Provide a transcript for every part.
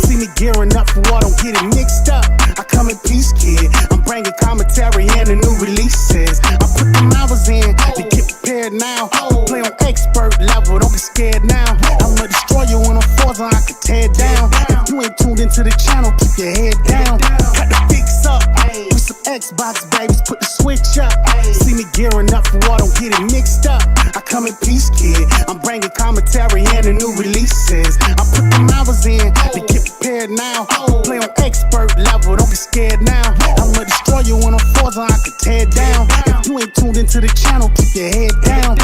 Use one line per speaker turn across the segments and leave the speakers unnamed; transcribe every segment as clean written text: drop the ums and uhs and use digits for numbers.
See me gearing up for war, don't get it mixed up. I come in peace, kid. I'm bringing commentary and the new releases. I put them hours in to get prepared now. Play on expert level, don't be scared now. I'ma destroy you on a Forza, I can tear down. If you ain't tuned into the channel, keep your head down. Cut the fix up with some Xbox babies, put the switch up. See me gearing up for war, don't get it mixed up. I come in peace, kid. I'm bringing commentary and the new releases. I put them hours in to get prepared now. Play on expert level, don't be scared now. I'ma destroy you on a Forza, I can tear down. If you ain't tuned into the channel, keep your head down.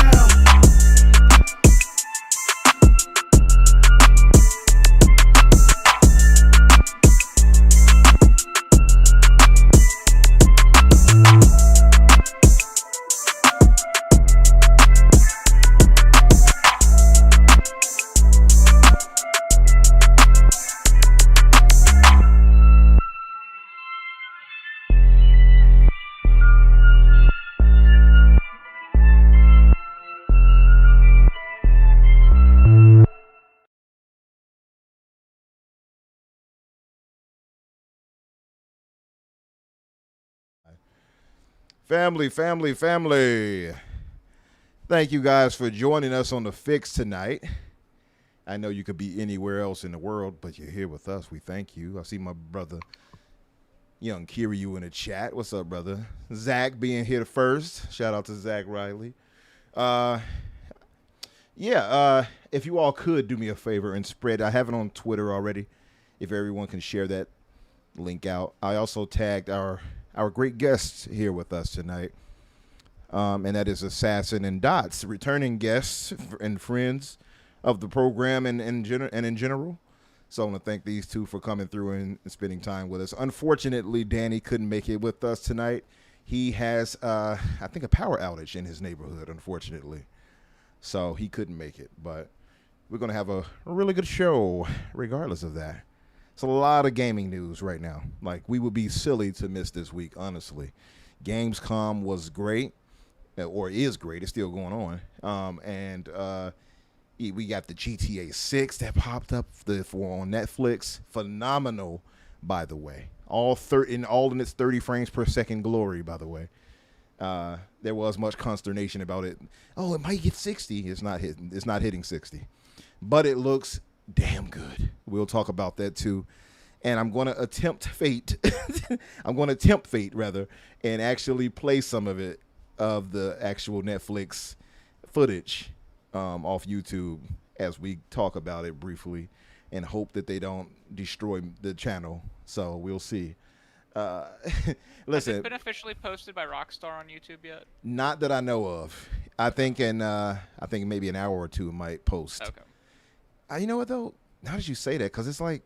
Family. Thank you guys for joining us on The Fix tonight. I know you could be anywhere else in the world, but you're here with us. We thank you. I see my brother, Young Kiryu, in the chat. What's up, brother? Zach being here first. Shout out to Zach Riley. If you all could do me a favor and spread, I have it on Twitter already. If everyone can share that link out. I also tagged our great guests here with us tonight, and that is Assassin and Dots, returning guests and friends of the program and in general. So I want to thank these two for coming through and spending time with us. Unfortunately, Danny couldn't make it with us tonight. He has, I think, a power outage in his neighborhood, unfortunately. So he couldn't make it, but we're going to have a really good show regardless of that. It's a lot of gaming news right now. Like, we would be silly to miss this week, honestly. Gamescom was great, or is great. It's still going on. We got the GTA 6 that popped up on Netflix. Phenomenal, by the way. All in its 30 frames per second glory, by the way. There was much consternation about it. Oh, it might hit 60. It's not hitting 60. But it looks damn good. We'll talk about that too. And I'm going to attempt fate. And actually play some of it, of the actual Netflix footage off YouTube as we talk about it briefly, and hope that they don't destroy the channel. So we'll see. Listen,
has it been officially posted by Rockstar on YouTube yet?
Not that I know of. I think maybe an hour or two it might post.
Okay.
You know what though? How did you say that? Because it's like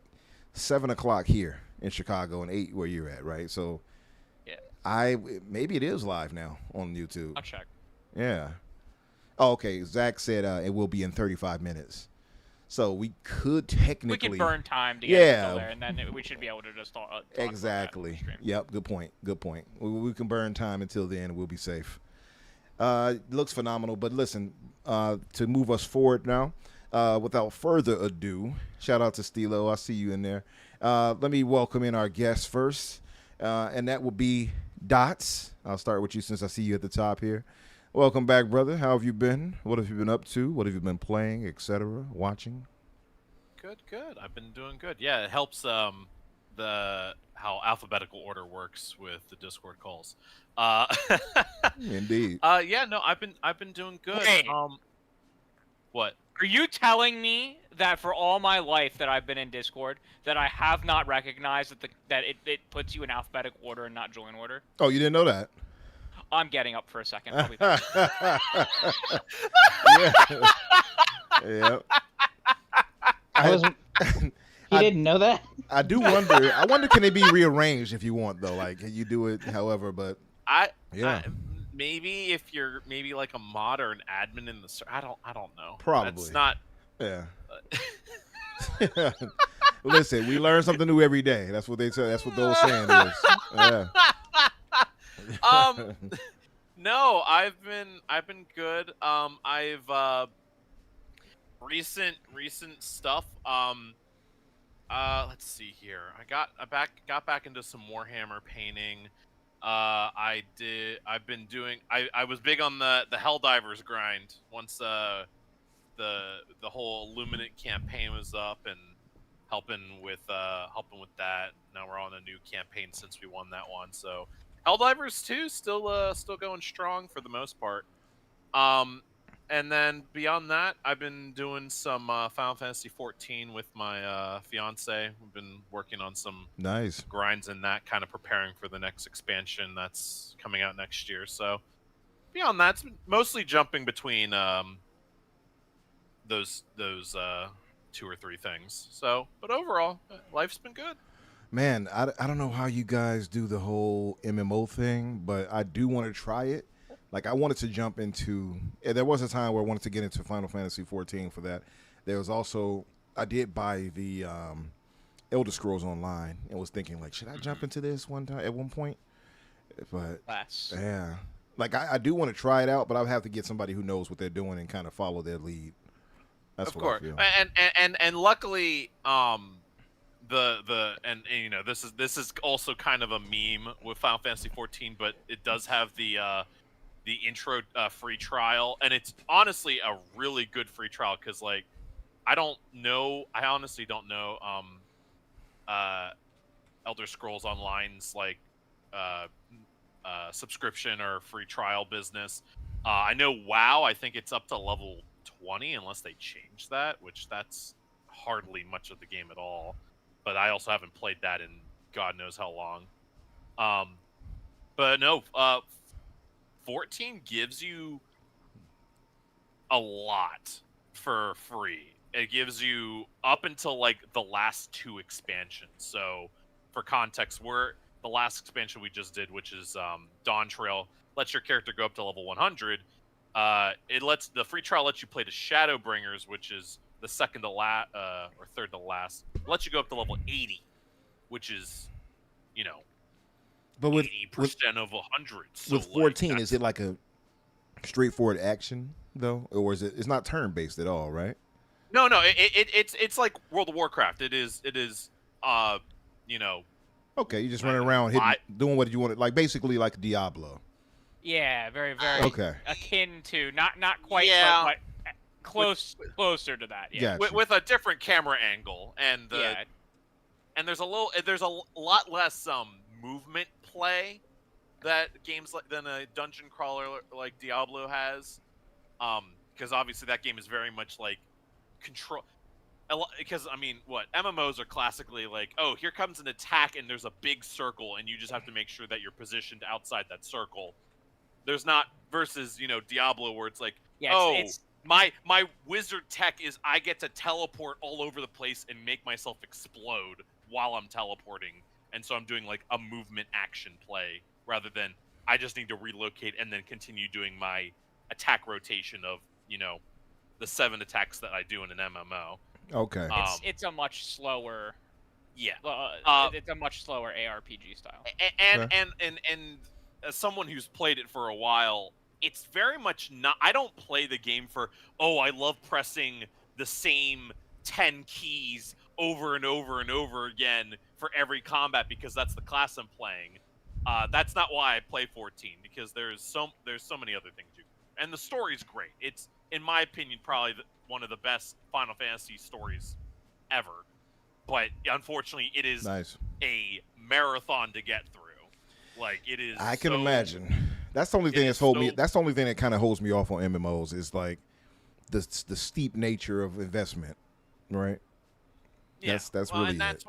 7 o'clock here in Chicago and 8 where you're at, right? So
yeah,
maybe it is live now on YouTube.
I'll check.
Yeah. Oh, okay. Zach said it will be in 35 minutes. So we could technically...
We can burn time to get it there, and then we should be able to just talk
exactly.
About that.
Yep, good point. We can burn time until then, and we'll be safe. Looks phenomenal. But listen, to move us forward now, without further ado, shout out to Stilo. I see you in there. Let me welcome in our guest first, and that will be Dots. I'll start with you since I see you at the top here. Welcome back, brother. How have you been? What have you been up to? What have you been playing, etc., watching?
Good. I've been doing good. Yeah, it helps how alphabetical order works with the Discord calls.
Indeed.
No, I've been doing good.
Wait.
What?
Are you telling me that for all my life that I've been in Discord, that I have not recognized that it puts you in alphabetical order and not join order?
Oh, you didn't know that?
I'm getting up for a second. I'll be back.
Yeah.
He didn't know that?
I do wonder. I wonder, can it be rearranged if you want, though? Like, can you do it however, but...
Maybe if you're like a mod or an admin in the... I don't know.
Probably.
It's not...
Yeah. Listen, we learn something new every day. That's what they say. That's what those saying is. Yeah.
No, I've been good. I've recent stuff. Let's see here. I got back into some Warhammer painting. I've been doing. I was big on the Helldivers grind once the whole Illuminate campaign was up and helping with that. Now we're on a new campaign since we won that one. So Helldivers 2 still going strong for the most part. And then beyond that, I've been doing some Final Fantasy 14 with my fiance. We've been working on some
Nice.
grinds in that, kind of preparing for the next expansion that's coming out next year. So beyond that, it's been mostly jumping between those 2 or 3 things. So, but overall, life's been good.
Man, I don't know how you guys do the whole MMO thing, but I do want to try it. Like, I wanted to jump into. There was a time where I wanted to get into Final Fantasy 14 for that. There was also, I did buy the Elder Scrolls Online and was thinking, like, should I jump into this at one point? But yeah, like I do want to try it out, but I'll have to get somebody who knows what they're doing and kind of follow their lead. That's
Of
what
course,
I feel.
and luckily, you know, this is also kind of a meme with Final Fantasy 14, but it does have the intro free trial, and it's honestly a really good free trial because, like, I honestly don't know Elder Scrolls Online's like subscription or free trial business. I know WoW, I think it's up to level 20 unless they change that, which that's hardly much of the game at all. But I also haven't played that in God knows how long. But no, 14 gives you a lot for free. It gives you up until like the last 2 expansions. So for context, the last expansion we just did, which is Dawn Trail, lets your character go up to level 100. The free trial lets you play the Shadowbringers, which is the second to last or third to last. It lets you go up to level 80, which is, you know,
But with
80% of 100. So
with 14, is it like a straightforward action though, or is it? It's not turn based at all, right?
No, it's like World of Warcraft. It is you know.
Okay, you just running around doing what you want, like basically like Diablo.
Yeah, very, very
Okay.
akin to not quite,
Yeah.
but closer to that. Yeah.
Gotcha.
With a different camera angle, and
Yeah.
and there's a lot less movement play that games than a dungeon crawler like Diablo has, because obviously that game is very much like control. Because I mean, what MMOs are classically like, oh, here comes an attack and there's a big circle and you just have to make sure that you're positioned outside that circle. There's not versus, you know, Diablo where it's like,
Yeah,
my wizard tech is I get to teleport all over the place and make myself explode while I'm teleporting, and so I'm doing like a movement action play rather than I just need to relocate and then continue doing my attack rotation of, you know, the 7 attacks that I do in an MMO.
Okay.
it's a much slower.
Yeah.
It's a much slower ARPG style.
And as someone who's played it for a while, it's very much not. I don't play the game for, oh, I love pressing the same 10 keys over and over and over again for every combat because that's the class I'm playing. That's not why I play 14, because there's so many other things and the story's great. It's, in my opinion, probably one of the best Final Fantasy stories ever. But unfortunately, it is
Nice.
a marathon to get through. Like, it is.
I can imagine. That's the only thing That's the only thing that kind of holds me off on MMOs is like the steep nature of investment, right?
Yeah.
That's
well,
really
and that's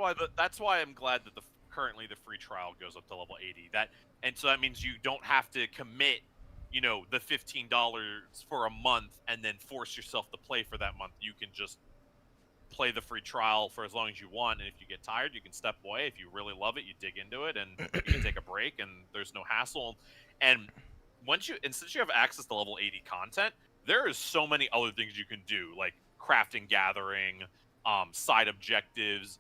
why I'm glad that currently the free trial goes up to level 80. And so that means you don't have to commit, you know, the $15 for a month and then force yourself to play for that month. You can just play the free trial for as long as you want, and if you get tired, you can step away. If you really love it, you dig into it, and you can take a break, and there's no hassle. And since you have access to level 80 content, there is so many other things you can do, like crafting, gathering, side objectives,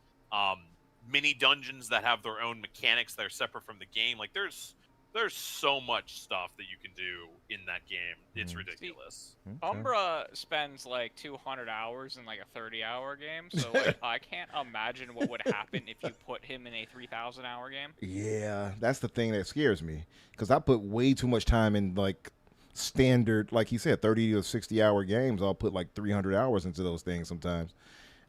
mini dungeons that have their own mechanics that are separate from the game. Like there's There's so much stuff that you can do in that game. It's ridiculous.
Okay.
Umbra spends like 200 hours in like a 30-hour game, so like I can't imagine what would happen if you put him in a 3,000-hour game.
Yeah, that's the thing that scares me because I put way too much time in like standard, like he said, 30 or 60-hour games. I'll put like 300 hours into those things sometimes.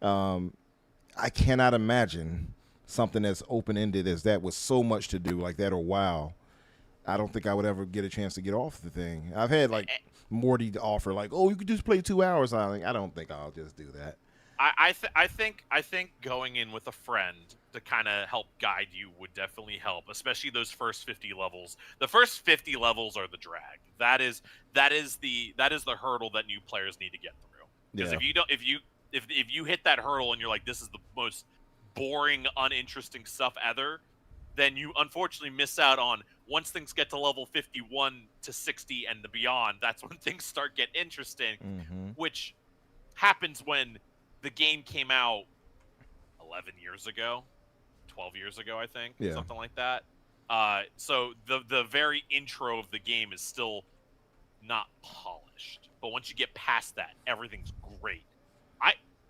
I cannot imagine something as open-ended as that with so much to do like that or WoW. I don't think I would ever get a chance to get off the thing. I've had like Morty to offer like, oh, you could just play 2 hours. I don't think I'll just do that.
I think going in with a friend to kind of help guide you would definitely help, especially those first 50 levels. The first 50 levels are the drag. That is the hurdle that new players need to get through. Because if you hit that hurdle and you're like, this is the most boring, uninteresting stuff ever, then you unfortunately miss out on once things get to level 51 to 60 and beyond. That's when things start get interesting, which happens when the game came out 11 years ago, 12 years ago, I think, something like that. So the very intro of the game is still not polished, but once you get past that, everything's great.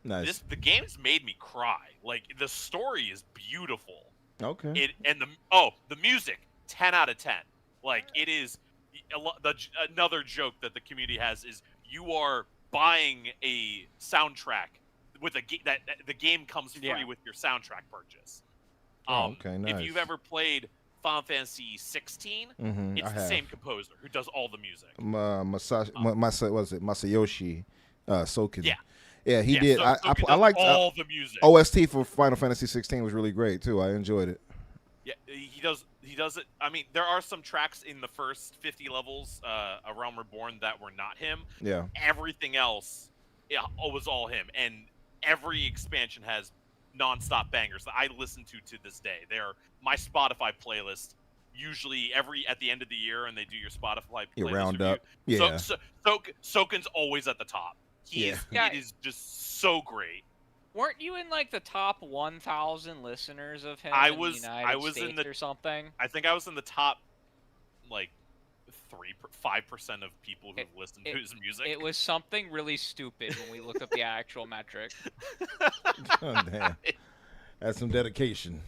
Nice.
The game's made me cry. Like, the story is beautiful.
Okay.
The music, 10 out of 10. Like, it is another joke that the community has is you are buying a soundtrack with that the game comes free with your soundtrack purchase.
Okay, nice.
If you've ever played Final Fantasy 16, it's the same composer who does all the music.
Masayoshi Soken.
Yeah,
he did. I liked
all the music.
OST for Final Fantasy 16 was really great too. I enjoyed it.
Yeah, he does it. I mean, there are some tracks in the first 50 levels, A Realm Reborn, that were not him.
Yeah.
Everything else, was all him, and every expansion has non-stop bangers that I listen to this day. They're my Spotify playlist. Usually, at the end of the year, and they do your Spotify playlist
Roundup.
review.
Yeah.
Soken's always at the top. It is just so great.
Weren't you in like the top 1,000 listeners of him
I
in
was
the United
in
States
the
or something?
I think I was in the top, like, 5% of people who've listened to his music.
It was something really stupid when we looked up the actual metric.
Oh, damn. That's some dedication.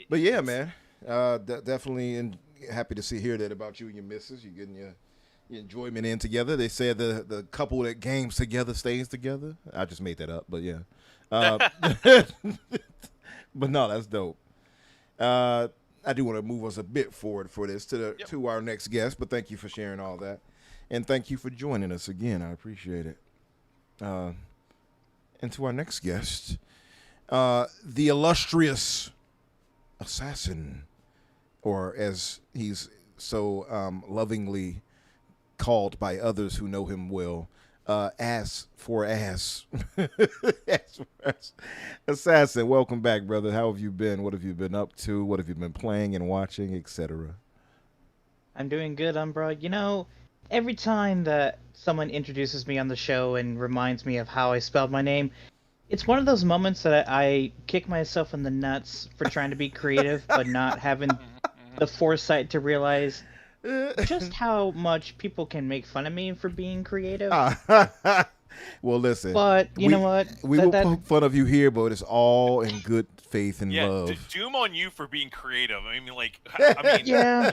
But yeah, man, definitely happy to hear that about you and your missus. You're getting your enjoyment in together. They said the couple that games together stays together. I just made that up, but yeah. But no, that's dope. I do want to move us a bit forward for this to our next guest, but thank you for sharing all that. And thank you for joining us again. I appreciate it. And to our next guest, the illustrious assassin, or as he's so lovingly called by others who know him well, ass for ass. Assassin, welcome back, brother. How have you been? What have you been up to? What have you been playing and watching, etc.?
I'm doing good, Umbra. You know, every time that someone introduces me on the show and reminds me of how I spelled my name, it's one of those moments that I kick myself in the nuts for trying to be creative, but not having the foresight to realize just how much people can make fun of me for being creative.
Well, listen.
But you know what?
We will poke fun of you here, but it's all in good faith and love.
Doom on you for being creative.
Yeah.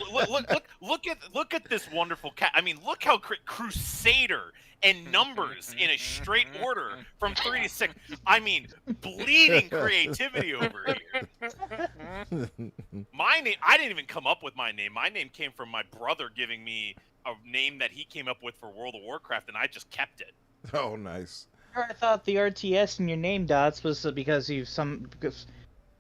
Look at this wonderful cat. I mean, look how Crusader and numbers in a straight order from 3 to 6. I mean, bleeding creativity over here. My name, I didn't even come up with my name. My name came from my brother giving me a name that he came up with for World of Warcraft, and I just kept it.
Oh, nice.
I thought the RTS in your name, Dots, was because you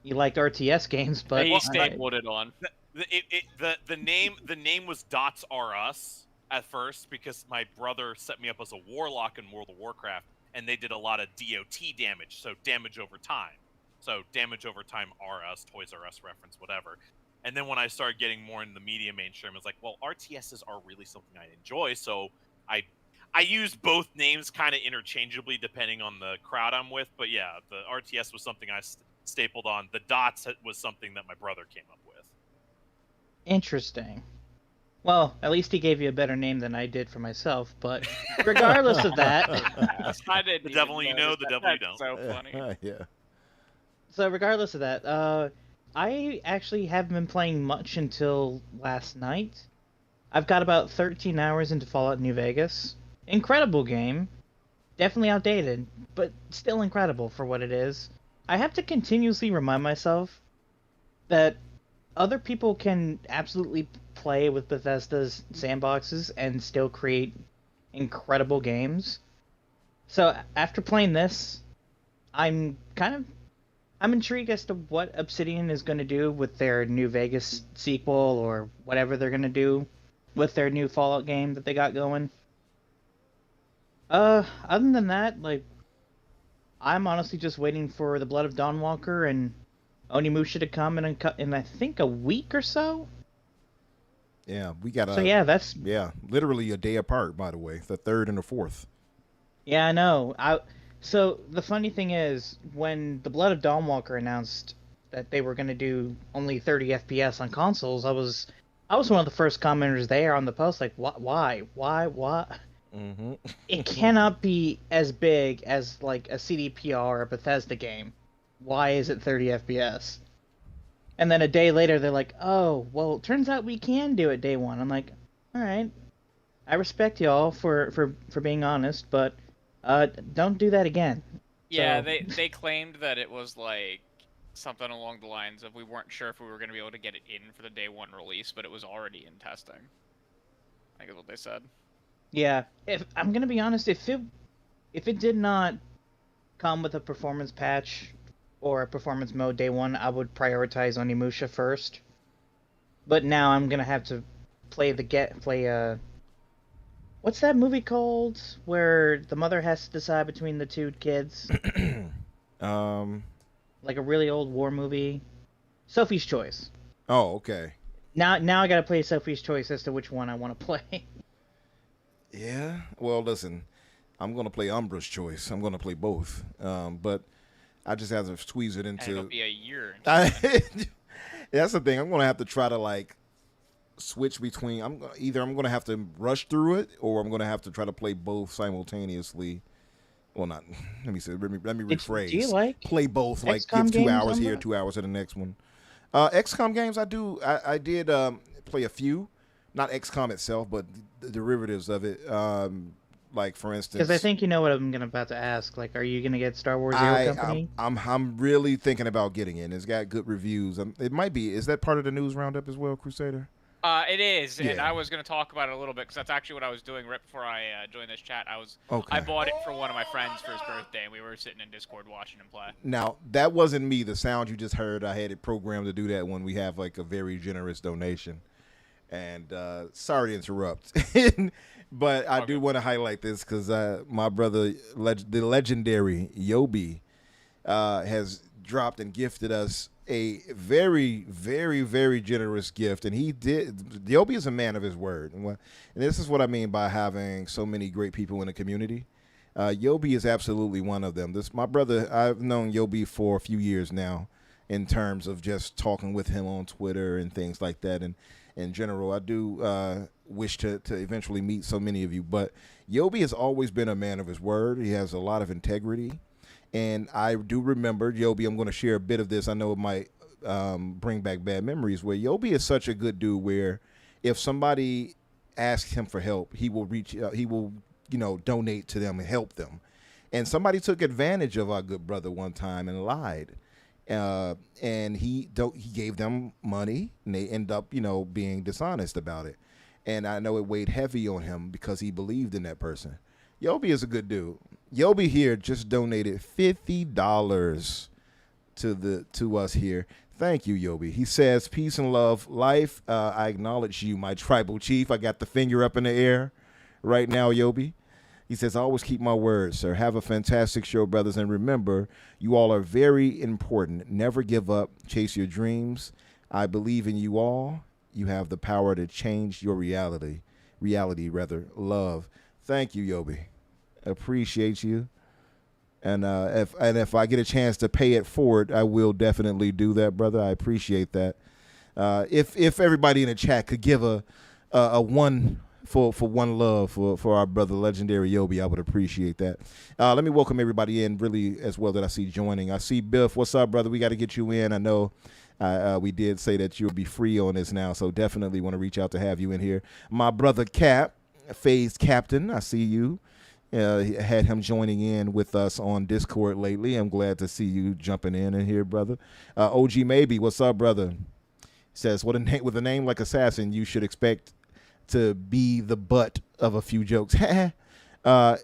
liked RTS games, but
he stapled it on.
The name was Dots R Us at first because my brother set me up as a warlock in World of Warcraft, and they did a lot of DOT damage, so damage over time. So damage over time R Us, Toys R Us reference, whatever. And then when I started getting more into the media mainstream, I was like, well, RTSs are really something I enjoy, so I use both names kind of interchangeably depending on the crowd I'm with. But yeah, the RTS was something I stapled on. The Dots was something that my brother came up with.
Interesting. Well, at least he gave you a better name than I did for myself, but regardless of that,
I didn't
The
even
devil you know,
notice
the
that.
devil you
That's
don't.
So funny.
Yeah.
so regardless of that, I actually haven't been playing much until last night. I've got about 13 hours into Fallout New Vegas. Incredible game. Definitely outdated, but still incredible for what it is. I have to continuously remind myself that other people can absolutely play with Bethesda's sandboxes and still create incredible games. So after playing this, I'm kind of I'm intrigued as to what Obsidian is going to do with their New Vegas sequel or whatever they're going to do with their new Fallout game that they got going. Other than that, like I'm honestly just waiting for the Blood of Dawnwalker and Onimusha to come in I think a week or so.
Yeah, we got
So yeah, that's
literally a day apart, by the way, the 3rd and the 4th.
yeah, I know. So the funny thing is, when the Blood of Dawnwalker announced that they were going to do only 30 FPS on consoles, I was one of the first commenters there on the post, like, why, what?
Mm-hmm.
It cannot be as big as like a CDPR or a Bethesda game. Why is it 30 FPS? And then a day later, they're like, oh, well, it turns out we can do it day one. I'm like, all right, I respect y'all for being honest, but don't do that again.
Yeah,
So-
they claimed that it was like something along the lines of we weren't sure if we were going to be able to get it in for the day one release, but it was already in testing. I think is what they said.
Yeah, if I'm gonna be honest, if it did not come with a performance patch or a performance mode day one, I would prioritize Onimusha first. But now I'm gonna have to play what's that movie called where the mother has to decide between the two kids? Like a really old war movie. Sophie's Choice.
Oh, okay.
Now I gotta play Sophie's Choice as to which one I want to play.
Yeah. Well, listen, I'm gonna play Umbra's Choice. I'm gonna play both. But I just have to squeeze it
And
into.
it'll be a year.
That's the thing. I'm gonna have to try to like switch between. Either I'm gonna have to rush through it, or I'm gonna have to try to play both simultaneously. Well, not. Let me rephrase.
Do you like
play both? Like
XCOM
give 2
games,
hours here,
Umbra?
2 hours to the next one. XCOM games, I do. I did play a few. Not XCOM itself, but the derivatives of it. Like for instance,
Because I think you know what I'm about to ask. Like, are you gonna get Star Wars Zero Company?
I'm really thinking about getting it. It's got good reviews. It might be. Is that part of the news roundup as well, Crusader?
It is, and
Yeah.
I was going to talk about it a little bit because that's actually what I was doing right before I joined this chat.
Okay.
I bought it for one of my friends for his birthday, and we were sitting in Discord watching him play.
Now that wasn't me. The sound you just heard, I had it programmed to do that when we have like a very generous donation. And sorry to interrupt, but I do want to highlight this because my brother, the legendary Yobi, has dropped and gifted us a very, very, very generous gift. And he did. Yobi is a man of his word. And this is what I mean by having so many great people in the community. Yobi is absolutely one of them. My brother, I've known Yobi for a few years now in terms of just talking with him on Twitter and things like that. And in general, I do wish to eventually meet so many of you. But Yobi has always been a man of his word. He has a lot of integrity. And I do remember, Yobi, I'm going to share a bit of this. I know it might bring back bad memories, where Yobi is such a good dude where if somebody asks him for help, he will donate to them and help them. And somebody took advantage of our good brother one time and lied. And he gave them money, and they end up, being dishonest about it. And I know it weighed heavy on him because he believed in that person. Yobi is a good dude. Yobi here just donated $50 to us here. Thank you, Yobi. He says, peace and love, life. I acknowledge you, my tribal chief. I got the finger up in the air right now, Yobi. He says, I always keep my word, sir. Have a fantastic show, brothers. And remember, you all are very important. Never give up. Chase your dreams. I believe in you all. You have the power to change your reality. Love. Thank you, Yobi. Appreciate you. And if I get a chance to pay it forward, I will definitely do that, brother. I appreciate that. If everybody in the chat could give a one for one love for our brother Legendary Yobi, I would appreciate that. Let me welcome everybody in really as well that I see joining. I see Biff. What's up, brother? We got to get you in. I know we did say that you'll be free on this now, so definitely want to reach out to have you in here. My brother Cap, Phase Captain, I see you. Had him joining in with us on Discord lately. I'm glad to see you jumping in here, brother. OG Maybe, what's up, brother? Says, with a name like Assassin, you should expect to be the butt of a few jokes. Nerds,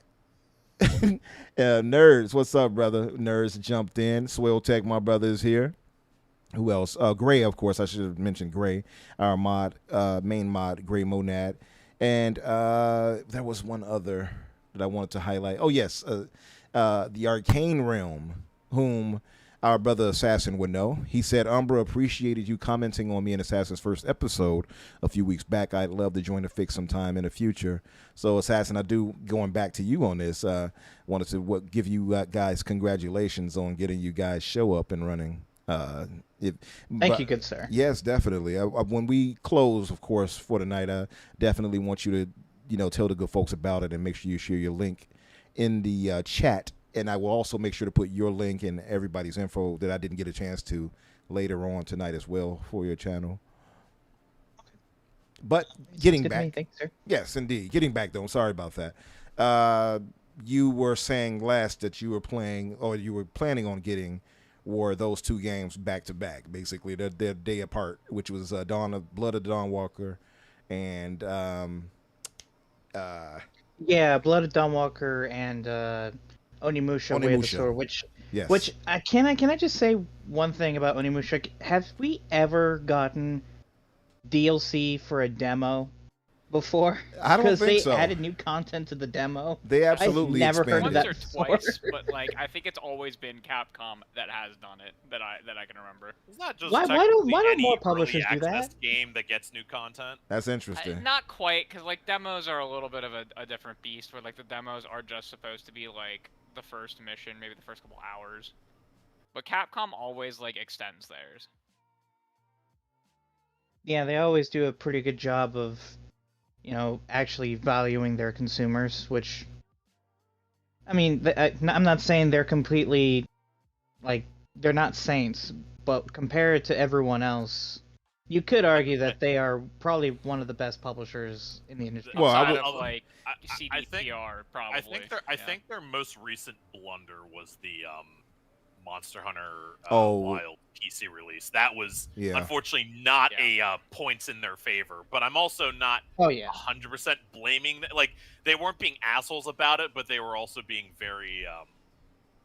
what's up, brother? Nerds jumped in. Swell Tech, my brother, is here. Who else? Gray, of course. I should have mentioned Gray, our main mod, Gray Monad. And there was one other that I wanted to highlight. Oh, yes, the Arcane Realm, whom our brother Assassin would know. He said, Umbra appreciated you commenting on me in Assassin's first episode a few weeks back. I'd love to join the fix sometime in the future. So, Assassin, I do, going back to you on this, wanted to give you guys congratulations on getting you guys show up and running.
Thank you, good sir.
Yes, definitely. When we close, of course, for the night, I definitely want you to, tell the good folks about it and make sure you share your link in the chat. And I will also make sure to put your link and everybody's info that I didn't get a chance to later on tonight as well for your channel. But getting back,
thanks, sir.
Yes, indeed. Getting back though, I'm sorry about that. You were saying last that you were playing, or you were planning on getting, were those two games back to back. Basically, they're day apart, which was Blood of the Dawn Walker, and
Blood of Dawn Walker and Onimusha Way of the Sword, which can I just say one thing about Onimusha? Have we ever gotten DLC for a demo before?
I don't think so.
Because they added new content to the demo.
They absolutely
I've never heard of that
once
before.
or twice, but I think it's always been Capcom that has done it that I can remember.
It's not just
Why don't
any
more publishers
early
do that?
access game that gets new content.
That's interesting.
Not quite, because demos are a little bit of a different beast. Where the demos are just supposed to be the first mission, maybe the first couple hours. But Capcom always extends theirs.
Yeah, they always do a pretty good job of, actually valuing their consumers, which, I mean, I'm not saying they're completely, they're not saints, but compared to everyone else, you could argue that they are probably one of the best publishers in the industry.
Well, I would,
CDPR, probably.
I think their most recent blunder was the Monster Hunter
Oh.
Wild PC release. That was unfortunately not a points in their favor. But I'm also not 100% blaming them. Like, they weren't being assholes about it, but they were also being very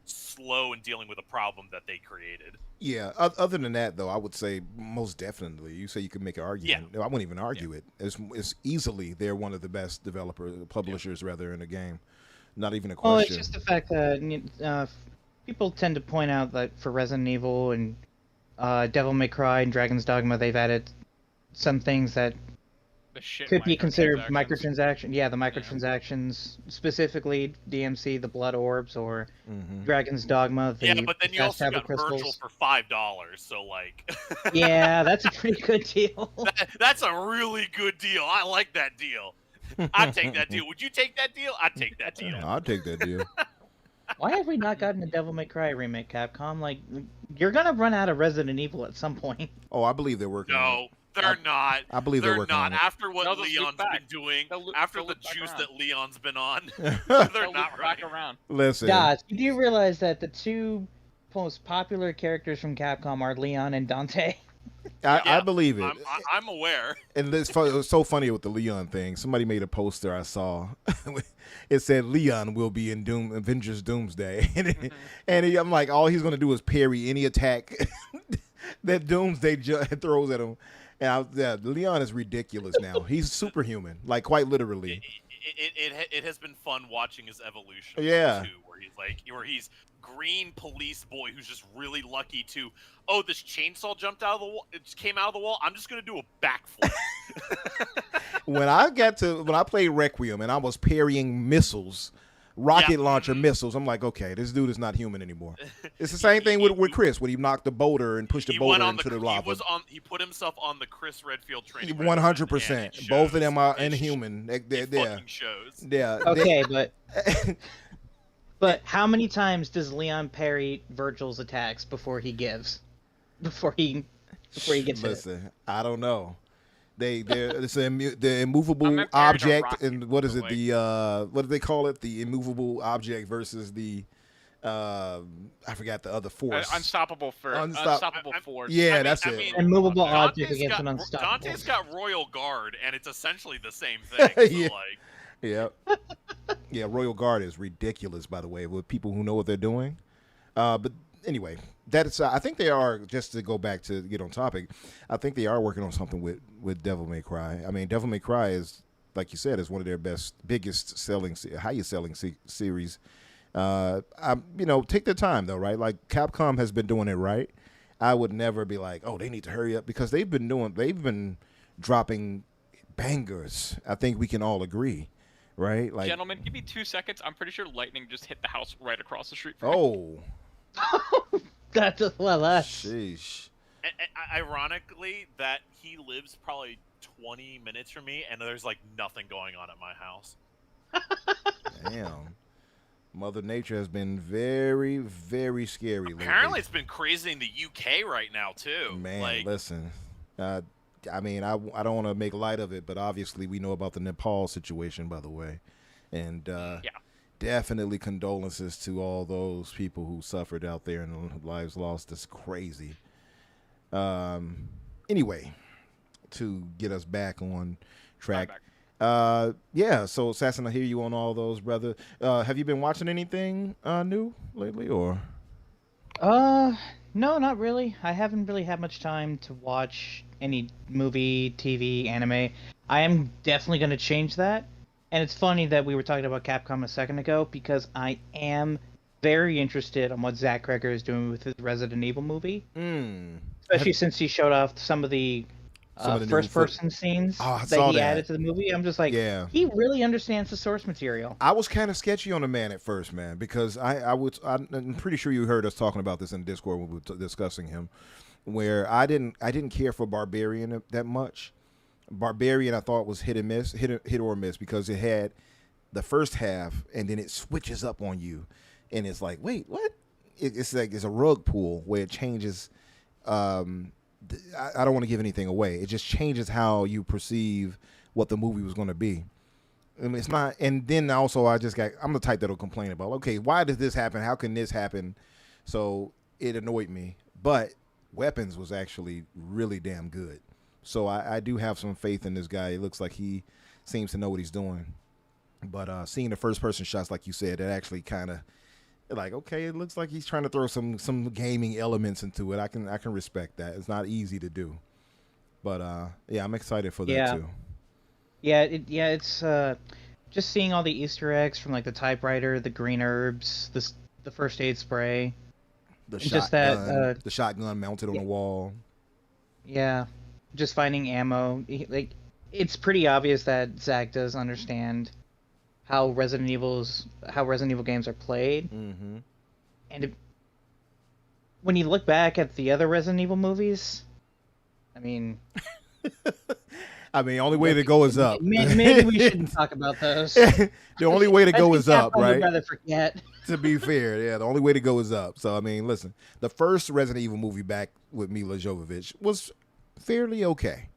slow in dealing with a problem that they created.
Yeah. Other than that, though, I would say most definitely. You say you could make an argument. Yeah. I wouldn't even argue it. It's easily they're one of the best publishers rather in the game. Not even a question.
Well, it's just the fact that people tend to point out that for Resident Evil and Devil May Cry and Dragon's Dogma, they've added some things that could be considered microtransaction. Yeah, the microtransactions, specifically DMC, the Blood Orbs, or Dragon's Dogma.
But then you also got Virgil for $5, so
yeah, that's a pretty good deal.
That's a really good deal. I like that deal. I'd take that deal. Would you take that deal? I'd take that deal.
I'd take that deal.
Why have we not gotten a Devil May Cry remake, Capcom? You're gonna run out of Resident Evil at some point.
Oh, I believe they're working on it.
No, they're not.
I believe they're working on it.
After what Leon's been doing, after the juice that Leon's been on, they're not
back around.
Listen.
Dodge, you do realize that the two most popular characters from Capcom are Leon and Dante?
I believe it.
I'm aware.
And it was so funny with the Leon thing. Somebody made a poster I saw. It said Leon will be in Avengers Doomsday. And I'm like, all he's going to do is parry any attack that Doomsday throws at him. And Leon is ridiculous now. He's superhuman, quite literally.
It has been fun watching his evolution.
Yeah.
Too, where he's green police boy who's just really lucky to, this chainsaw jumped out of the wall. It just came out of the wall. I'm just gonna do a backflip.
When I played Requiem and I was parrying missiles rocket launcher missiles. I'm like, okay, this dude is not human anymore. It's the same thing with Chris when he knocked the boulder and pushed the boulder into the lava.
He put himself on the Chris Redfield training.
100%. Both of them are inhuman. They're
fucking shows.
Yeah.
Okay, but how many times does Leon parry Virgil's attacks before he gets hit?
Listen, I don't know. The immovable object, and what is it? What do they call it? The immovable object versus the I forgot the other force.
Unstoppable force.
Yeah, that's it.
Immovable object against an unstoppable.
Dante's got Royal Guard, and it's essentially the same thing. So
Yeah. Yeah. Yeah, Royal Guard is ridiculous, by the way, with people who know what they're doing. But anyway, that's I think they are, just to go back to get on topic, I think they are working on something with Devil May Cry. I mean, Devil May Cry is, like you said, is one of their biggest selling, highest selling series. Take their time though, right? Like Capcom has been doing it right. I would never be like, oh, they need to hurry up, because they've been dropping bangers. I think we can all agree. Right, like,
gentlemen, give me 2 seconds. I'm pretty sure lightning just hit the house right across the street from me.
That's that's.
Sheesh.
Ironically, that he lives probably 20 minutes from me, and there's like nothing going on at my house.
Damn. Mother Nature has been very, very scary lately.
Apparently, it's been crazy in the UK right now too.
Man, listen. I mean, I don't want to make light of it, but obviously we know about the Nepal situation, by the way. And definitely condolences to all those people who suffered out there and lives lost. It's crazy. Anyway, to get us back on track. So Assassin, I hear you on all those, brother. Have you been watching anything new lately, or?
No, not really. I haven't really had much time to watch any movie, TV, anime. I am definitely going to change that. And it's funny that we were talking about Capcom a second ago, because I am very interested in what Zach Cregger is doing with his Resident Evil movie. Especially since he showed off some of the first-person scenes that he added to the movie. I'm just like, he really understands the source material.
I was kind of sketchy on the man at first, man, because I'm pretty sure you heard us talking about this in Discord when we were discussing him, where I didn't care for Barbarian that much. Barbarian, I thought, was hit or miss, because it had the first half and then it switches up on you, and it's like, wait, what? It's like it's a rug pull where it changes. I don't want to give anything away. It just changes how you perceive what the movie was going to be. And it's not. And then also, I'm the type that'll complain about, okay, why did this happen? How can this happen? So it annoyed me. But Weapons was actually really damn good. So I do have some faith in this guy. It looks like he seems to know what he's doing. But seeing the first person shots, like you said, that actually kind of like, okay, it looks like he's trying to throw some gaming elements into it. I can respect that. It's not easy to do. But I'm excited for that too.
It's just seeing all the Easter eggs from like the typewriter, the green herbs, the first aid spray,
the shotgun, the shotgun mounted on the wall. Yeah.
Just finding ammo. It's pretty obvious that Zach does understand how Resident Evil games are played. Mm-hmm. And when you look back at the other Resident Evil movies, I mean,
only way to go is up.
Maybe we shouldn't talk about those.
The only way to go is up, right?
I'd rather forget.
To be fair, the only way to go is up. So, listen, the first Resident Evil movie back with Mila Jovovich was fairly okay,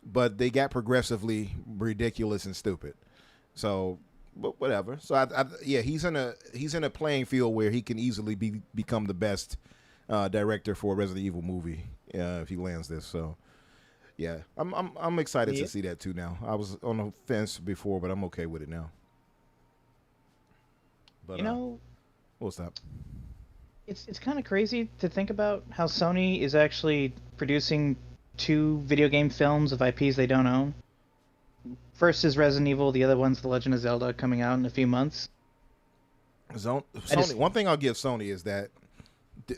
but they got progressively ridiculous and stupid. So, but whatever. So, he's in a playing field where he can easily become the best director for a Resident Evil movie if he lands this. So, yeah, I'm excited to see that too. Now, I was on the fence before, but I'm okay with it now. But what's that?
It's kind of crazy to think about how Sony is actually producing 2 video game films of IPs they don't own. First is Resident Evil, the other one's The Legend of Zelda, coming out in a few months.
Sony, one thing I'll give Sony is that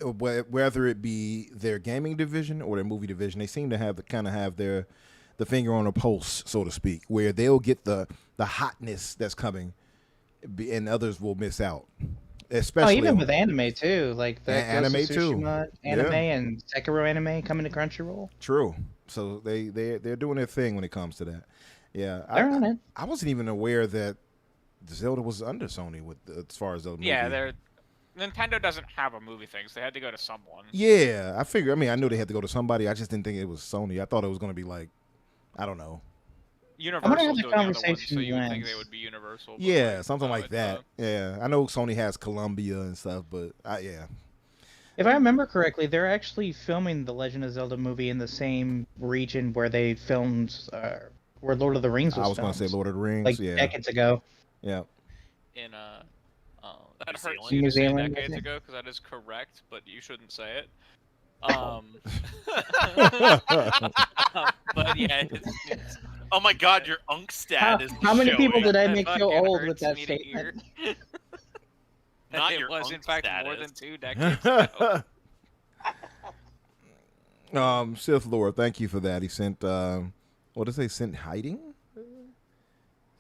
whether it be their gaming division or their movie division, they seem to have the finger on a pulse, so to speak, where they'll get the hotness that's coming and others will miss out.
Oh,
Especially
even with anime too, like the
anime
Ghost of
too.
Tsushima anime
Yeah.
and Sekiro anime coming to Crunchyroll.
True. So they're doing their thing when it comes to that. Yeah,
They're on it.
I wasn't even aware that Zelda was under Sony with as far as the movie.
Yeah, Nintendo doesn't have a movie thing, so they had to go to someone.
Yeah, I figured. I mean, I knew they had to go to somebody. I just didn't think it was Sony. I thought it was going to be like, I don't know.
Universal's
have the
doing the other ones,
conversation
so you would think
when-
they would be Universal. But
Yeah,
like,
something
no,
like
it's,
that. Yeah, I know Sony has Columbia and stuff, but yeah.
If I remember correctly, they're actually filming the Legend of Zelda movie in the same region where they filmed where Lord of the Rings was
I was going to say
filmed,
Lord of the Rings.
like
Yeah,
decades ago.
yeah.
in that
New
hurts
Zealand?
you
New
to say
Zealand, I
decades
think.
ago because that is correct, but you shouldn't say it. But yeah, it's
Oh my God, your Unkstat is
How many people
showing.
did I
it
make feel
fucking
old with
hurts
that
me to hear.
statement?
Not
it
your
was in
Unc
fact more
status.
than 2 decades ago.
Sith Lord, thank you for that. He sent, what did they sent hiding?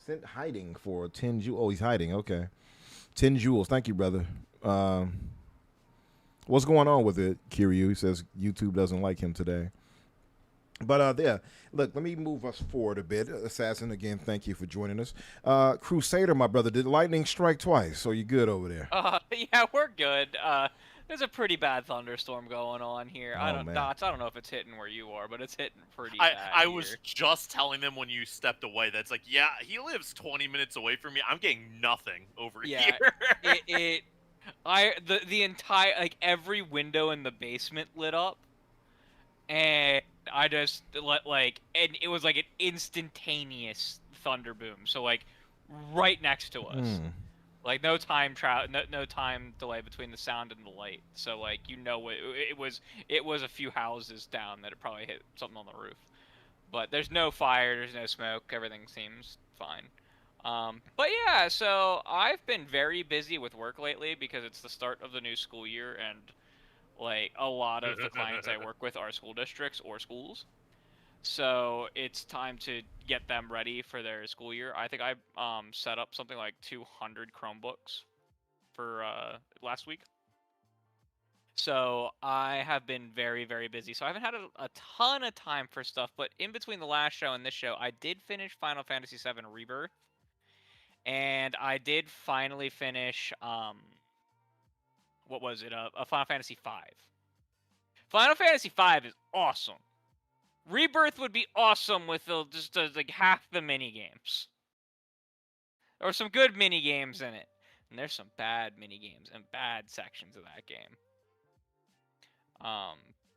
Sent hiding for 10 jewels. Oh, he's hiding. Okay. 10 jewels. Thank you, brother. What's going on with it, Kiryu? He says YouTube doesn't like him today. But yeah, look, let me move us forward a bit. Assassin, again, thank you for joining us. Crusader, my brother, did lightning strike twice? So you good over there?
Yeah, we're good. There's a pretty bad thunderstorm going on here.
Oh, man.
Dots, I don't know if it's hitting where you are, but it's hitting pretty bad
I
here.
was just telling them when you stepped away that's like, yeah, he lives 20 minutes away from me. I'm getting nothing over
Yeah,
here.
the entire, like, every window in the basement lit up, and I just and it was like an instantaneous thunder boom. So like right next to us, like no time no time delay between the sound and the light. So like it was a few houses down that it probably hit something on the roof, but there's no fire, there's no smoke, everything seems fine. But yeah, so I've been very busy with work lately because it's the start of the new school year, and like a lot of the clients I work with are school districts or schools. So it's time to get them ready for their school year. I think I set up something like 200 Chromebooks for last week. So I have been very, very busy. So I haven't had a ton of time for stuff, but in between the last show and this show, I did finish Final Fantasy VII Rebirth. And I did finally finish what was it? A Final Fantasy V. Final Fantasy V is awesome. Rebirth would be awesome with just like half the mini games. There were some good mini games in it, and there's some bad mini games and bad sections of that game.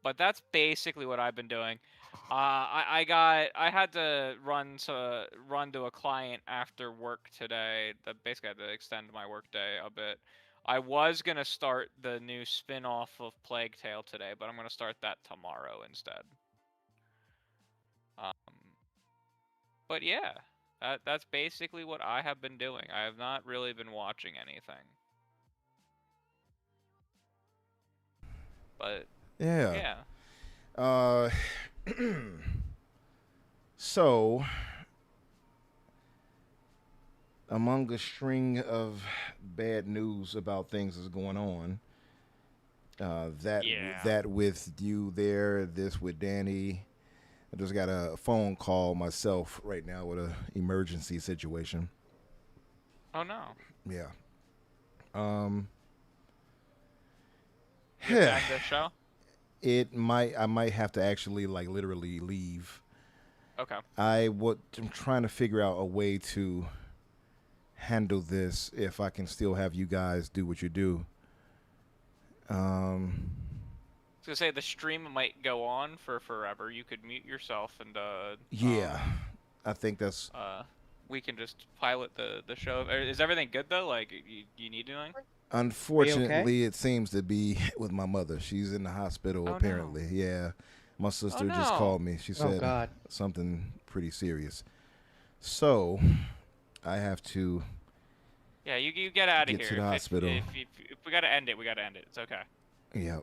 But that's basically what I've been doing. I had to run to a client after work today. Basically had to extend my work day a bit. I was gonna start the new spin-off of Plague Tale today, but I'm gonna start that tomorrow instead. But yeah, that's basically what I have been doing. I have not really been watching anything. But
Yeah.
yeah.
So, among a string of bad news about things that's going on, that with you there, this with Danny, I just got a phone call myself right now with an emergency situation.
Oh no.
Yeah.
You back this show?
I might have to actually like literally leave.
Okay.
I'm trying to figure out a way to handle this if I can still have you guys do what you do.
I was gonna say the stream might go on for forever. You could mute yourself and
yeah, I think that's.
We can just pilot the show. Is everything good though? Like you need anything?
Unfortunately, it seems to be with my mother. She's in the hospital apparently.
No.
Yeah, my sister
Oh,
just
no.
called me. She said
God.
something pretty serious. So I have to.
Yeah, you get out of
Get
here.
to the hospital.
If we gotta end it, we gotta end it. It's okay.
Yeah.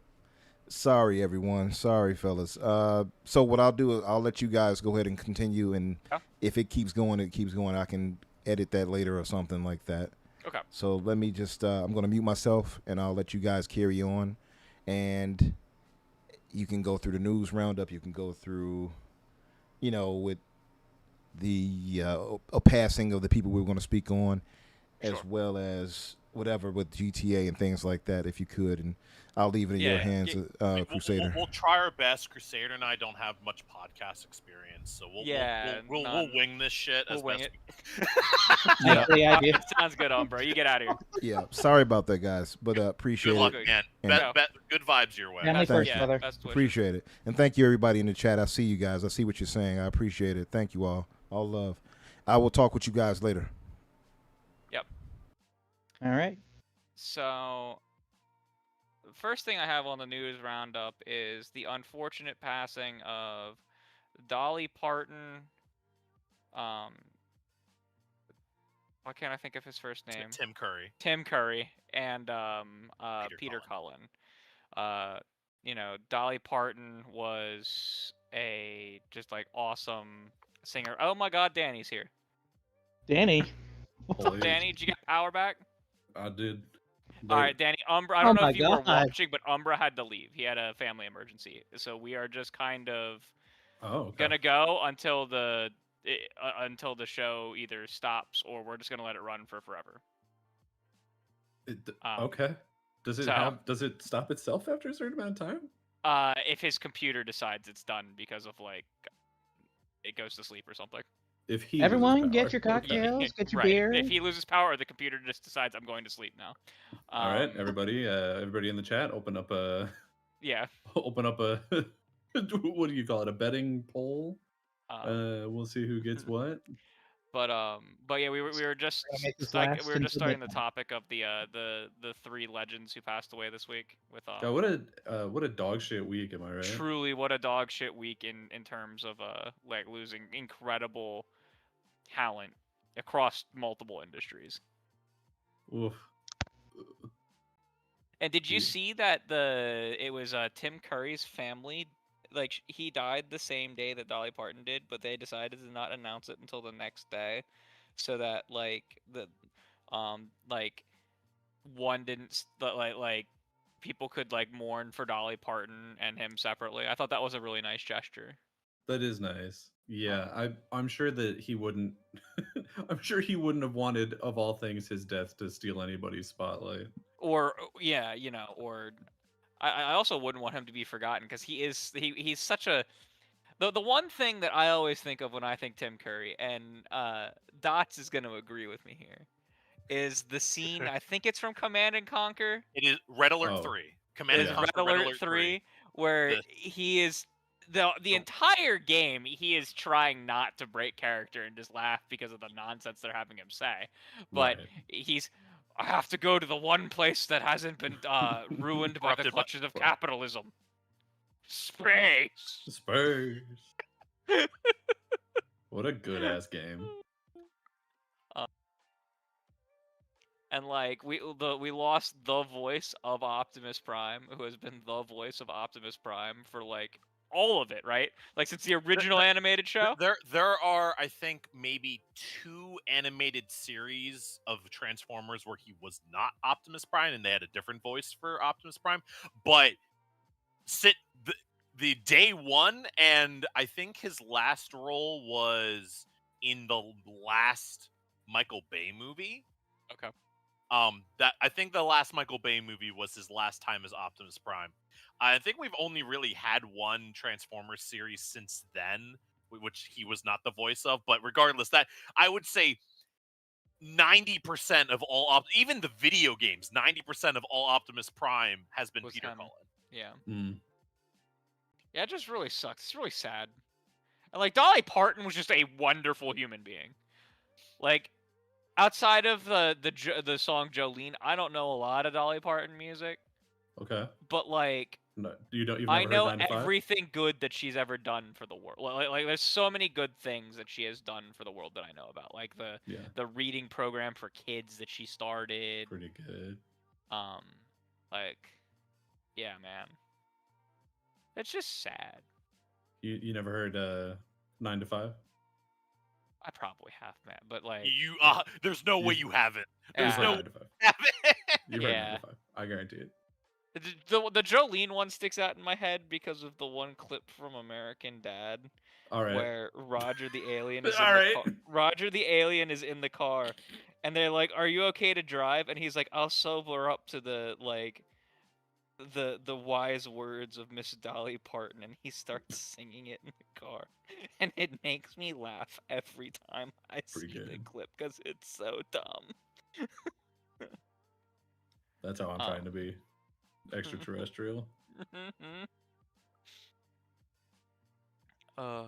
Sorry, everyone. Sorry, fellas. So what I'll do is I'll let you guys go ahead and continue, and
Yeah.
if it keeps going, it keeps going. I can edit that later or something like that.
Okay.
So let me just, I'm going to mute myself and I'll let you guys carry on. And you can go through the news roundup. You can go through, with the passing of the people we were going to speak on,
Sure.
as well as whatever with GTA and things like that, if you could. And I'll leave it in your hands, Crusader.
We'll try our best. Crusader and I don't have much podcast experience, so we'll wing this shit as
wing
best.
Yeah.
Actually, I do.
Sounds good, Umbra. You get out of here.
Yeah, sorry about that, guys, but appreciate
Good luck,
it.
man.
And-
Good vibes your way.
Family
Thank
first,
you.
brother.
Best wishes.
Appreciate it. And thank you, everybody in the chat. I see you guys. I see what you're saying. I appreciate it. Thank you all. All love. I will talk with you guys later.
Yep.
All right.
So, the first thing I have on the news roundup is the unfortunate passing of Dolly Parton. Why can't I think of his first name?
Tim Curry.
Tim Curry and Peter Cullen. Dolly Parton was a just like awesome singer. Oh my God, Danny's here.
Danny.
What's up, Danny? Did you get power back?
I did.
All right, Danny. Umbra. I don't know
my
if you were
God.
watching, but Umbra had to leave. He had a family emergency, so we are just kind of gonna go until the show either stops or we're just gonna let it run for forever.
Okay. Does it stop itself after a certain amount of time?
If his computer decides it's done because of like it goes to sleep or something.
If he
Everyone,
loses
get your
power.
cocktails, get your
Right.
beer.
If he loses power, or the computer just decides I'm going to sleep now.
All right, everybody in the chat, open up a
Yeah.
open up a what do you call it? A betting poll. We'll see who gets what.
But yeah, we were just
Make this
like
last
we were just
until
starting the
midnight.
topic of the three legends who passed away this week with
God, what a dog shit week, am I right?
truly what a dog shit week in terms of like losing incredible talent across multiple industries.
Oof.
And did you
Yeah.
see that it was Tim Curry's family, like he died the same day that Dolly Parton did, but they decided to not announce it until the next day, so that like one didn't like people could like mourn for Dolly Parton and him separately. I thought that was a really nice gesture.
That is nice. Yeah, I'm sure that he wouldn't. I'm sure he wouldn't have wanted, of all things, his death to steal anybody's spotlight.
Or yeah, or I also wouldn't want him to be forgotten because he's such a the one thing that I always think of when I think Tim Curry, and Dots is going to agree with me here, is the scene. I think it's from Command and Conquer.
It is Red Alert 3. Command and Conquer
Red Alert 3, where he is the entire game he is trying not to break character and just laugh because of the nonsense they're having him say. But I have to go to the one place that hasn't been ruined by the clutches of capitalism. Space.
What a good ass game.
And like we lost the voice of Optimus Prime, who has been the voice of Optimus Prime for like all of it, right? Like since the original animated show.
There are, I think, maybe 2 animated series of Transformers where he was not Optimus Prime and they had a different voice for Optimus Prime. But the day one, and I think his last role was in the last Michael Bay movie.
Okay.
That I think the last Michael Bay movie was his last time as Optimus Prime. I think we've only really had one Transformers series since then, which he was not the voice of. But regardless, that I would say 90% of all, even the video games, 90% of all Optimus Prime has been Peter Cullen.
Yeah.
Mm.
Yeah, it just really sucks. It's really sad. And like Dolly Parton was just a wonderful human being. Like outside of the song Jolene, I don't know a lot of Dolly Parton music.
Okay.
But like
no, you've never
I know
heard 9 to 5?
everything good that she's ever done for the world. Like there's so many good things that she has done for the world that I know about. Like the reading program for kids that she started.
Pretty good.
Like yeah, man. It's just sad.
You never heard 9 to 5?
I probably have, man. But like,
You there's no way you haven't. There's
Yeah.
no
You've
way
heard 9 to 5.
you haven't.
You've heard 9
Yeah.
to 5. I guarantee it.
The Jolene one sticks out in my head because of the one clip from American Dad
All right.
where Roger the alien is
All
in
right.
the car. Roger the alien is in the car, and they're like, "Are you okay to drive?" And he's like, "I'll sober up to the the wise words of Miss Dolly Parton," and he starts singing it in the car, and it makes me laugh every time I
Pretty
see the
good.
clip because it's so dumb.
That's how I'm trying to be extraterrestrial.
uh,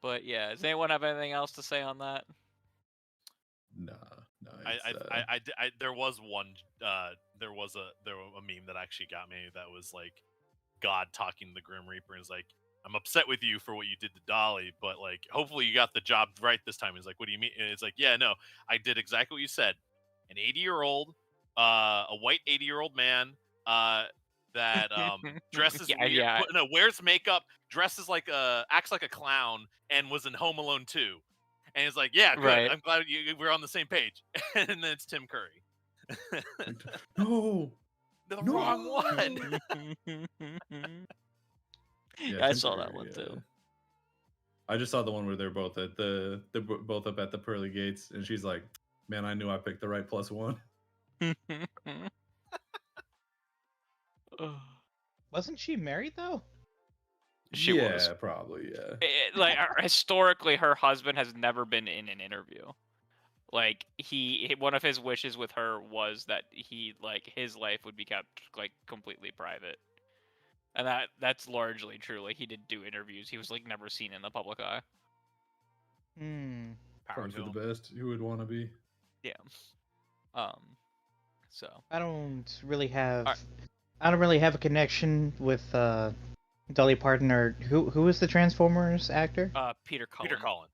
but yeah, does anyone have anything else to say on that?
Nah. It's,
There was one. There was a meme that actually got me. That was like God talking to the Grim Reaper, and is like, "I'm upset with you for what you did to Dolly, but like, hopefully you got the job right this time." He's like, "What do you mean?" And it's like, "Yeah, no, I did exactly what you said. An 80-year-old, a white 80-year-old man, that dresses
Yeah,
weird,
yeah.
no, wears makeup, dresses like acts like a clown, and was in Home Alone 2." And he's like, "Yeah, good.
Right.
I'm glad we're on the same page." And then it's Tim Curry.
no.
The
No!
wrong one.
Yeah,
I
Tim
saw that
Curry,
one too.
I just saw the one where they're both at they're both up at the pearly gates, and she's like, "Man, I knew I picked the right +1."
Wasn't she married though?
She
yeah,
was.
probably, yeah.
Like historically, her husband has never been in an interview. Like one of his wishes with her was that his life would be kept like completely private, and that's largely true. Like he did do interviews. He was like never seen in the public eye.
Hmm.
Power
Probably
to
for
him.
the best. Who would want to be?
Yeah. So
I don't really have.
Alright.
I don't really have a connection with Dolly Parton or who is the Transformers actor?
Peter Cullen.
Peter Cullen.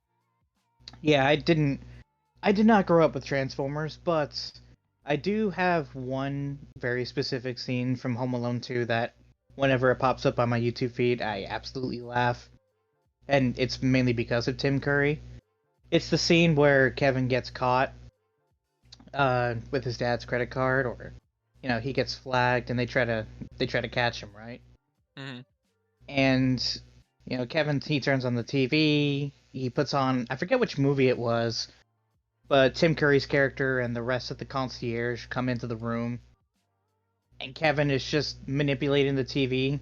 Yeah, I did not grow up with Transformers, but I do have one very specific scene from Home Alone 2 that whenever it pops up on my YouTube feed, I absolutely laugh. And it's mainly because of Tim Curry. It's the scene where Kevin gets caught with his dad's credit card, or he gets flagged and they try to catch him, right?
Mm-hmm.
And Kevin, he turns on the TV, he puts on, I forget which movie it was, but Tim Curry's character and the rest of the concierge come into the room, and Kevin is just manipulating the TV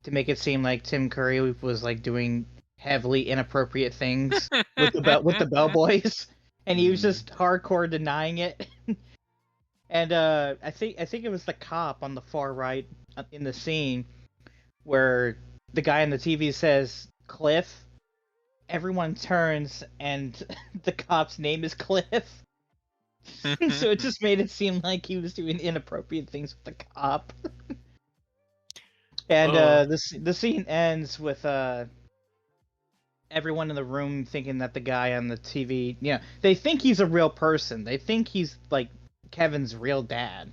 to make it seem like Tim Curry was like doing heavily inappropriate things with the bellboys, and he was just hardcore denying it. And I think it was the cop on the far right in the scene where the guy on the TV says Cliff. Everyone turns and the cop's name is Cliff. So it just made it seem like he was doing inappropriate things with the cop. And the scene ends with everyone in the room thinking that the guy on the TV, they think he's a real person. They think he's like Kevin's real dad.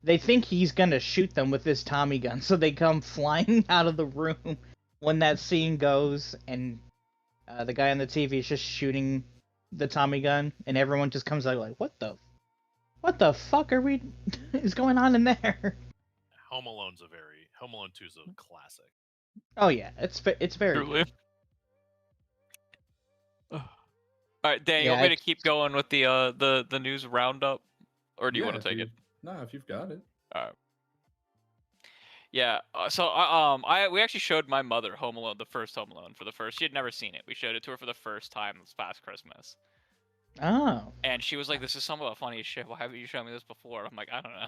They think he's gonna shoot them with his Tommy gun, so they come flying out of the room when that scene goes, and the guy on the TV is just shooting the Tommy gun, and everyone just comes out like, "What the fuck is going on in there?"
Home Alone 2 is a classic.
Oh yeah, it's very
Truly.
good.
All right, Dan, you want me to keep going with the news roundup, or do you want to take it?
No, if you've got it.
All right. Yeah. So we actually showed my mother Home Alone, the first Home Alone, for the first. She had never seen it. We showed it to her for the first time this past Christmas.
Oh.
And she was like, "This is some of the funniest shit. Why haven't you shown me this before?" I'm like, "I don't know."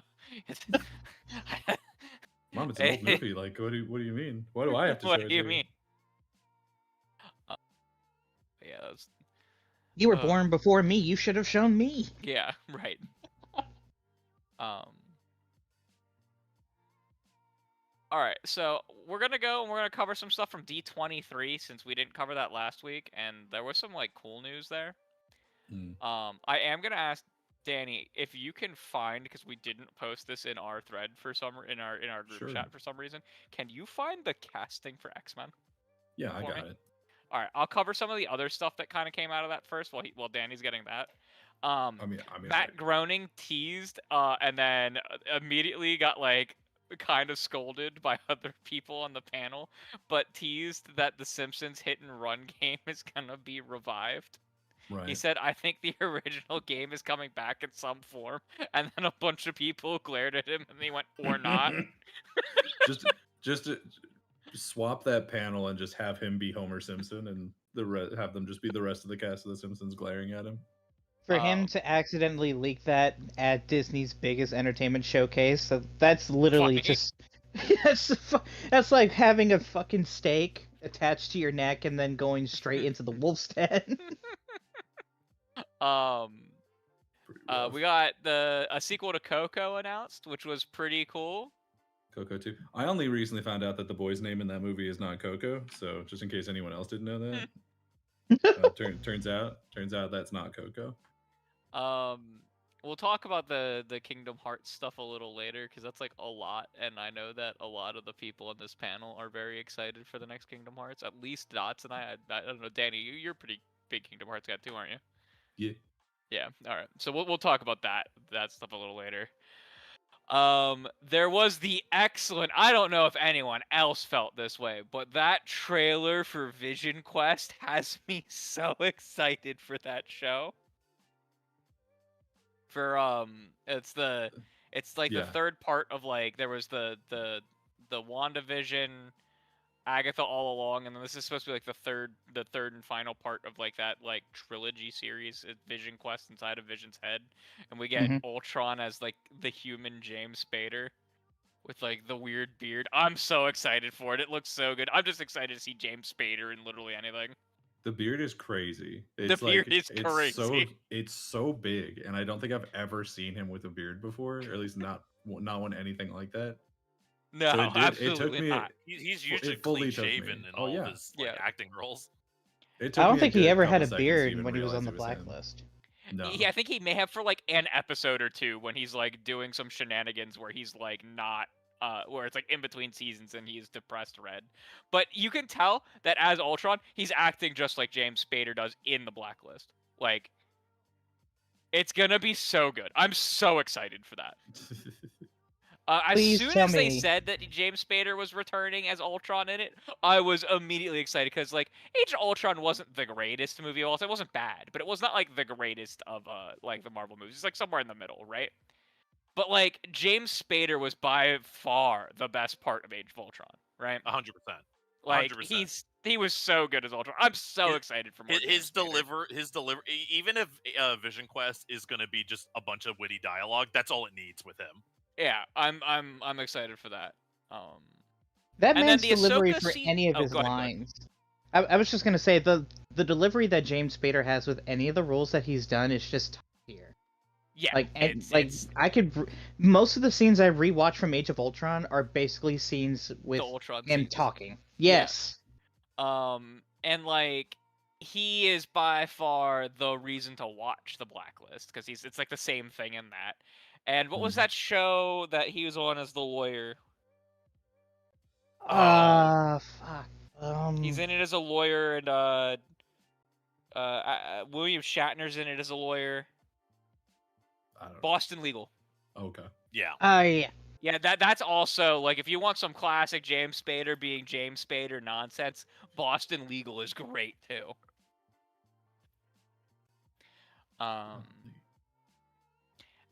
Mom, it's an old movie. Like, what do you mean? Why do I have to show it to you?
What do you mean? Yeah, that's...
You were born before me. You should have shown me.
Yeah, right. All right, so we're gonna go and we're gonna cover some stuff from D23 since we didn't cover that last week, and there was some like cool news there. I am gonna ask Danny if you can find, because we didn't post this in our thread in our group chat for some reason. Can you find the casting for X-Men?
Yeah, I got it.
All right, I'll cover some of the other stuff that kind of came out of that first. While Danny's getting that.
I mean,
Matt Groening teased, and then immediately got like kind of scolded by other people on the panel, but teased that the Simpsons hit and run game is gonna be revived.
right.
He said, "I think the original game is coming back in some form," and then a bunch of people glared at him, and he went, "Or not."
just to swap that panel and just have him be Homer Simpson, and have them just be the rest of the cast of The Simpsons glaring at him.
For him to accidentally leak that at Disney's biggest entertainment showcase, so that's literally
Funny.
just that's like having a fucking steak attached to your neck and then going straight into the wolf's den.
We got a sequel to Coco announced, which was pretty cool.
Coco 2. I only recently found out that the boy's name in that movie is not Coco, so just in case anyone else didn't know that. Turns out that's not Coco.
We'll talk about the Kingdom Hearts stuff a little later, because that's like a lot, and I know that a lot of the people on this panel are very excited for the next Kingdom Hearts. At least Dots and I don't know, Danny, you're a pretty big Kingdom Hearts guy too, aren't you?
Yeah.
Yeah. All right. So we'll talk about that stuff a little later. There was the excellent, I don't know if anyone else felt this way, but that trailer for Vision Quest has me so excited for that show. For it's like the third part of like, there was the WandaVision, Agatha All Along, and then this is supposed to be like the third and final part of like that like trilogy series, Vision Quest inside of Vision's head, and we get Ultron as like the human James Spader with like the weird beard. I'm so excited for it. It looks so good. I'm just excited to see James Spader in literally anything.
The beard is crazy.
The beard is crazy.
It's so big, and I don't think I've ever seen him with a beard before, or at least not when anything like that.
No,
So
absolutely not.
He's usually clean shaven in all his acting roles.
I don't think he ever had a beard when he was on the blacklist.
No.
Yeah, I think he may have for like an episode or two when he's like doing some shenanigans where he's like not where it's like in between seasons and he's depressed red. But you can tell that as Ultron, he's acting just like James Spader does in the blacklist. Like, it's gonna be so good. I'm so excited for that. As soon as they said that James Spader was returning as Ultron in it, I was immediately excited because like Age of Ultron wasn't the greatest movie of all time. It wasn't bad, but it was not like the greatest of like the Marvel movies. It's like somewhere in the middle, right? But like James Spader was by far the best part of Age of Ultron, right?
100%.
Like he was so good as Ultron. I'm so excited for more.
His delivery, even if Vision Quest is going to be just a bunch of witty dialogue, that's all it needs with him.
Yeah, I'm excited for that.
That man's delivery for any of his lines. I was just gonna say the delivery that James Spader has with any of the roles that he's done is just top tier.
Yeah,
I could most of the scenes I rewatch from Age of Ultron are basically scenes with him talking. Yes.
Yeah. And like he is by far the reason to watch The Blacklist because it's like the same thing in that. And what was that show that he was on as the lawyer?
Fuck.
He's in it as a lawyer, and William Shatner's in it as a lawyer.
I don't know.
Boston Legal.
Okay.
Yeah.
Yeah.
Yeah, that's also like if you want some classic James Spader being James Spader nonsense, Boston Legal is great too.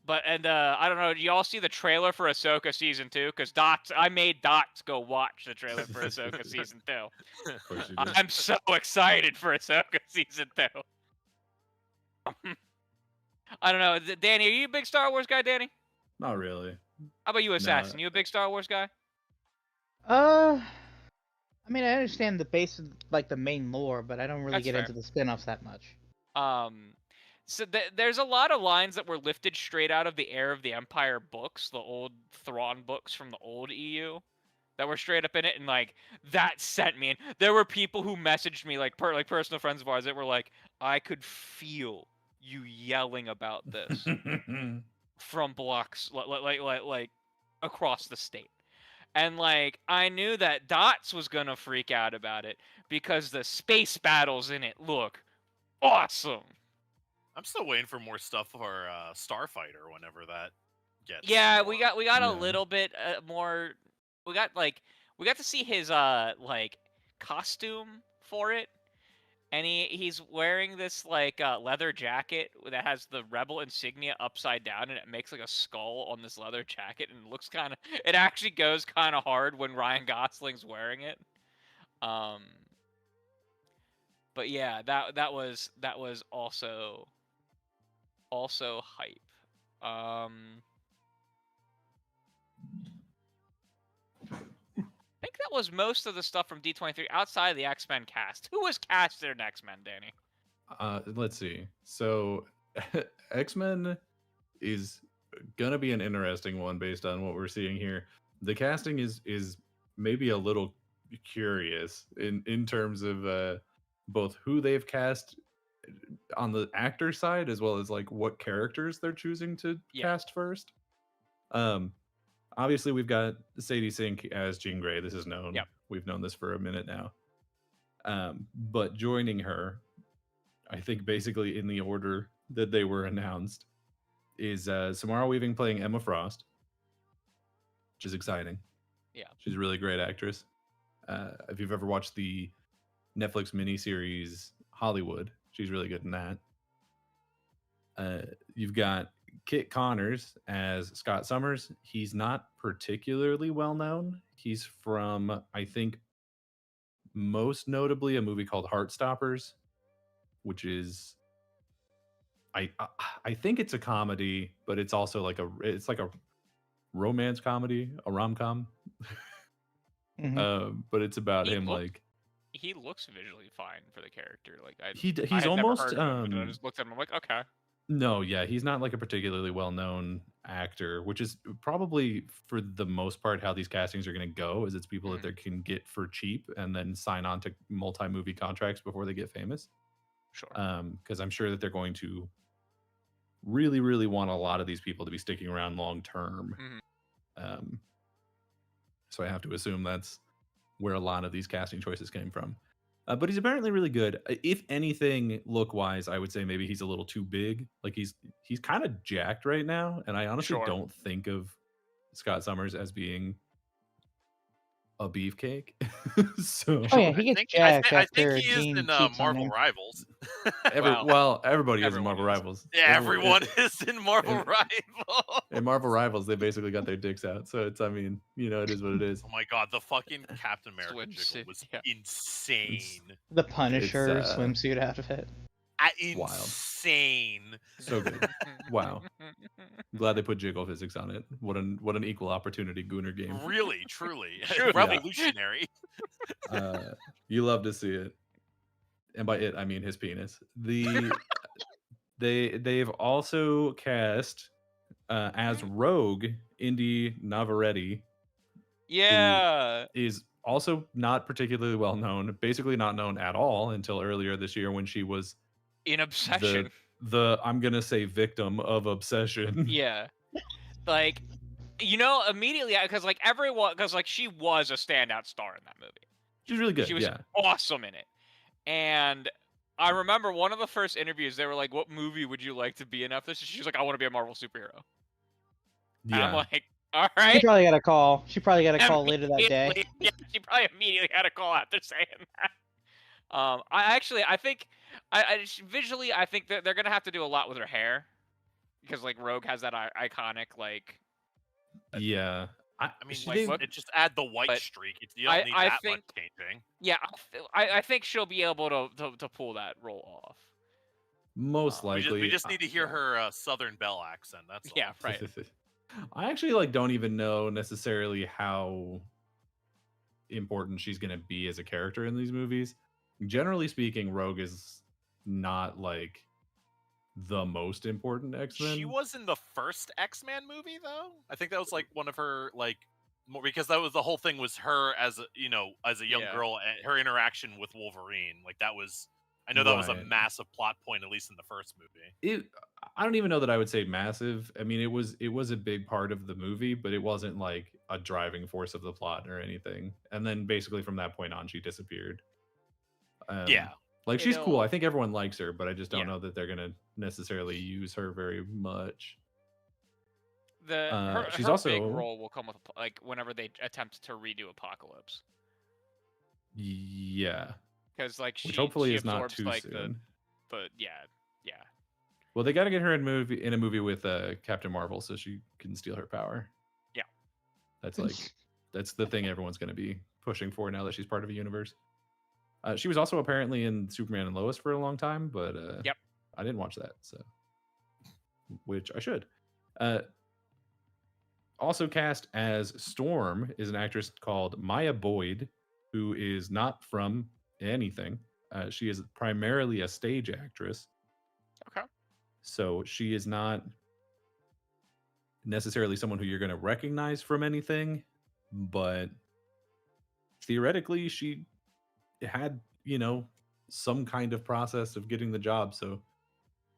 But I don't know. Do y'all see the trailer for Ahsoka season 2? Because I made Dots go watch the trailer for Ahsoka season 2.
Of course you did.
I'm so excited for Ahsoka season 2. I don't know. Danny, are you a big Star Wars guy, Danny?
Not really.
How about you, Assassin? You a big Star Wars guy?
I mean, I understand the base of like the main lore, but I don't really get into the spin-offs that much.
So there's a lot of lines that were lifted straight out of the Heir of the Empire books, the old Thrawn books from the old EU, that were straight up in it, and like that sent me. And there were people who messaged me like personal friends of ours that were like, I could feel you yelling about this from blocks like across the state. And like I knew that Dots was gonna freak out about it because the space battles in it look awesome.
I'm still waiting for more stuff for Starfighter whenever that gets.
Yeah,
more.
we got a
Yeah.
little bit more. We got to see his like costume for it, and he's wearing this like leather jacket that has the rebel insignia upside down, and it makes like a skull on this leather jacket, and it looks kind of. It actually goes kind of hard when Ryan Gosling's wearing it. But yeah, that was also hype. I think that was most of the stuff from D23 outside of the X-Men cast. Who was casted in X-Men, Danny?
Let's see. So X-Men is gonna be an interesting one based on what we're seeing here. The casting is maybe a little curious in terms of both who they've cast on the actor side as well as like what characters they're choosing to cast first. Obviously we've got Sadie Sink as Jean Grey. This is known.
Yep.
We've known this for a minute now. But joining her, I think basically in the order that they were announced, is Samara Weaving playing Emma Frost, which is exciting.
Yeah.
She's a really great actress. If you've ever watched the Netflix miniseries Hollywood, she's really good in that. You've got Kit Connors as Scott Summers. He's not particularly well known. He's from, I think, most notably a movie called Heartstoppers, which is I think it's a comedy, but it's also like a romance comedy, a rom-com. But it's about him like
he looks visually fine for the character. Like
he's almost
I just looked at him. I'm like, okay.
No, yeah, he's not like a particularly well-known actor, which is probably for the most part how these castings are going to go. Is it's people that they can get for cheap and then sign on to multi-movie contracts before they get famous.
Sure.
Because I'm sure that they're going to really, really want a lot of these people to be sticking around long term. So I have to assume that's where a lot of these casting choices came from. But he's apparently really good. If anything, look-wise, I would say maybe he's a little too big. Like he's kind of jacked right now, and I honestly don't think of Scott Summers as being a beefcake. So
he gets jacked
I
after
think he is
Gene
in
cheats on
Marvel
him.
Rivals.
Everybody is in Marvel Rivals.
Yeah, everyone is in Marvel Rivals.
In Marvel Rivals, they basically got their dicks out. So it's, I mean, you know, it is what it is.
Oh my god, the fucking Captain America jiggle was insane.
The Punisher swimsuit outfit.
Insane.
So good. Wow. I'm glad they put jiggle physics on it. What an equal opportunity Gooner game.
Really, truly. Revolutionary.
You love to see it. And by it I mean his penis. They've also cast as Rogue Indy Navarrete.
Yeah.
Who is also not particularly well known, basically not known at all until earlier this year when she was
in Obsession.
The I'm gonna say victim of Obsession.
Yeah. Like, you know, immediately, because like everyone, because like she was a standout star in that movie.
She's really good.
She was awesome in it. And I remember one of the first interviews, they were like, "What movie would you like to be in after this?" She was like, "I want to be a Marvel superhero."
Yeah.
And I'm like, all right.
She probably got a call. Later that day.
Yeah, she probably immediately had a call after saying that. I think visually, I think that they're gonna have to do a lot with her hair, because like Rogue has that iconic like.
Yeah.
I mean, it just add the white streak. You don't need that much changing.
Yeah, I think she'll be able to pull that role off.
Most likely.
We just need to hear her Southern Belle accent. That's all.
Yeah, right.
I actually don't even know necessarily how important she's going to be as a character in these movies. Generally speaking, Rogue is not like the most important X-Men.
She was in the first X-Men movie though. I think that was like one of her like more, because that was the whole thing was her as a young girl and her interaction with Wolverine. Like that was, I know that was a massive plot point, at least in the first movie.
I don't even know that I would say massive. I mean, it was a big part of the movie, but it wasn't like a driving force of the plot or anything. And then basically from that point on, she disappeared.
Yeah.
Like, she's cool. I think everyone likes her, but I just don't
Yeah.
know that they're gonna necessarily use her very much.
Her
she's
big
also
role will come with like whenever they attempt to redo Apocalypse,
yeah,
because like
which hopefully
she
is not
absorbs
too
like
soon.
yeah.
Well, they got to get her in a movie with Captain Marvel so she can steal her power.
Yeah.
That's the thing everyone's going to be pushing for now that she's part of a universe. She was also apparently in Superman and Lois for a long time, but
Yep.
I didn't watch that, so which I should. Also cast as Storm is an actress called Maya Boyd, who is not from anything. She is primarily a stage actress.
Okay.
So she is not necessarily someone who you're going to recognize from anything, but theoretically she had, some kind of process of getting the job. So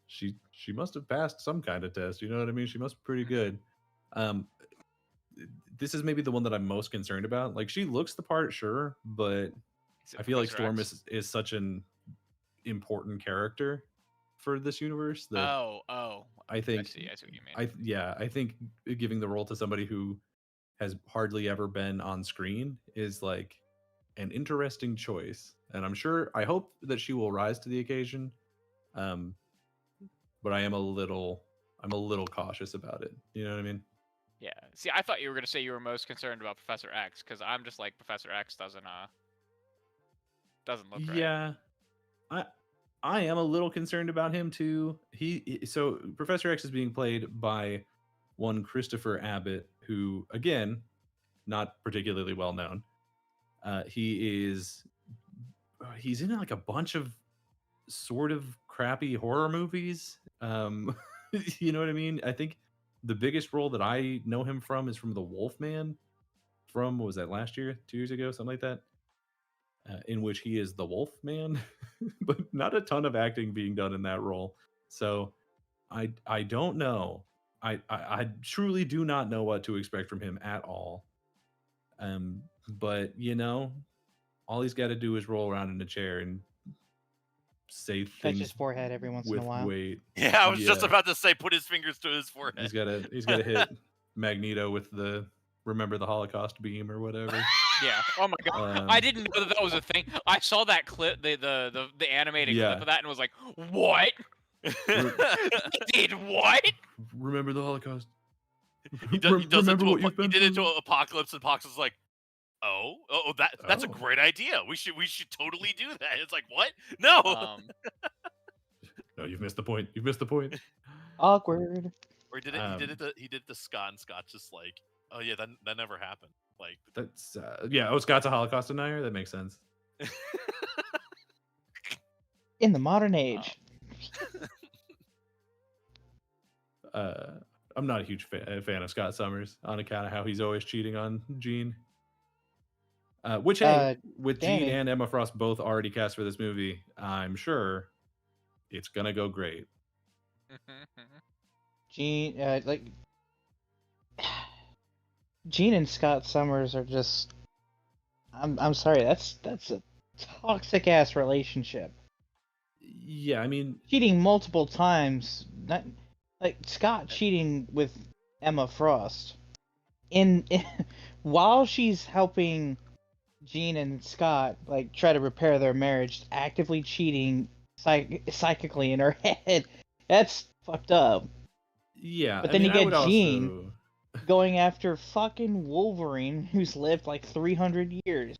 she must have passed some kind of test. You know what I mean? She must be pretty good. This is maybe the one that I'm most concerned about. Like, she looks the part, sure, but I feel like Storm is such an important character for this universe that I think
I see what you mean.
I think giving the role to somebody who has hardly ever been on screen is like an interesting choice, and I hope that she will rise to the occasion. But I'm a little cautious about it. You know what I mean?
Yeah. See, I thought you were gonna say you were most concerned about Professor X, because I'm just like, Professor X doesn't look right.
Yeah, I am a little concerned about him too. So Professor X is being played by one Christopher Abbott, who, again, not particularly well known. He's in like a bunch of sort of crappy horror movies. You know what I mean? I think the biggest role that I know him from is from The Wolfman, from, what was that, last year, 2 years ago, something like that, in which he is the Wolfman, but not a ton of acting being done in that role. So I don't know. I truly do not know what to expect from him at all. But all he's got to do is roll around in a chair and say
Touch
things
his forehead every once in
with
a while.
weight.
Yeah, I was just about to say, put his fingers to his forehead.
He's got to hit Magneto with the Remember the Holocaust beam or whatever.
Yeah. Oh my god. I didn't know that was a thing. I saw that clip, the animated clip of that, and was like, what? Did what?
Remember the Holocaust.
He did it to Apocalypse, and Apocalypse was like, that's a great idea. We should totally do that. It's like, what? No.
No, you've missed the point. You've missed the point.
Awkward.
Or he did it to Scott, and Scott's just like, oh yeah, that never happened. Like,
that's Scott's a Holocaust denier. That makes sense.
In the modern age.
I'm not a huge fan of Scott Summers on account of how he's always cheating on Jean. Which, hey, with
Danny.
Jean and Emma Frost both already cast for this movie, I'm sure it's gonna go great.
Jean and Scott Summers are just. I'm sorry. That's a toxic ass relationship.
Yeah, I mean,
Cheating multiple times. Not like Scott cheating with Emma Frost. In while she's helping Jean and Scott like try to repair their marriage, actively cheating psychically in her head. That's fucked up.
Yeah,
but then you get Jean going after fucking Wolverine, who's lived like 300 years.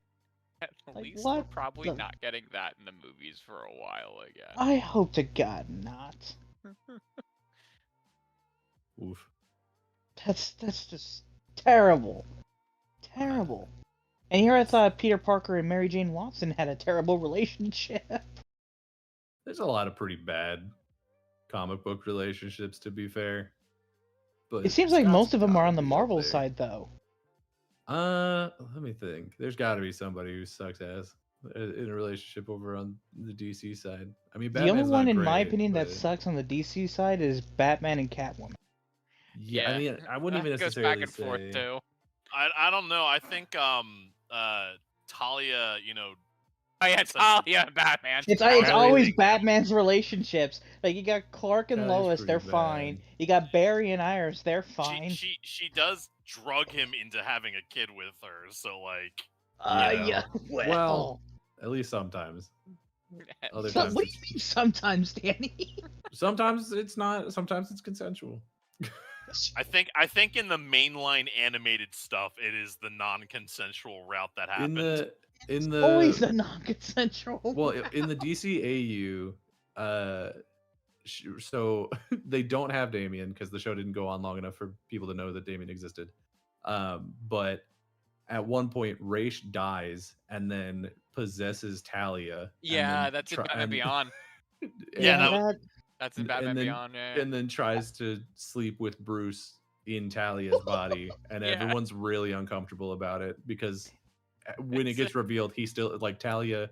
At
Like,
least
what
we're probably
the-
not getting that in the movies for a while again.
I hope to God not.
Oof.
That's just terrible. Terrible. And here I thought Peter Parker and Mary Jane Watson had a terrible relationship.
There's a lot of pretty bad comic book relationships, to be fair. But
It seems like
Scott's
most of them are on
gotta
the
be up
Marvel
there.
side, though.
Let me think. There's got to be somebody who sucks ass in a relationship over on the DC side. I mean,
The only
Batman's
one,
not
in my
great,
opinion, that
but-
sucks on the DC side is Batman and Catwoman.
Yeah, I mean, I wouldn't even
That goes
necessarily
back and
say.
forth too.
I don't know. I think Talia,
Oh yeah, Talia and Batman.
It's
Everything.
always Batman's relationships. Like you got Clark and
Talia's
Lois,
pretty
they're fine.
bad.
You got Barry and Iris, they're fine.
She does drug him into having a kid with her. So like,
Yeah.
Well, at least sometimes. Other
So,
times
what do you mean sometimes, Danny?
sometimes it's not. Sometimes it's consensual.
I think in the mainline animated stuff, it is the non-consensual route that happens.
In the
Always the non-consensual.
well, in the DCAU, so they don't have Damien because the show didn't go on long enough for people to know that Damien existed. But at one point, Raish dies and then possesses Talia.
Yeah, that's in Batman Beyond.
Yeah,
That's in Batman Beyond. Yeah.
And then tries to sleep with Bruce in Talia's body, and
Yeah.
everyone's really uncomfortable about it because when it gets revealed, he still like Talia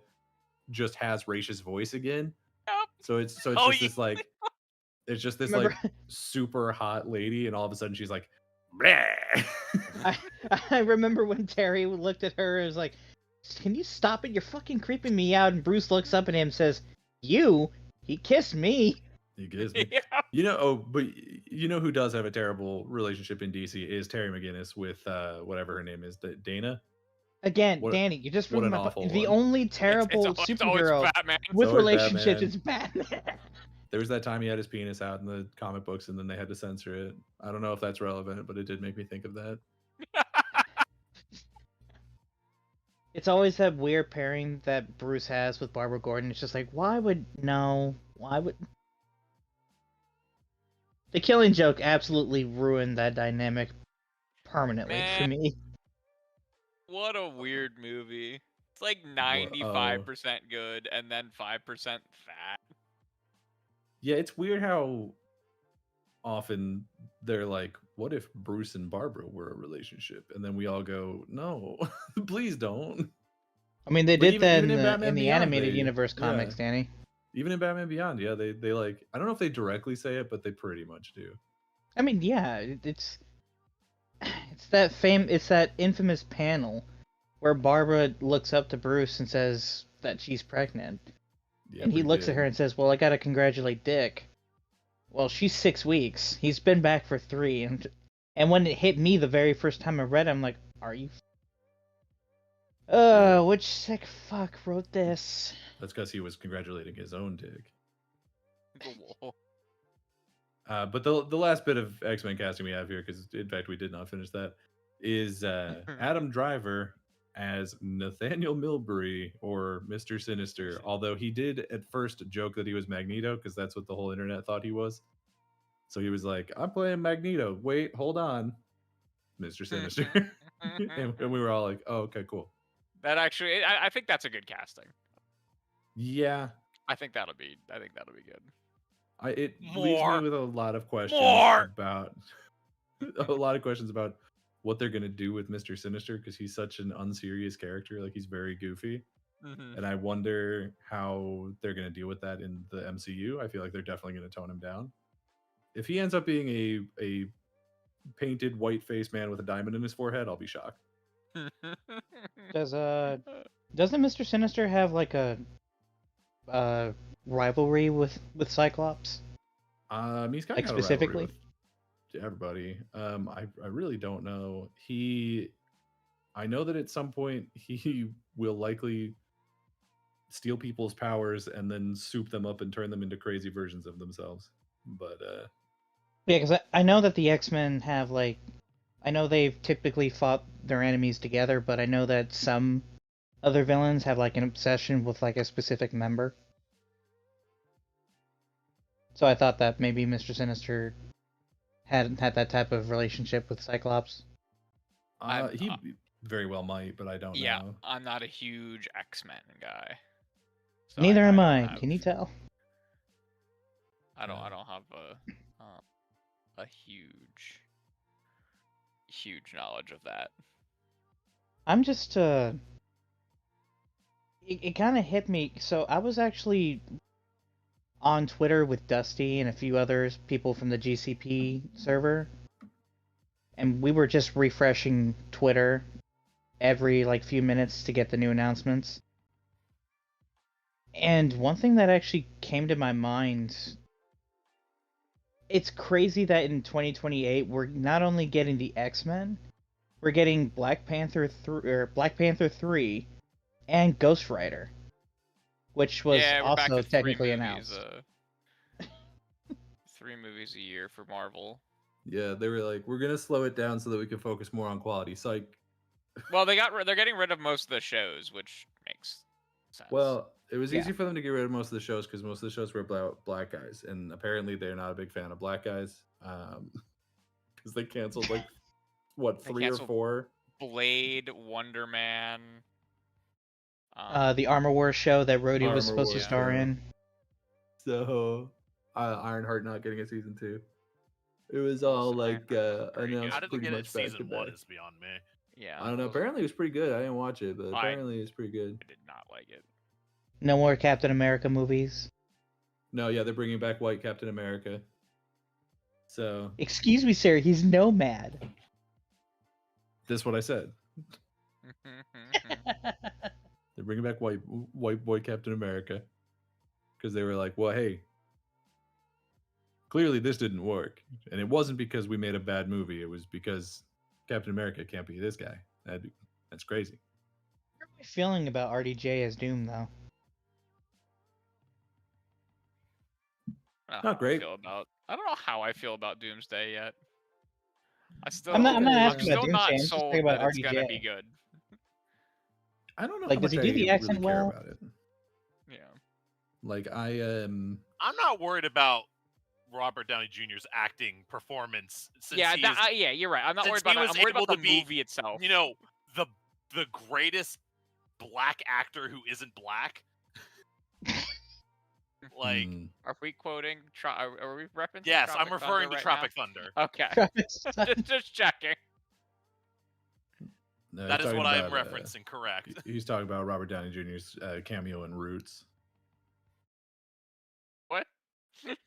just has Raish's voice again.
Yep.
So it's
Oh,
just this like it's just this
Remember-
like super hot lady, and all of a sudden she's like, bleh.
I remember when Terry looked at her and was like, "Can you stop it? You're fucking creeping me out." And Bruce looks up at him and says, "You? He kissed me."
He gives me.
Yeah.
But you know who does have a terrible relationship in DC is Terry McGinnis with whatever her name is, Dana.
Again,
What-
Danny, you just
what an
ruined my
awful
the
one.
only terrible
It's always
superhero
Batman.
with
always
relationships.
Batman.
It's Batman.
There was that time he had his penis out in the comic books, and then they had to censor it. I don't know if that's relevant, but it did make me think of that.
It's always that weird pairing that Bruce has with Barbara Gordon. It's just like, why would the Killing Joke absolutely ruined that dynamic permanently for
Man.
me.
What a weird movie. It's like 95% good and then 5% fat.
Yeah, it's weird how often they're like, what if Bruce and Barbara were a relationship? And then we all go, no, please don't.
I mean, they
But
did that
even in
in
Batman
the
Beyond,
animated
they-
universe
yeah.
comics, Danny.
Even in Batman Beyond, yeah, they like, I don't know if they directly say it, but they pretty much do.
I mean, yeah, it's that infamous panel where Barbara looks up to Bruce and says that she's pregnant.
Yeah,
And he
pretty
looks
big.
at her and says, "Well, I gotta congratulate Dick." Well, she's 6 weeks. He's been back for 3, and when it hit me the very first time I read it, I'm like, "Are you?" Which sick fuck wrote this?
That's because he was congratulating his own dick.
Whoa.
But the last bit of X-Men casting we have here, because in fact we did not finish that, is Adam Driver as Nathaniel Milbury or Mr. Sinister. Although he did at first joke that he was Magneto, because that's what the whole internet thought he was. So he was like, "I'm playing Magneto. Wait, hold on, Mr. Sinister." and we were all like, "Oh, okay, cool."
That actually, I think that's a good casting.
Yeah,
I think that'll be good.
it
More.
leaves me with a lot of questions
More.
about a lot of questions about what they're gonna do with Mr. Sinister, because he's such an unserious character. Like, he's very goofy, and I wonder how they're gonna deal with that in the MCU. I feel like they're definitely gonna tone him down. If he ends up being a painted white faced man with a diamond in his forehead, I'll be shocked.
Doesn't Mr. Sinister have like a rivalry with Cyclops?
He's kind
Like,
of
specifically?
with everybody. I really don't know. I know that at some point he will likely steal people's powers and then soup them up and turn them into crazy versions of themselves. But
Yeah, because I know that the X-Men have like, I know they've typically fought their enemies together, but I know that some other villains have like an obsession with like a specific member. So I thought that maybe Mr. Sinister had that type of relationship with Cyclops.
he very well might, but I don't
Yeah,
know.
I'm not a huge X-Men guy. So
Neither am
don't
I.
have-
Can you tell?
I don't have a huge knowledge of that.
I'm just it kind of hit me. So I was actually on Twitter with Dusty and a few others, people from the GCP server, and we were just refreshing Twitter every like few minutes to get the new announcements. And one thing that actually came to my mind, it's crazy that in 2028 we're not only getting the X-Men, we're getting Black Panther 3 and Ghost Rider, which was
Yeah, we're back
also
to 3
technically
movies.
announced.
3 movies a year for Marvel.
Yeah, they were like, we're gonna slow it down so that we can focus more on quality. Psych.
Well, they're getting rid of most of the shows, which makes sense.
Well, it was
Yeah.
easy for them to get rid of most of the shows because most of the shows were black guys, and apparently they're not a big fan of black guys. Because they canceled like what
They
3 or
canceled
4.
Blade, Wonder Man.
The Armor Wars show that Rhodey was
Armor
supposed to
Wars
star
show.
in.
So Ironheart not getting a season 2. It was
Also
all like
Ironheart pretty good.
announced
How did they
pretty
get it
much back
season
to
1
back.
is beyond me.
Yeah,
I don't know. Apparently, it was pretty good. I didn't watch it, but apparently, it's pretty good.
I did not like it.
No more Captain America movies.
No, yeah, they're bringing back White Captain America. So
Excuse me, sir. He's Nomad.
this is what I said. They're bringing back white boy Captain America because they were like, well, hey, clearly this didn't work, and it wasn't because we made a bad movie. It was because Captain America can't be this guy. That's crazy.
How am I feeling about RDJ as Doom, though?
I don't know
Not
how
great.
I don't know how I feel about Doomsday yet.
I'm not asking
still
about
not
Doomsday. I'm just
sold
talking about
that it's gonna
RDJ.
be good.
I don't know
Like,
how
does
much
he do
I
the accent
really care
well?
about it.
Yeah.
Like
I'm not worried about Robert Downey Jr.'s acting performance. Since
Yeah,
he is,
yeah, you're right. I'm not worried
since he
about it.
was
I'm worried
able
about
to
the
be,
movie itself.
you know, the greatest black actor who isn't black. Like,
Are we quoting? Are we referencing?
yes,
Tropic
I'm referring
Thunder
to
right
Tropic Thunder.
now? Okay. just checking.
No,
That
he's
is
talking
what I am
about,
referencing. Correct.
He's talking about Robert Downey Jr.'s cameo in Roots.
What?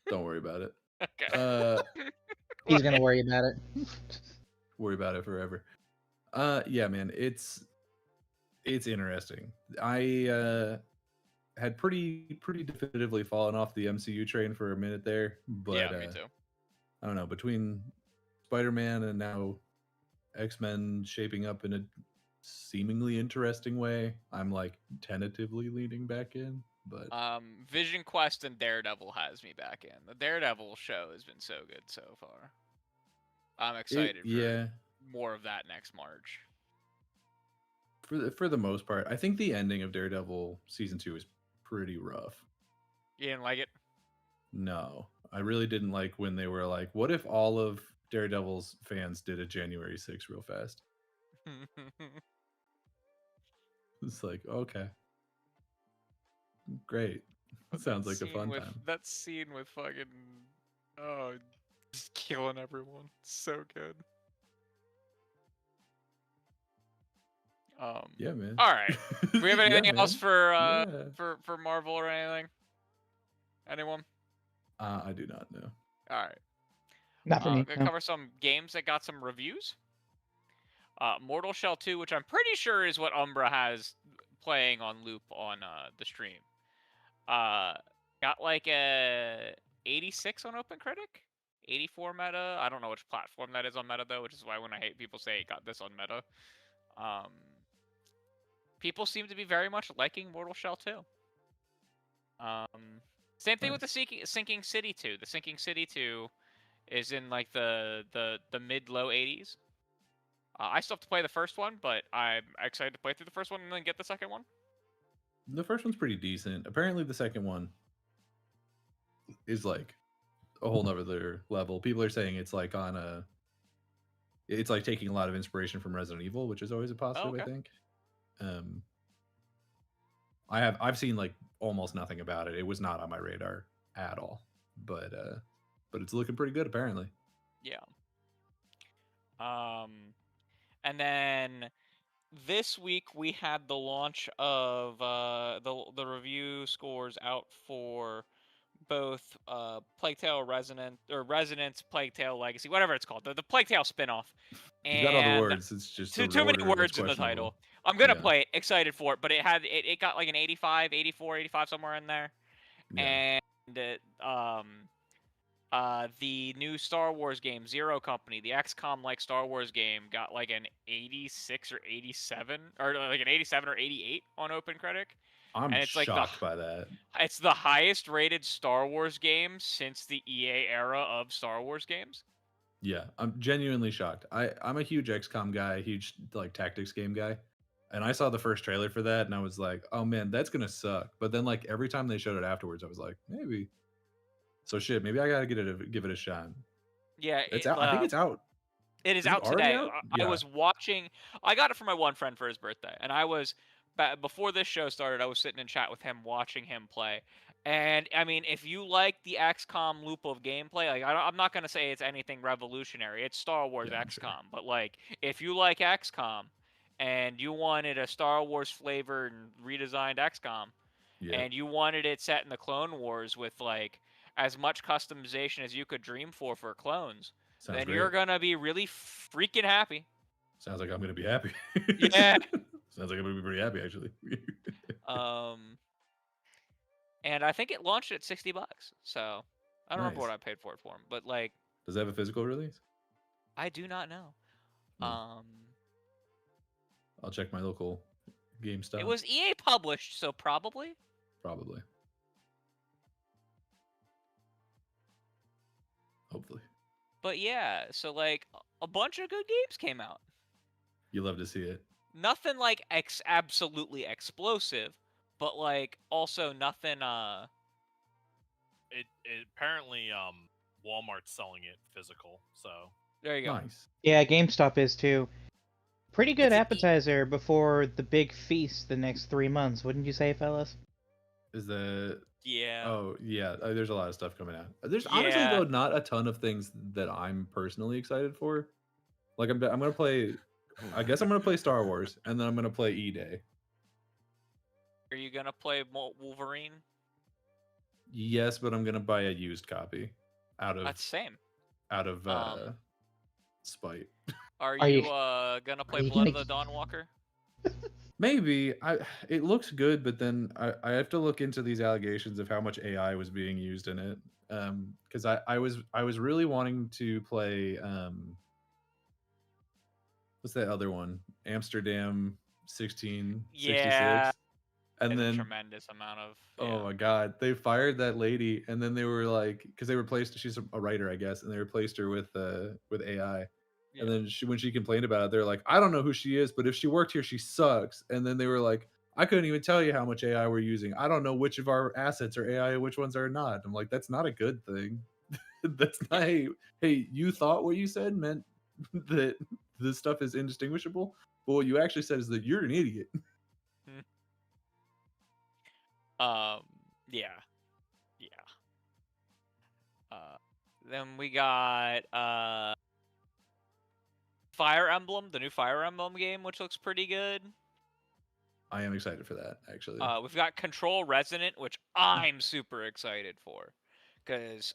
Don't worry about it.
Okay.
He's gonna worry about it.
Worry about it forever. Yeah, man, it's interesting. I had pretty definitively fallen off the MCU train for a minute there, but
yeah, me too.
I don't know, between Spider-Man and now X-Men shaping up in a seemingly interesting way, I'm like tentatively leaning back in. But
Vision Quest and Daredevil has me back in. The Daredevil show has been so good so far. I'm excited for more of that next March.
For the most part, I think the ending of Daredevil season 2 is pretty rough.
You didn't like it?
No, I really didn't like when they were like, what if all of Daredevil's fans did a January 6th real fast? It's like, okay. Great. That sounds like a fun time.
That scene with fucking just killing everyone. So good.
Yeah, man.
All right. Do we have anything
Yeah,
else
man.
for Marvel or anything? Anyone?
I do not know.
All right.
Not for me.
Gonna
No.
cover some games that got some reviews. Mortal Shell 2, which I'm pretty sure is what Umbra has playing on loop on the stream. Got like a 86 on OpenCritic, 84 Meta. I don't know which platform that is on Meta though, which is why when I hate people say it got this on Meta. People seem to be very much liking Mortal Shell 2. Same thing with the Sinking City 2. The Sinking City 2 is in like the mid-low 80s. I still have to play the first one, but I'm excited to play through the first one and then get the second one.
The first one's pretty decent. Apparently the second one is like a whole nother level. People are saying it's like it's like taking a lot of inspiration from Resident Evil, which is always a positive, I think. I've seen like almost nothing about it. It was not on my radar at all. But it's looking pretty good apparently.
Yeah. And then this week we had the launch of the review scores out for both Plague Tale Resonance, Plague Tale Legacy, whatever it's called, the Plague Tale spin-off.
You got all the
And
words. It's just
too
the
many
order that's
words in the
questionable.
title. I'm gonna
Yeah.
play it, excited for it, but it got like an 85, 84, 85 somewhere in there.
Yeah.
And the new Star Wars game, Zero Company, the XCOM like Star Wars game, got like an 86 or 87, or like an 87 or 88 on OpenCritic.
I'm
And it's like
shocked by that.
it's the highest rated Star Wars game since the EA era of Star Wars games.
Yeah, I'm genuinely shocked. I'm a huge XCOM guy, huge like tactics game guy. And I saw the first trailer for that and I was like, "Oh man, that's going to suck." But then like every time they showed it afterwards, I was like, "Maybe." So shit, maybe I got to give it a shot.
Yeah,
It's out. I think it's out.
It is
Is it
out
already
today.
out?
I
Yeah.
was watching. I got it from my one friend for his birthday, and I was before this show started. I was sitting in chat with him, watching him play. And I mean, if you like the XCOM loop of gameplay, like I'm not gonna say it's anything revolutionary. It's Star Wars
Yeah, I'm
XCOM,
sure.
but like if you like XCOM, and you wanted a Star Wars flavored and redesigned XCOM,
Yeah.
and you wanted it set in the Clone Wars with like as much customization as you could dream for clones,
Sounds
then
great.
you're gonna be really freaking happy.
Sounds like I'm going to be happy.
Yeah.
Sounds like I'm going to be pretty happy actually.
And I think it launched at $60, so I don't remember
Nice.
what I paid for it for, but like
Does it have a physical release?
I do not know.
I'll check my local GameStop.
It was EA published, so probably.
Probably. Hopefully.
But yeah, so like a bunch of good games came out.
You love to see it.
Nothing like absolutely explosive, but like also nothing
It apparently Walmart's selling it physical, so
there you go.
Nice.
Yeah, GameStop is too. Pretty good
It's an
appetizer before the big feast the next 3 months, wouldn't you say, fellas?
Is the
Yeah.
Oh yeah, there's a lot of stuff coming out. There's honestly
Yeah.
though not a ton of things that I'm personally excited for. Like I'm gonna play. I guess I'm gonna play Star Wars, and then I'm gonna play E-Day.
Are you gonna play Wolverine?
Yes, but I'm gonna buy a used copy out of
That's same.
spite.
Are
Are
you
you-
gonna play
you
Blood of
gonna-
the Dawnwalker?
Maybe it looks good, but then I have to look into these allegations of how much AI was being used in it. Because I was really wanting to play what's that other one? Amsterdam 1666.
Yeah.
And
It's a
then
tremendous amount of
oh my god, they fired that lady, and then they were like, because they replaced. She's a writer, I guess, and they replaced her with AI.
Yeah.
And then when she complained about it, they're like, I don't know who she is, but if she worked here, she sucks. And then they were like, I couldn't even tell you how much AI we're using. I don't know which of our assets are AI and which ones are not. I'm like, that's not a good thing. That's not. Hey, you thought what you said meant that this stuff is indistinguishable, but what you actually said is that you're an idiot.
Yeah. Then we got Fire Emblem, the new Fire Emblem game, which looks pretty good.
I am excited for that, actually.
We've got Control Resonant, which I'm super excited for, because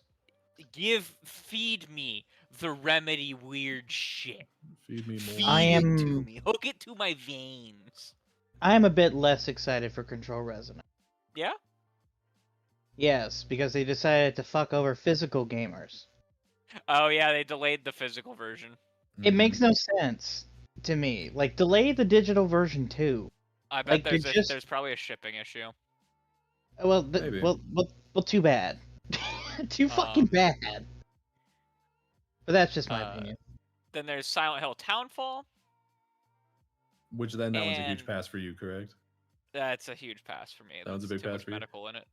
feed me the Remedy weird shit.
Feed me more.
Feed
I
it to
am-
me. Hook it to my veins.
I am a bit less excited for Control Resonant.
Yeah.
Yes, because they decided to fuck over physical gamers.
Oh yeah, they delayed the physical version.
It
Mm-hmm.
makes no sense to me. Like, delay the digital version too.
I bet
Like,
there's
you're just-
there's probably a shipping issue.
Well,
Maybe.
well, too bad. Too fucking bad. But that's just my opinion.
Then there's Silent Hill Townfall.
Which then that one's a huge
And-
pass for you, correct?
That's a huge pass for me.
That one's a
That's
big
too
pass
much
for you?
medical in it.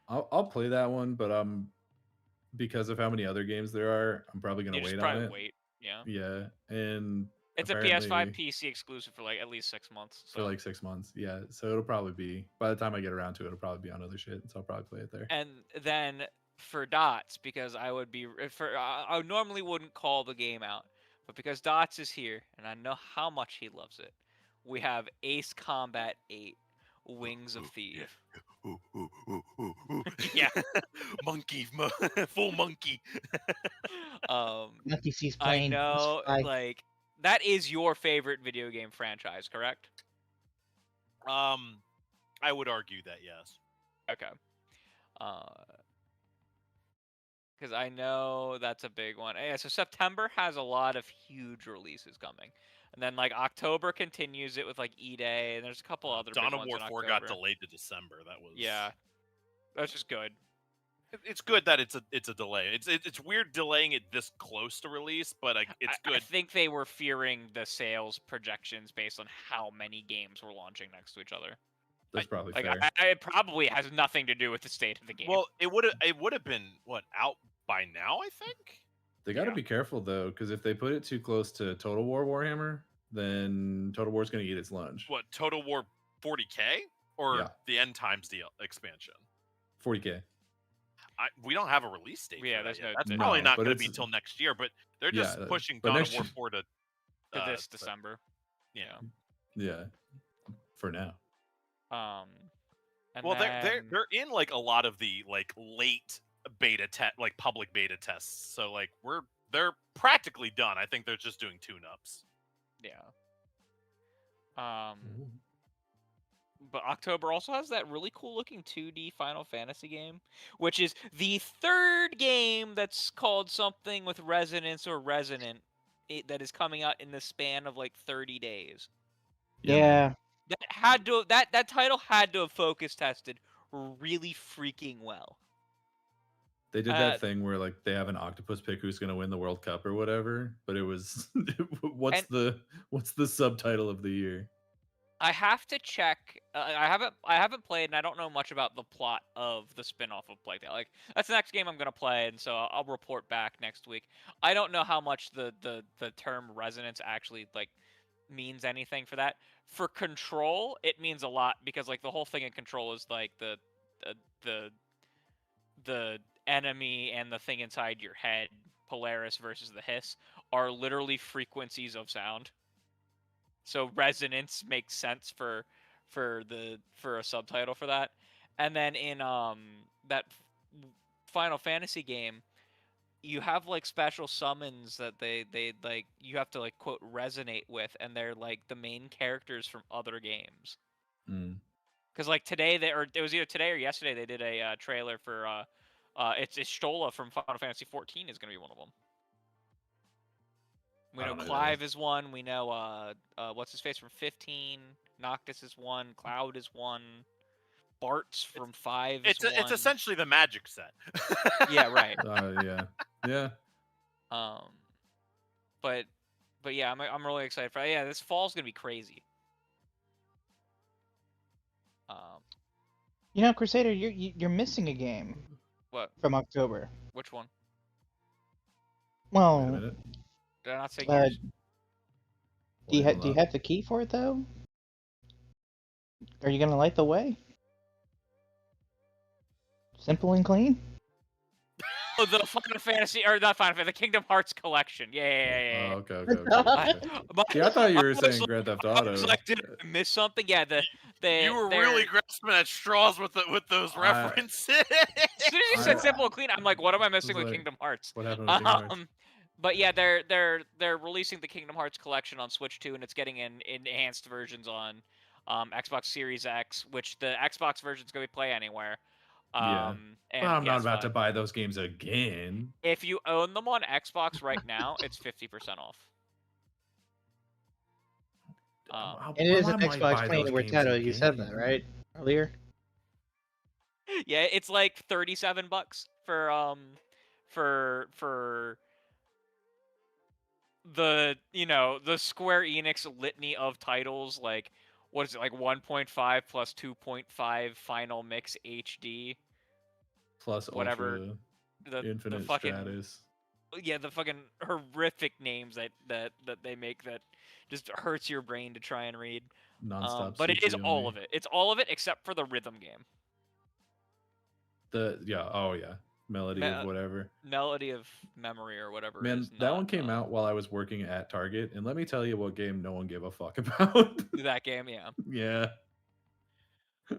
I'll play that one, but because of how many other games there are, I'm probably gonna
You just
wait on
probably
it.
wait. Yeah.
Yeah, and
It's a
apparently
PS5 PC exclusive for like at least 6 months. So.
for like 6 months. Yeah, so it'll probably be by the time I get around to it, it'll probably be on other shit. So I'll probably play it there.
And then for Dots, because I normally wouldn't call the game out, but because Dots is here and I know how much he loves it, we have Ace Combat 8: Wings of Thief.
Yeah, monkey, full monkey.
Monkey sees
I
plane.
know, like that is your favorite video game franchise, correct?
I would argue that yes.
Okay. Because I know that's a big one. Yeah, so September has a lot of huge releases coming, and then like October continues it with like E-Day, and there's a couple other
Dawn
big
of
ones
War
in
4
October.
got delayed to December. That was
Yeah, that's just good.
It's good that it's a delay. It's weird delaying it this close to release, but it's good.
I think they were fearing the sales projections based on how many games were launching next to each other.
That's probably
Like
fair.
it probably has nothing to do with the state of the game.
Well, it would have been out by now, I think.
They got to be careful though, because if they put it too close to Total War Warhammer, then Total War's going to eat its lunch.
What, Total War 40K or
Yeah.
the End Times deal expansion?
40K.
We don't have a release date.
Yeah,
for
there's
that yet.
no-
That's
No,
probably not
but
going to be
it's-
until next year. But they're just
Yeah,
pushing
but
Dawn of
next
War
year-
4 to
to this December.
Yeah.
Yeah. For now.
And
Well,
then...
they're in like a lot of the like late beta test, like public beta tests. So like they're practically done. I think they're just doing tune-ups.
Yeah. But October also has that really cool looking 2D Final Fantasy game, which is the third game that's called something with resonance or resonant that is coming out in the span of like 30 days.
Yeah.
That had to that title had to have focus tested really freaking well.
They did that thing where like they have an octopus pick who's going to win the World Cup or whatever, but it was what's the subtitle of the year?
I have to check. I haven't played, and I don't know much about the plot of the spin-off of Plague Tale. Like that's the next game I'm gonna play, and so I'll report back next week. I don't know how much the term resonance actually like means anything for that. For Control, it means a lot because like the whole thing in Control is like the enemy and the thing inside your head, Polaris versus the Hiss, are literally frequencies of sound. So resonance makes sense for a subtitle for that. And then in that Final Fantasy game, you have like special summons that they like you have to like quote resonate with, and they're like the main characters from other games. Because like today it was either today or yesterday they did a trailer for it's Stola from Final Fantasy 14 is gonna be one of them. We know Clive is one. We know what's his face from 15. Noctis is one. Cloud is one. Bart's from 5 is one.
It's essentially the magic set.
Yeah, right.
Yeah.
But yeah, I'm really excited for. Yeah, this fall's gonna be crazy.
You know, Crusader, you're missing a game.
What?
From October.
Which one?
Well,
Wait a minute.
Did I not say?
Do you have the key for it though? Are you gonna light the way? Simple and clean.
Oh, the Final Fantasy, or not Final Fantasy, the Kingdom Hearts collection. Yeah.
Oh, okay. See, I thought you were saying Grand Theft Auto.
I was like, did I miss something? Yeah,
you were really grasping at straws with those references.
As soon as you said simple and clean, I'm like, what am I missing with Kingdom Hearts?
What happened with Kingdom Hearts?
But yeah, they're releasing the Kingdom Hearts collection on Switch 2, and it's getting enhanced versions on Xbox Series X, which the Xbox version's gonna be Play Anywhere.
And I'm not about to buy those games again.
If you own them on Xbox right now, it's 50% off.
It is an Xbox Play Anywhere title. You said that right earlier.
Yeah, it's like $37 for the the Square Enix litany of titles. Like, what is it, like 1.5 plus 2.5 Final Mix HD
plus
whatever
Ultra, Infinite
the fucking
Stratus.
Yeah, the fucking horrific names that they make that just hurts your brain to try and read.
Non-stop.
But it is all of it. It's all of it except for the rhythm game.
Melody of whatever.
Melody of Memory or whatever.
Man, that one came out while I was working at Target, and let me tell you what game no one gave a fuck about.
That game, yeah.
Yeah.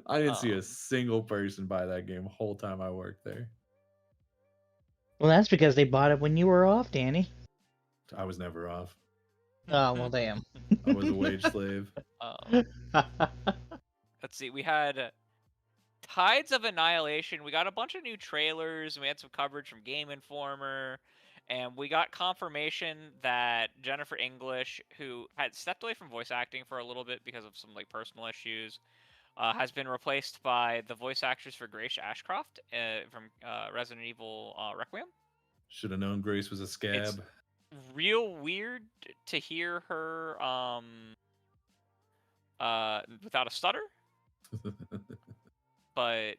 I didn't see a single person buy that game the whole time I worked there.
Well, that's because they bought it when you were off, Danny.
I was never off.
Oh, well, damn.
I was a wage slave.
Let's see. We had Tides of Annihilation. We got a bunch of new trailers, and we had some coverage from Game Informer, and we got confirmation that Jennifer English, who had stepped away from voice acting for a little bit because of some like personal issues, has been replaced by the voice actress for Grace Ashcroft from Resident Evil Requiem.
Should have known Grace was a scab.
It's real weird to hear her without a stutter, but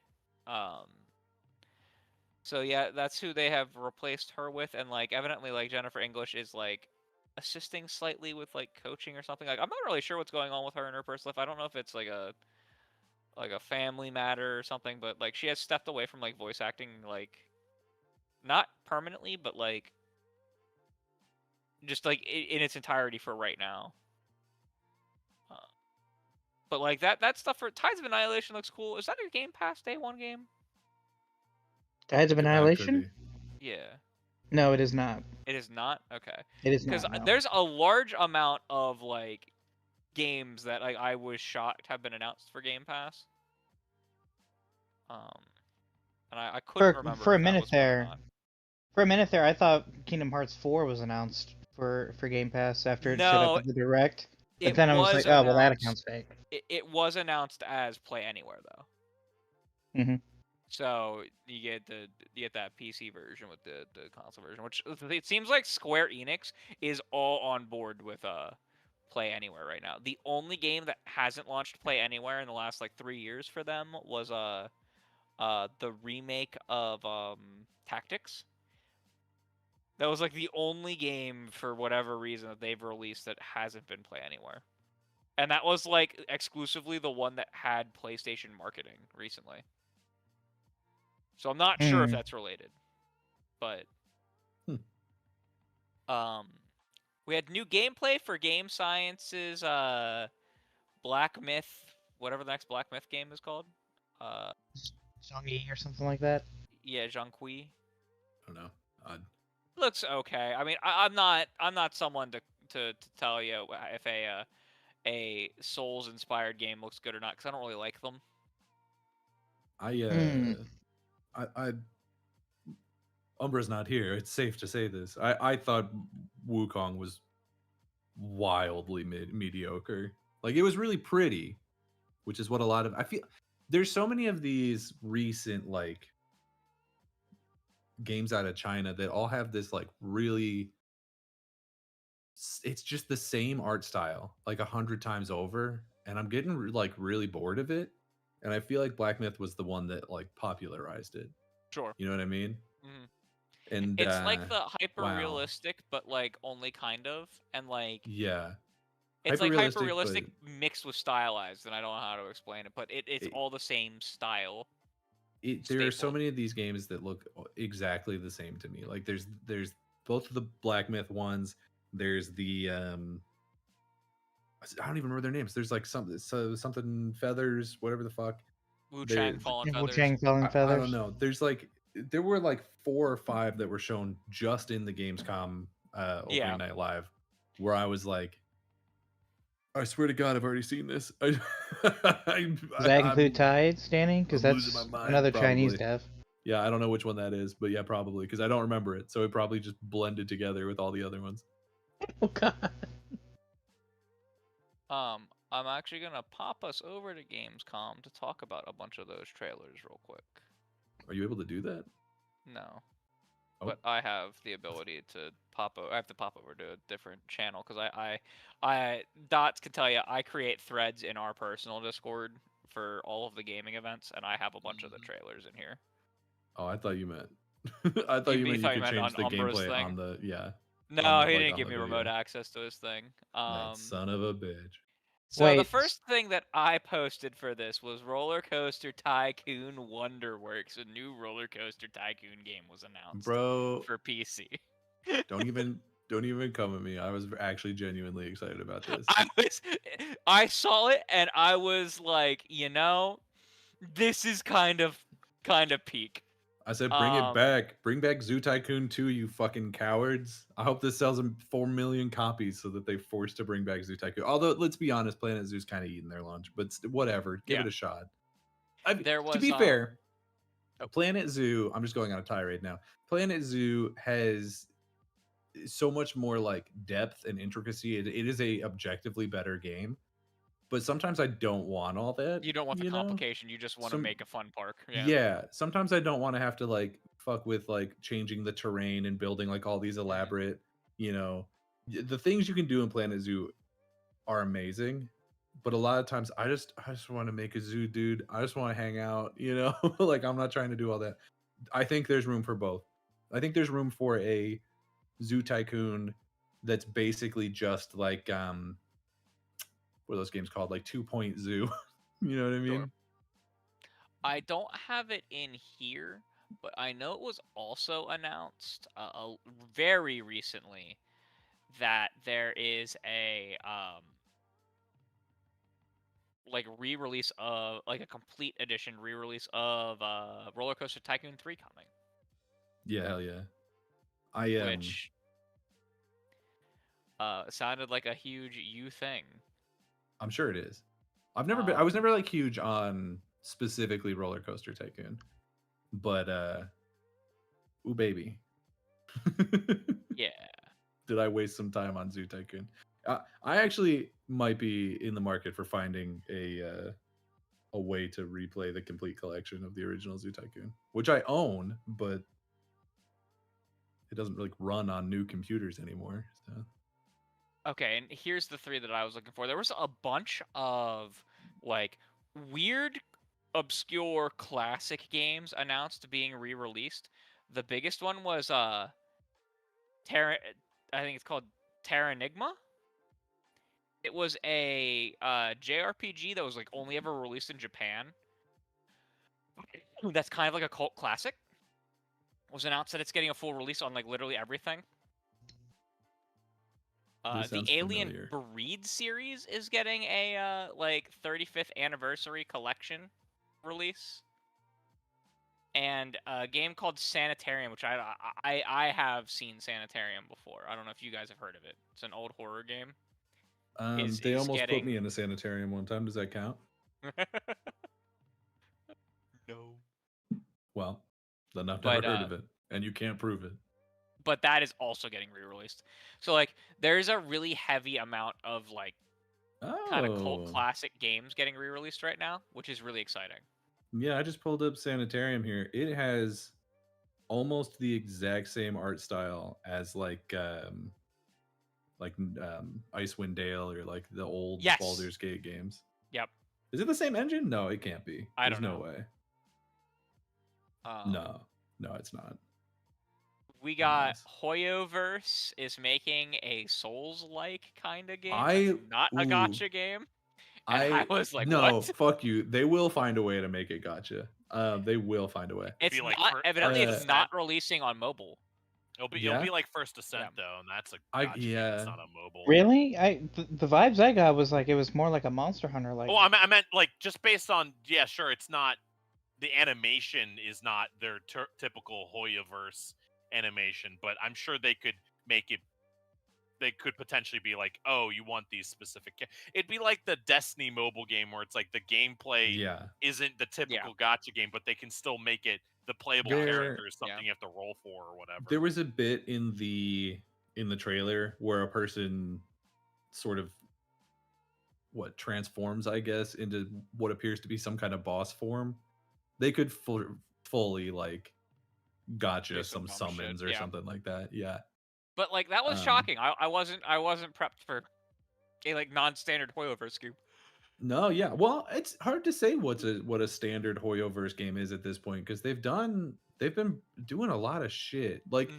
so yeah, that's who they have replaced her with, and like evidently like Jennifer English is like assisting slightly with like coaching or something. Like I'm not really sure what's going on with her in her personal life. I don't know if it's like a family matter or something, but like she has stepped away from like voice acting, like not permanently, but like just like in its entirety for right now. But like that stuff for Tides of Annihilation looks cool. Is that a Game Pass Day 1 game?
Tides of
Could
Annihilation?
be.
Yeah.
No, it is not.
It is not? Okay.
It is
Because
not. No.
there's a large amount of like games that like I was shocked have been announced for Game Pass. And I couldn't remember
for a
if that
minute
was one or
there.
not.
For a minute there, I thought Kingdom Hearts 4 was announced for Game Pass after it showed
No,
up in the Direct. But
it
then I was
was
like, oh, well, that
announced-
account's fake.
It was announced as Play Anywhere though.
Mhm.
So you get that PC version with the console version, which it seems like Square Enix is all on board with Play Anywhere right now. The only game that hasn't launched Play Anywhere in the last like 3 years for them was the remake of Tactics. That was like the only game for whatever reason that they've released that hasn't been Play Anywhere. And that was like exclusively the one that had PlayStation marketing recently. So I'm not sure if that's related. But we had new gameplay for Game Science's Black Myth, whatever the next Black Myth game is called.
Zhongyi or something like that.
Yeah, Zhongqi.
I don't know.
Looks okay. I mean, I'm not someone to tell you if a Souls inspired game looks good or not, because I don't really like them.
Umbra's not here. It's safe to say this. I thought Wukong was wildly mediocre. Like it was really pretty, which is what a lot of I feel. There's so many of these recent like games out of China that all have this like really. It's just the same art style like 100 times over, and I'm getting like really bored of it. And I feel like Black Myth was the one that like popularized it.
Sure.
You know what I mean?
Mm-hmm.
And
it's like the hyper realistic, but like only kind of, and like
yeah,
it's like hyper realistic mixed with stylized, and I don't know how to explain it, but it's all the same style.
There are so many of these games that look exactly the same to me. Like there's both of the Black Myth ones. There's the I don't even remember their names. There's like something feathers, whatever the fuck.
Wu-Chang Fallen Feathers.
Wu-Chang Fallen Feathers.
I don't know. There were like 4 or 5 that were shown just in the Gamescom opening night live, where I was like, I swear to God, I've already seen this. Does
that include Tides, Danny? Because that's another Chinese dev.
Yeah, I don't know which one that is, but yeah, probably because I don't remember it, so it probably just blended together with all the other ones.
Oh God.
I'm actually gonna pop us over to Gamescom to talk about a bunch of those trailers real quick.
Are you able to do that?
No.
Oh.
But I have the ability to I have to pop over to a different channel because I Dots can tell you I create threads in our personal Discord for all of the gaming events, and I have a bunch of the trailers in here.
Oh, I thought you meant. I thought you meant you could change the gameplay on the
No, he didn't give me remote access to his thing.
That son of a bitch.
So the first thing that I posted for this was Roller Coaster Tycoon Wonderworks. A new Roller Coaster Tycoon game was announced,
bro,
for PC.
Don't even come at me. I was actually genuinely excited about this.
I saw it and I was like, this is kind of peak.
I said, bring it
Um,
back. Bring back Zoo Tycoon 2, you fucking cowards. I hope this sells them 4 million copies so that they forced to bring back Zoo Tycoon. Although, let's be honest, Planet Zoo's kind of eating their lunch, but whatever. Give
Yeah.
it a shot.
There
To
was,
be fair,
oh.
Planet Zoo, I'm just going on a tirade now. Planet Zoo has so much more like depth and intricacy. It is a objectively better game. But sometimes I don't want all that.
You don't want the
you know?
complication. You just want to
Some-
make a fun park.
Yeah. Sometimes I don't want to have to like fuck with like changing the terrain and building like all these elaborate, the things you can do in Planet Zoo are amazing. But a lot of times I just want to make a zoo, dude. I just want to hang out, like I'm not trying to do all that. I think there's room for both. I think there's room for a Zoo Tycoon that's basically just like what are those games called? Like 2-Point Zoo. You know what I mean?
Sure. I don't have it in here, but I know it was also announced very recently that there is a like re-release of like a complete edition re-release of Roller Coaster Tycoon 3 coming.
Yeah, hell yeah.
Which sounded like a huge you thing.
I'm sure it is. I was never like huge on specifically Roller Coaster Tycoon. But ooh baby.
Yeah.
Did I waste some time on Zoo Tycoon? I actually might be in the market for finding a way to replay the complete collection of the original Zoo Tycoon, which I own, but it doesn't really run on new computers anymore. So.
Okay, and here's the 3 that I was looking for. There was a bunch of like weird, obscure classic games announced being re-released. The biggest one was I think it's called Terranigma. It was a JRPG that was like only ever released in Japan. That's kind of like a cult classic. It was announced that it's getting a full release on like literally everything. The Alien Breed series is getting a like 35th anniversary collection release, and a game called Sanitarium, which I have seen Sanitarium before. I don't know if you guys have heard of it. It's an old horror game.
They almost put me in a sanitarium one time. Does that count?
No.
Well, then I've never heard of it, and you can't prove it.
But that is also getting re-released. So like, there's a really heavy amount of like kind of cult classic games getting re-released right now, which is really exciting.
Yeah, I just pulled up Sanitarium here. It has almost the exact same art style as like Icewind Dale or like the old Baldur's Gate games.
Yep.
Is it the same engine? No, it can't be. There's no way. No, it's not.
We got Hoyoverse is making a Souls-like kind of game. Not a gacha game. And I was like,
no,
what?
Fuck you. They will find a way to make it gacha. They will find a way.
It's not, evidently it's not releasing on mobile.
It'll be like First Ascent though, and that's a gacha game. It's not on mobile.
Really? The vibes I got was like it was more like a Monster Hunter like.
Oh, I meant like just based on sure, it's not, the animation is not their typical Hoyoverse animation, but I'm sure they could make it. They could potentially be like, oh, you want these specific. It'd be like the Destiny mobile game where it's like the gameplay isn't the typical gacha game, but they can still make it the playable character is something you have to roll for or whatever.
There was a bit in the trailer where a person sort of transforms, I guess, into what appears to be some kind of boss form. They could fully like gacha some summons or something like that. Yeah.
But like that was shocking. I wasn't prepped for a like non-standard Hoyoverse game.
No, yeah. Well, it's hard to say what a standard Hoyoverse game is at this point because they've been doing a lot of shit. Like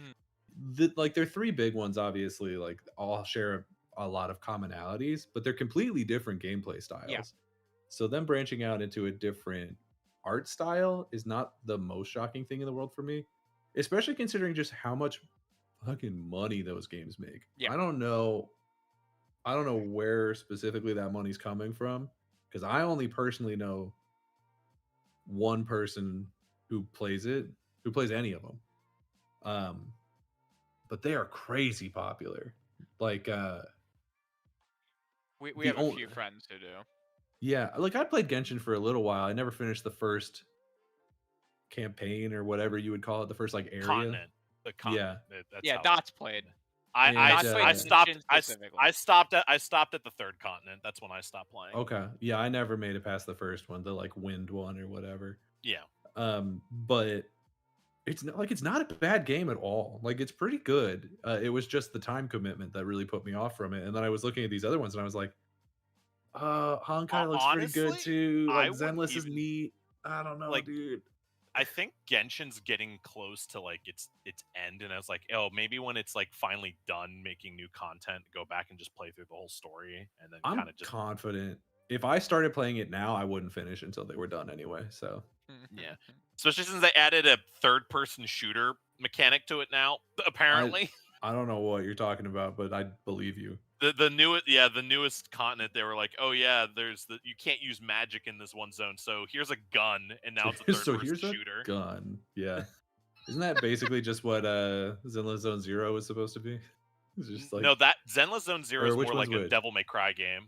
their 3 big ones obviously like all share a lot of commonalities, but they're completely different gameplay styles. Yeah. So them branching out into a different art style is not the most shocking thing in the world for me, especially considering just how much fucking money those games make. I don't know where specifically that money's coming from because I only personally know one person who plays any of them. But they are crazy popular. Like
We
the
have a
only-
few friends who do.
yeah, like I played Genshin for a little while. I never finished the first campaign or whatever you would call it, the first like area.
Continent. The continent. That's
Yeah,
how
Dots played.
I
Dots
And,
played
I stopped
Genshin
I,
specifically.
I stopped at the third continent. That's when I stopped playing.
Okay. Yeah, I never made it past the first one, the like wind one or whatever.
Yeah.
But it's not a bad game at all. Like it's pretty good. It was just the time commitment that really put me off from it. And then I was looking at these other ones and I was like, Honkai looks pretty good
Honestly,
too.
I
Like
wouldn't
Zenless is
even-
neat. I don't know,
like,
dude.
I think Genshin's getting close to like its end, and I was like, oh, maybe when it's like finally done making new content, go back and just play through the whole story, and then
I'm
kind of just
confident. If I started playing it now, I wouldn't finish until they were done anyway. So
Yeah. Especially since they added a third-person shooter mechanic to it now. Apparently,
I don't know what you're talking about, but I believe you.
the newest continent, they were like, oh yeah, you can't use magic in this one zone, so here's a gun, and now it's a
So
third-person
here's
shooter.
a gun. Yeah. Isn't that basically just what Zenless Zone Zero was supposed to be? It's just like
No, that Zenless Zone Zero
or
is
which
more like
one's
a
which?
Devil May Cry game.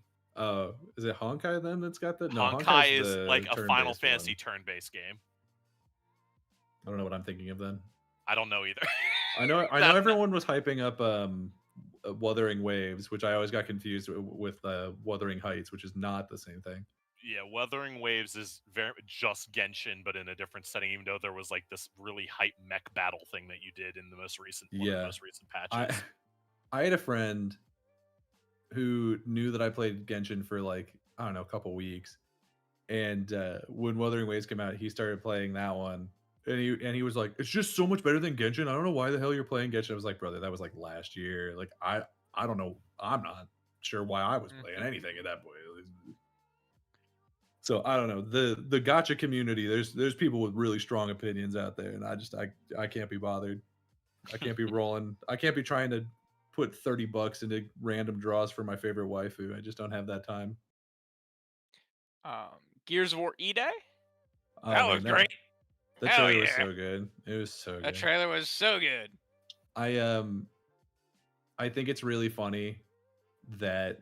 Is it Honkai then that's got that? No,
Honkai
Honkai's
is
the
like a Final
turn-based
Fantasy
one.
turn-based game.
I don't know what I'm thinking of then.
I don't know either.
I know
That-
everyone was hyping up Wuthering Waves, which I always got confused with Wuthering Heights, which is not the same thing.
Yeah, Wuthering Waves is very just Genshin, but in a different setting. Even though there was like this really hype mech battle thing that you did in the most recent, one of the
Yeah.
most recent patches.
I had a friend who knew that I played Genshin for like, I don't know, a couple weeks. And when Wuthering Waves came out, he started playing that one. And he was like, it's just so much better than Genshin. I don't know why the hell you're playing Genshin. I was like, brother, that was like last year. Like I don't know. I'm not sure why I was playing anything at that point. So I don't know. The gacha community, there's people with really strong opinions out there, and I can't be bothered. I can't be rolling. I can't be trying to put $30 into random draws for my favorite waifu. I just don't have that time.
Gears of War E-Day?
Oh,
That
man,
was great.
The
Hell
trailer was
yeah.
so good. It was so good.
That trailer was so good.
I think it's really funny that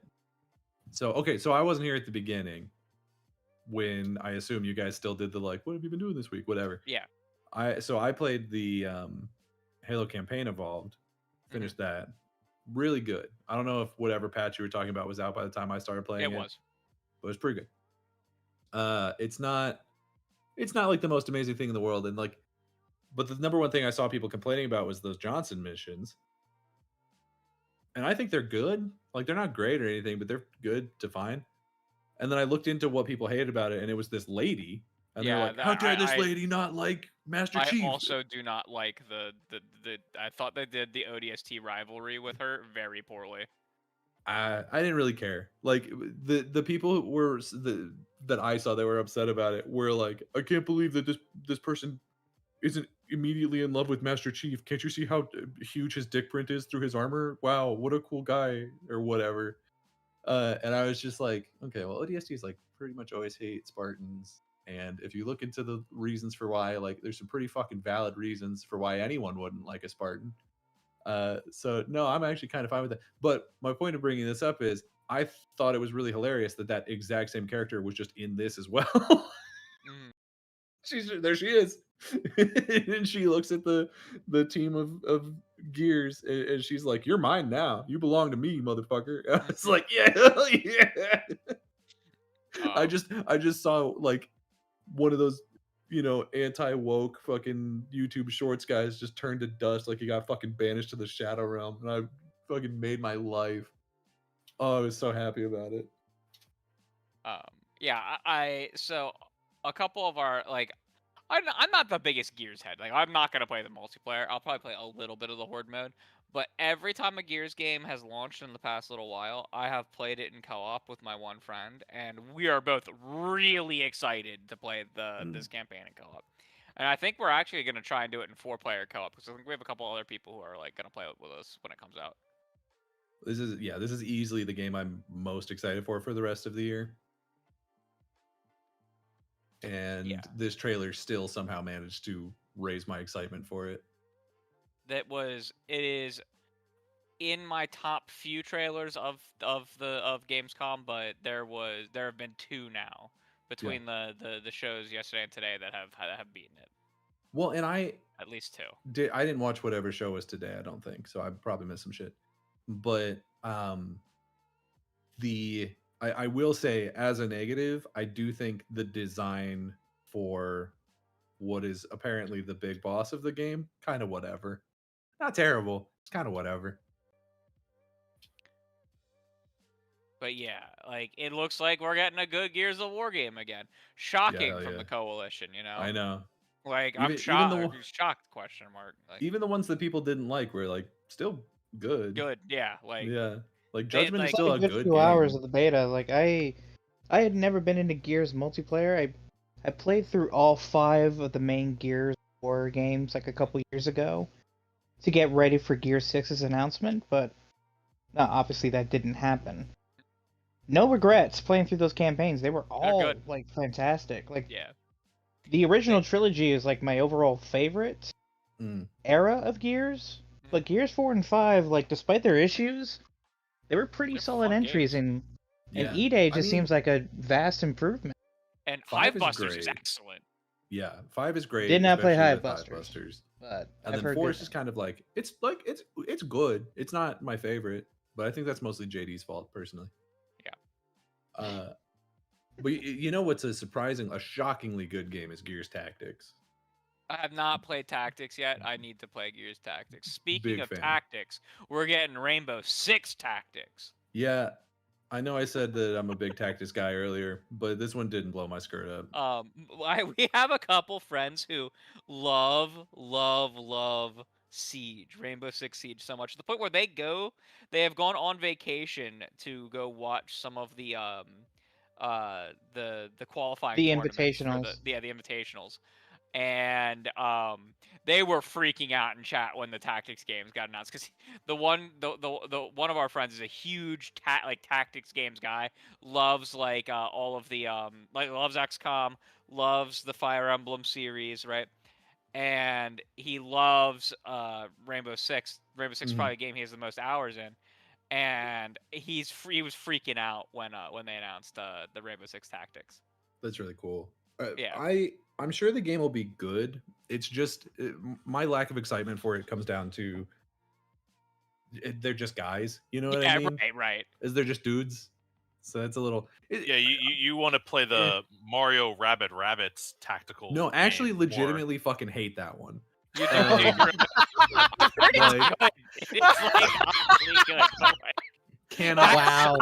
so I wasn't here at the beginning when I assume you guys still did the like, what have you been doing this week? Whatever.
Yeah.
I played the Halo campaign evolved, finished that. Really good. I don't know if whatever patch you were talking about was out by the time I started playing it.
It was.
But it was pretty good. It's not like the most amazing thing in the world, and like, but the number one thing I saw people complaining about was those Johnson missions, and I think they're good. Like they're not great or anything, but they're good to fine. And then I looked into what people hated about it, and it was this lady, and they're like, "How dare this lady not like Master Chief?"
I also do not like the. I thought they did the ODST rivalry with her very poorly.
I didn't really care. Like the people who were that I saw that were upset about it were like, I can't believe that this person isn't immediately in love with Master Chief. Can't you see how huge his dick print is through his armor? Wow, what a cool guy or whatever. And I was just like, okay, well, ODSTs like pretty much always hate Spartans. And if you look into the reasons for why, like there's some pretty fucking valid reasons for why anyone wouldn't like a Spartan. So no, I'm actually kind of fine with that. But my point of bringing this up is I thought it was really hilarious that exact same character was just in this as well. There she is. And she looks at the team of gears and she's like, you're mine now. You belong to me, motherfucker. I was like, yeah, hell yeah. I just saw like one of those, you know, anti-woke fucking YouTube shorts guys just turned to dust like he got fucking banished to the Shadow Realm, and I fucking made my life. Oh, I was so happy about it.
Yeah, so a couple of our like, I'm not the biggest Gears head. Like I'm not gonna play the multiplayer. I'll probably play a little bit of the Horde mode. But every time a Gears game has launched in the past little while, I have played it in co-op with my one friend, and we are both really excited to play this campaign in co-op. And I think we're actually going to try and do it in 4-player co-op, because I think we have a couple other people who are like going to play it with us when it comes out.
This is easily the game I'm most excited for the rest of the year. and this trailer still somehow managed to raise my excitement for it.
It is in my top few trailers of Gamescom, but there have been 2 now between the shows yesterday and today that have beaten it.
Well, and
at least 2.
I didn't watch whatever show was today, I don't think, so I probably missed some shit. But I will say, as a negative, I do think the design for what is apparently the big boss of the game, kind of whatever. Not terrible, it's kind of whatever.
But yeah, like, it looks like we're getting a good Gears of War game again. Shocking from the Coalition, you know?
I know.
Like, I'm shocked. Shocked, question mark. Like,
even the ones that people didn't like were, like, still good.
Good, yeah. Like,
yeah. Like, Judgment is
It's
still
only
a good
2
game.
hours of the beta. Like, I had never been into Gears multiplayer. I played through all 5 of the main Gears War games, like, a couple years ago to get ready for Gears 6's announcement, but obviously that didn't happen. No regrets playing through those campaigns. They were all, like, fantastic. Like,
yeah.
The original trilogy is, like, my overall favorite era of Gears. But Gears 4 and 5, like, despite their issues, they were pretty solid entries, and E-Day just seems like a vast improvement.
And Hivebusters is excellent.
Yeah, 5 is great.
Did not play
Hivebusters.
But
and then 4 is just kind of like it's good. It's not my favorite, but I think that's mostly JD's fault personally.
Yeah.
But you know what's a shockingly good game is Gears Tactics.
I have not played Tactics yet. I need to play Gears Tactics. Speaking
Big
of
fan.
Tactics, we're getting Rainbow Six Tactics.
Yeah, I know I said that I'm a big Tactics guy earlier, but this one didn't blow my skirt up.
We have a couple friends who love Siege, Rainbow Six Siege so much, to the point where they have gone on vacation to go watch some of the qualifying
the
tournaments
invitationals.
the invitationals. And they were freaking out in chat when the Tactics games got announced, because the one of our friends is a huge Tactics games guy, loves all of the loves XCOM, loves the Fire Emblem series, right? And he loves Rainbow Six. Rainbow Six is probably the game he has the most hours in, and he was freaking out when they announced the Rainbow Six Tactics.
That's really cool.
Yeah.
I'm sure the game will be good. It's just my lack of excitement for it comes down to they're just guys. You know what I mean?
Right.
Is they're just dudes. So it's a little.
You want to play the Mario Rabbids tactical?
No, actually,
game
legitimately fucking hate that one.
You do. It's honestly good.
Cannot.
Wow.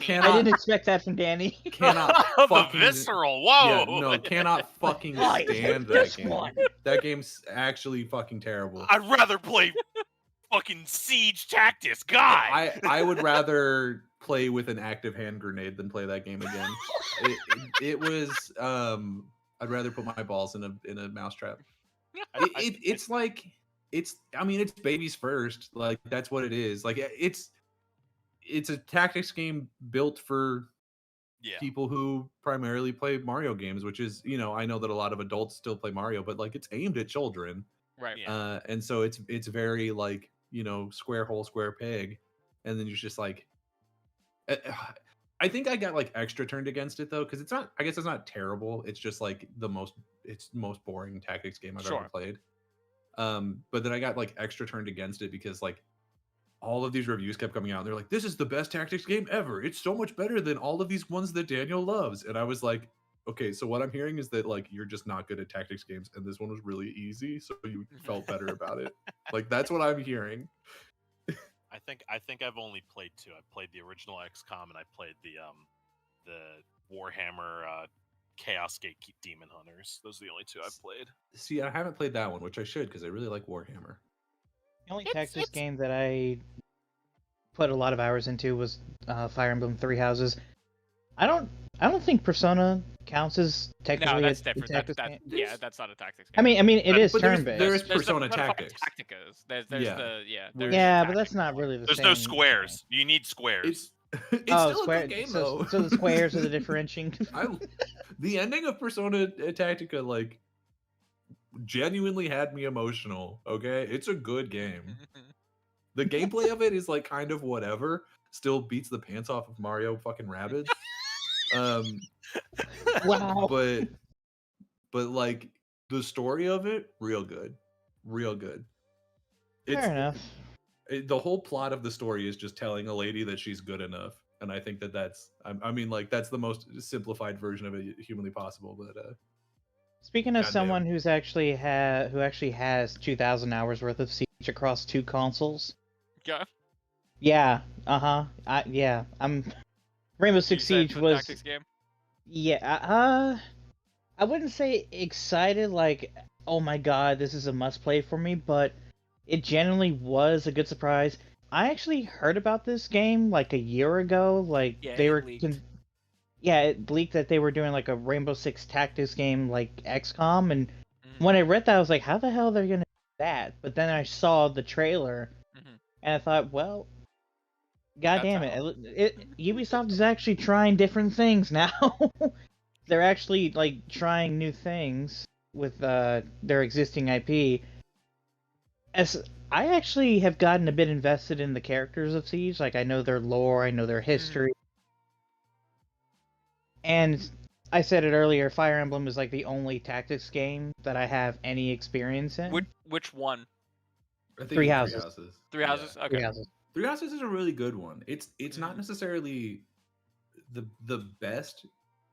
I didn't expect that from Danny.
Cannot fucking.
Visceral. Whoa.
Yeah, no, cannot fucking stand that game. That game's actually fucking terrible.
I'd rather play fucking Siege Tactics. God.
I would rather play with an active hand grenade than play that game again. It was. I'd rather put my balls in a mousetrap. It's like it's. I mean, it's babies first. Like that's what it is. Like it's a tactics game built for people who primarily play Mario games, which is, I know that a lot of adults still play Mario, but like it's aimed at children.
Right.
Yeah.
And so it's very like, square hole, square peg. And then you're just like, I think I got like extra turned against it though. Cause I guess it's not terrible. It's just like it's the most boring tactics game I've ever played. But then I got like extra turned against it because like, all of these reviews kept coming out and they're like, this is the best tactics game ever. It's so much better than all of these ones that Daniel loves. And I was like, okay, so what I'm hearing is that like you're just not good at tactics games and this one was really easy, so you felt better about it. Like that's what I'm hearing.
I think I've only played 2. I played the original XCOM and I played the Warhammer Chaos Gate Demon Hunters. Those are the only 2 I've played.
See, I haven't played that one, which I should because I really like Warhammer.
The only tactics game that I put a lot of hours into was Fire Emblem Three Houses. I don't think Persona counts as technically
that's
a
different.
tactics game.
Yeah, that's not a tactics game.
I mean, it is
but
turn-based.
There is
There's
Persona
the
Tactics.
Tacticas. There's
yeah, but that's
tactics
not
one.
really the
There's
same.
no squares. You need squares.
It's
Oh,
still a
square.
good game
So,
though.
so the squares are the differentiating.
The ending of Persona Tactica like genuinely had me emotional. Okay, it's a good game. The gameplay of it is like kind of whatever. Still beats the pants off of Mario fucking Rabbids.
Wow.
But like the story of it, real good.
Fair enough.
The whole plot of the story is just telling a lady that she's good enough, and I think that's I mean like that's the most simplified version of it humanly possible. But
Speaking of
goddamn.
someone who actually has 2,000 hours worth of Siege across 2 consoles.
Yeah.
Yeah. Yeah. Rainbow Six
You said
Siege
for the
was.
tactics game.
Yeah. I wouldn't say excited like, oh my god, this is a must play for me, but it genuinely was a good surprise. I actually heard about this game like a year ago. Like
Yeah,
they
it
were,
leaked.
yeah, it leaked that they were doing like a Rainbow Six Tactics game like XCOM, and when I read that, I was like, how the hell are they gonna do that? But then I saw the trailer, and I thought, well, god damn it, Ubisoft is actually trying different things now. They're actually like trying new things with their existing IP. As I actually have gotten a bit invested in the characters of Siege, like I know their lore, I know their history. And I said it earlier, Fire Emblem is like the only tactics game that I have any experience in.
Which one?
I think
Three
it's
Houses.
Three Houses? Okay.
3 Houses.
3 Houses is a really good one. It's not necessarily the best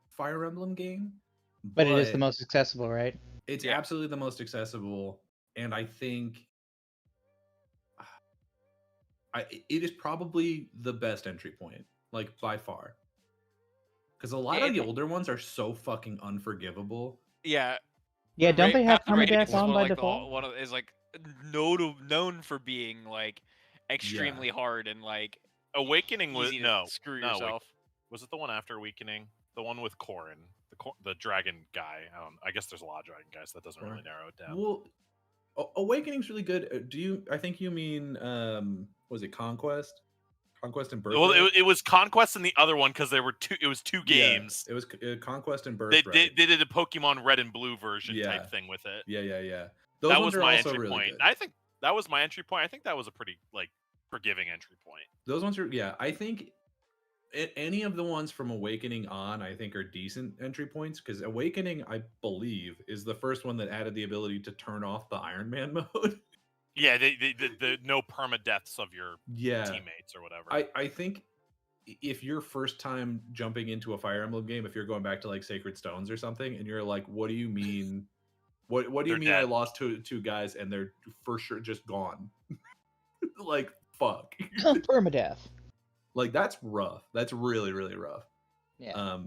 Fire Emblem game,
but it is the most accessible, right?
It's absolutely the most accessible, and I think it is probably the best entry point, like by far. Because a lot of the older ones are so fucking unforgivable.
Yeah.
Yeah, don't they have permadeath on by
like
default?
One of is like known for being like extremely hard and like
Awakening was
screw yourself.
Was it the one after Awakening? The one with Corrin, the dragon guy. I guess there's a lot of dragon guys. That doesn't really narrow it down.
Well, Awakening's really good. I think you mean was it Conquest? Conquest and Birthright.
Well, it was Conquest and the other one because there were two. It was two games.
It was Conquest and Birthright.
They did a Pokemon Red and Blue version type thing with it.
Yeah.
That was my entry point. I think that was my entry point. I think that was a pretty forgiving entry point.
Those ones are I think any of the ones from Awakening on, I think, are decent entry points because Awakening, I believe, is the first one that added the ability to turn off the Iron Man mode.
Yeah, the no permadeaths of your teammates or whatever.
I think if your first time jumping into a Fire Emblem game, if you're going back to like Sacred Stones or something, and you're like, what do you mean? What do you mean dead. I lost two guys and they're for sure just gone? Like, fuck.
Permadeath.
Like, that's rough. That's really, really rough.
Yeah.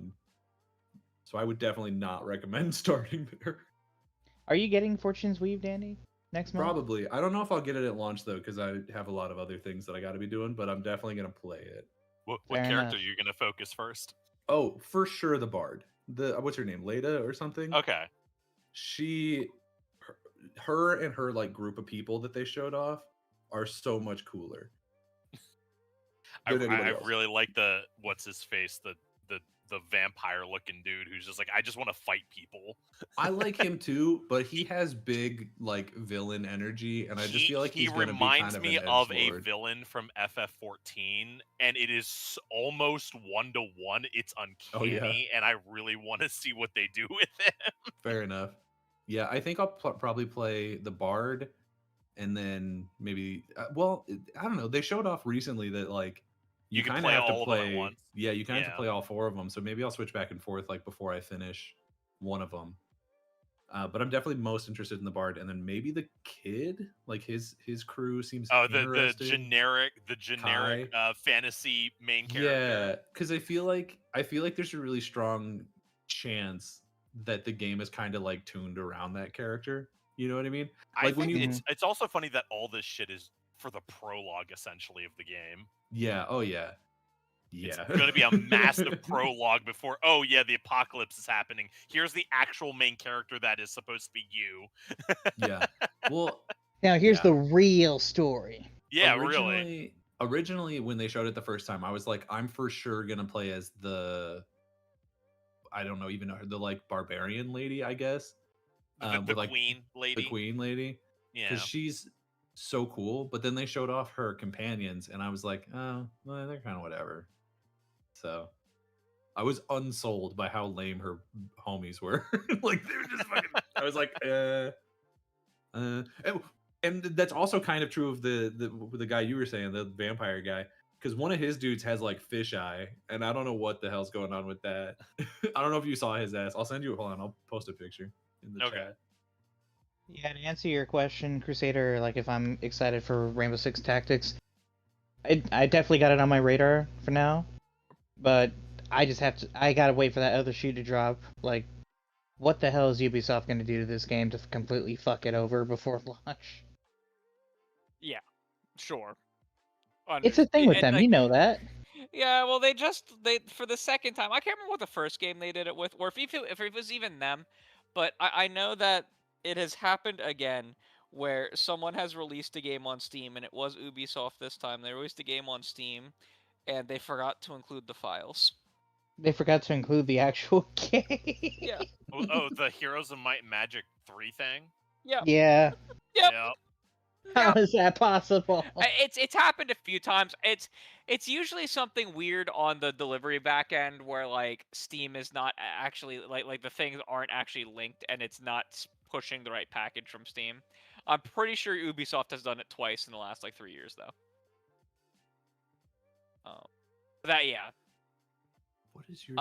So I would definitely not recommend starting there.
Are you getting Fortune's Weave, Dandy, next month?
Probably. I don't know if I'll get it at launch, though, because I have a lot of other things that I got to be doing, but I'm definitely going to play it.
What character are you going to focus first?
Oh, for sure the Bard. What's her name? Leda or something?
Okay.
Her and her, like, group of people that they showed off are so much cooler.
I really like the what's his face, the vampire looking dude who's just like, I just want to fight people.
I like him too, but he has big like villain energy, and I just feel like he
reminds me of a villain from FF14, and it is almost 1-to-1. It's uncanny, and I really want to see what they do with him.
Fair enough. Yeah, I think I'll probably play the Bard, and then maybe I don't know. They showed off recently that like you kind of have to play. Yeah, you kind of have to play all four of them. So maybe I'll switch back and forth like before I finish one of them. But I'm definitely most interested in the Bard, and then maybe the kid, like his crew seems.
The generic fantasy main character.
Yeah, because I feel like there's a really strong chance that the game is kind of like tuned around that character. You know what I mean?
Like it's also funny that all this shit is for the prologue essentially of the game.
Yeah. Oh yeah.
Yeah. It's going to be a massive prologue before. Oh yeah, the apocalypse is happening. Here's the actual main character that is supposed to be you.
Yeah. Well.
Now here's the real story.
Yeah, really.
originally when they showed it the first time, I was like, I'm for sure gonna play as I don't know, even know her, the like barbarian lady, I guess.
The
With like
queen lady.
the queen lady, because
Yeah.
she's so cool. But then they showed off her companions, and I was like, oh, well, they're kind of whatever. So I was unsold by how lame her homies were. Like they were just fucking. I was like, and, and that's also kind of true of the guy you were saying, the vampire guy, because one of his dudes has like fisheye, and I don't know what the hell's going on with that. I don't know if you saw his ass. I'll send you. Hold on, I'll post a picture in the
Okay.
chat.
Yeah, to answer your question, Crusader, like if I'm excited for Rainbow Six Tactics, I definitely got it on my radar for now, but I gotta wait for that other shoe to drop. Like, what the hell is Ubisoft gonna do to this game to completely fuck it over before launch?
Yeah, sure.
It's a thing with
And,
them,
like,
you know that.
yeah, well, they for the second time. I can't remember what the first game they did it with, or if it was even them, but I know that it has happened again where someone has released a game on Steam, and it was Ubisoft this time. They released a game on Steam, and they forgot to include the files.
They forgot to include the actual game.
Yeah.
Oh, the Heroes of Might and Magic 3 thing.
Yeah.
Yeah.
Yep.
Yeah.
How
Yep.
is that possible?
It's happened a few times. It's usually something weird on the delivery back end where like Steam is not actually like the things aren't actually linked and it's not pushing the right package from Steam. I'm pretty sure Ubisoft has done it twice in the last like 3 years though. That yeah.
What is your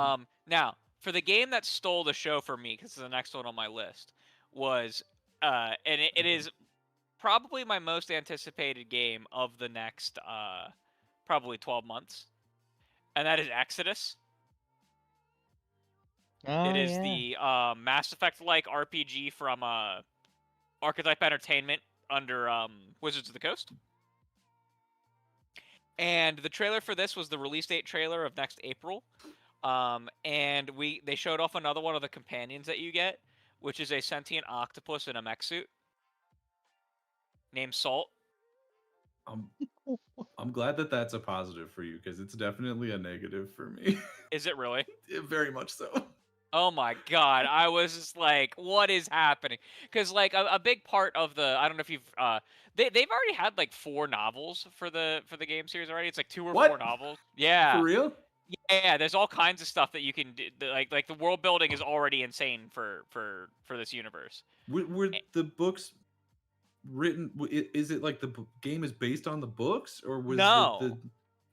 Now for the game that stole the show for me, because it's the next one on my list, was and it is probably my most anticipated game of the next probably 12 months, and that is Exodus.
Oh,
It is
yeah.
the Mass Effect-like RPG from Archetype Entertainment under Wizards of the Coast. And the trailer for this was the release date trailer of next April. And they showed off another one of the companions that you get, which is a sentient octopus in a mech suit named Salt.
I'm glad that that's a positive for you, because it's definitely a negative for me.
Is it really?
Very much so.
Oh my god, I was just like, what is happening? Because like a big part of the, I don't know if you've they've already had like 4 novels for the game series already. It's like 2 or
What?
4 novels. Yeah.
For real?
Yeah, there's all kinds of stuff that you can do. Like the world building is already insane for this universe.
Were the books written? Is it like the game is based on the books, or was
No.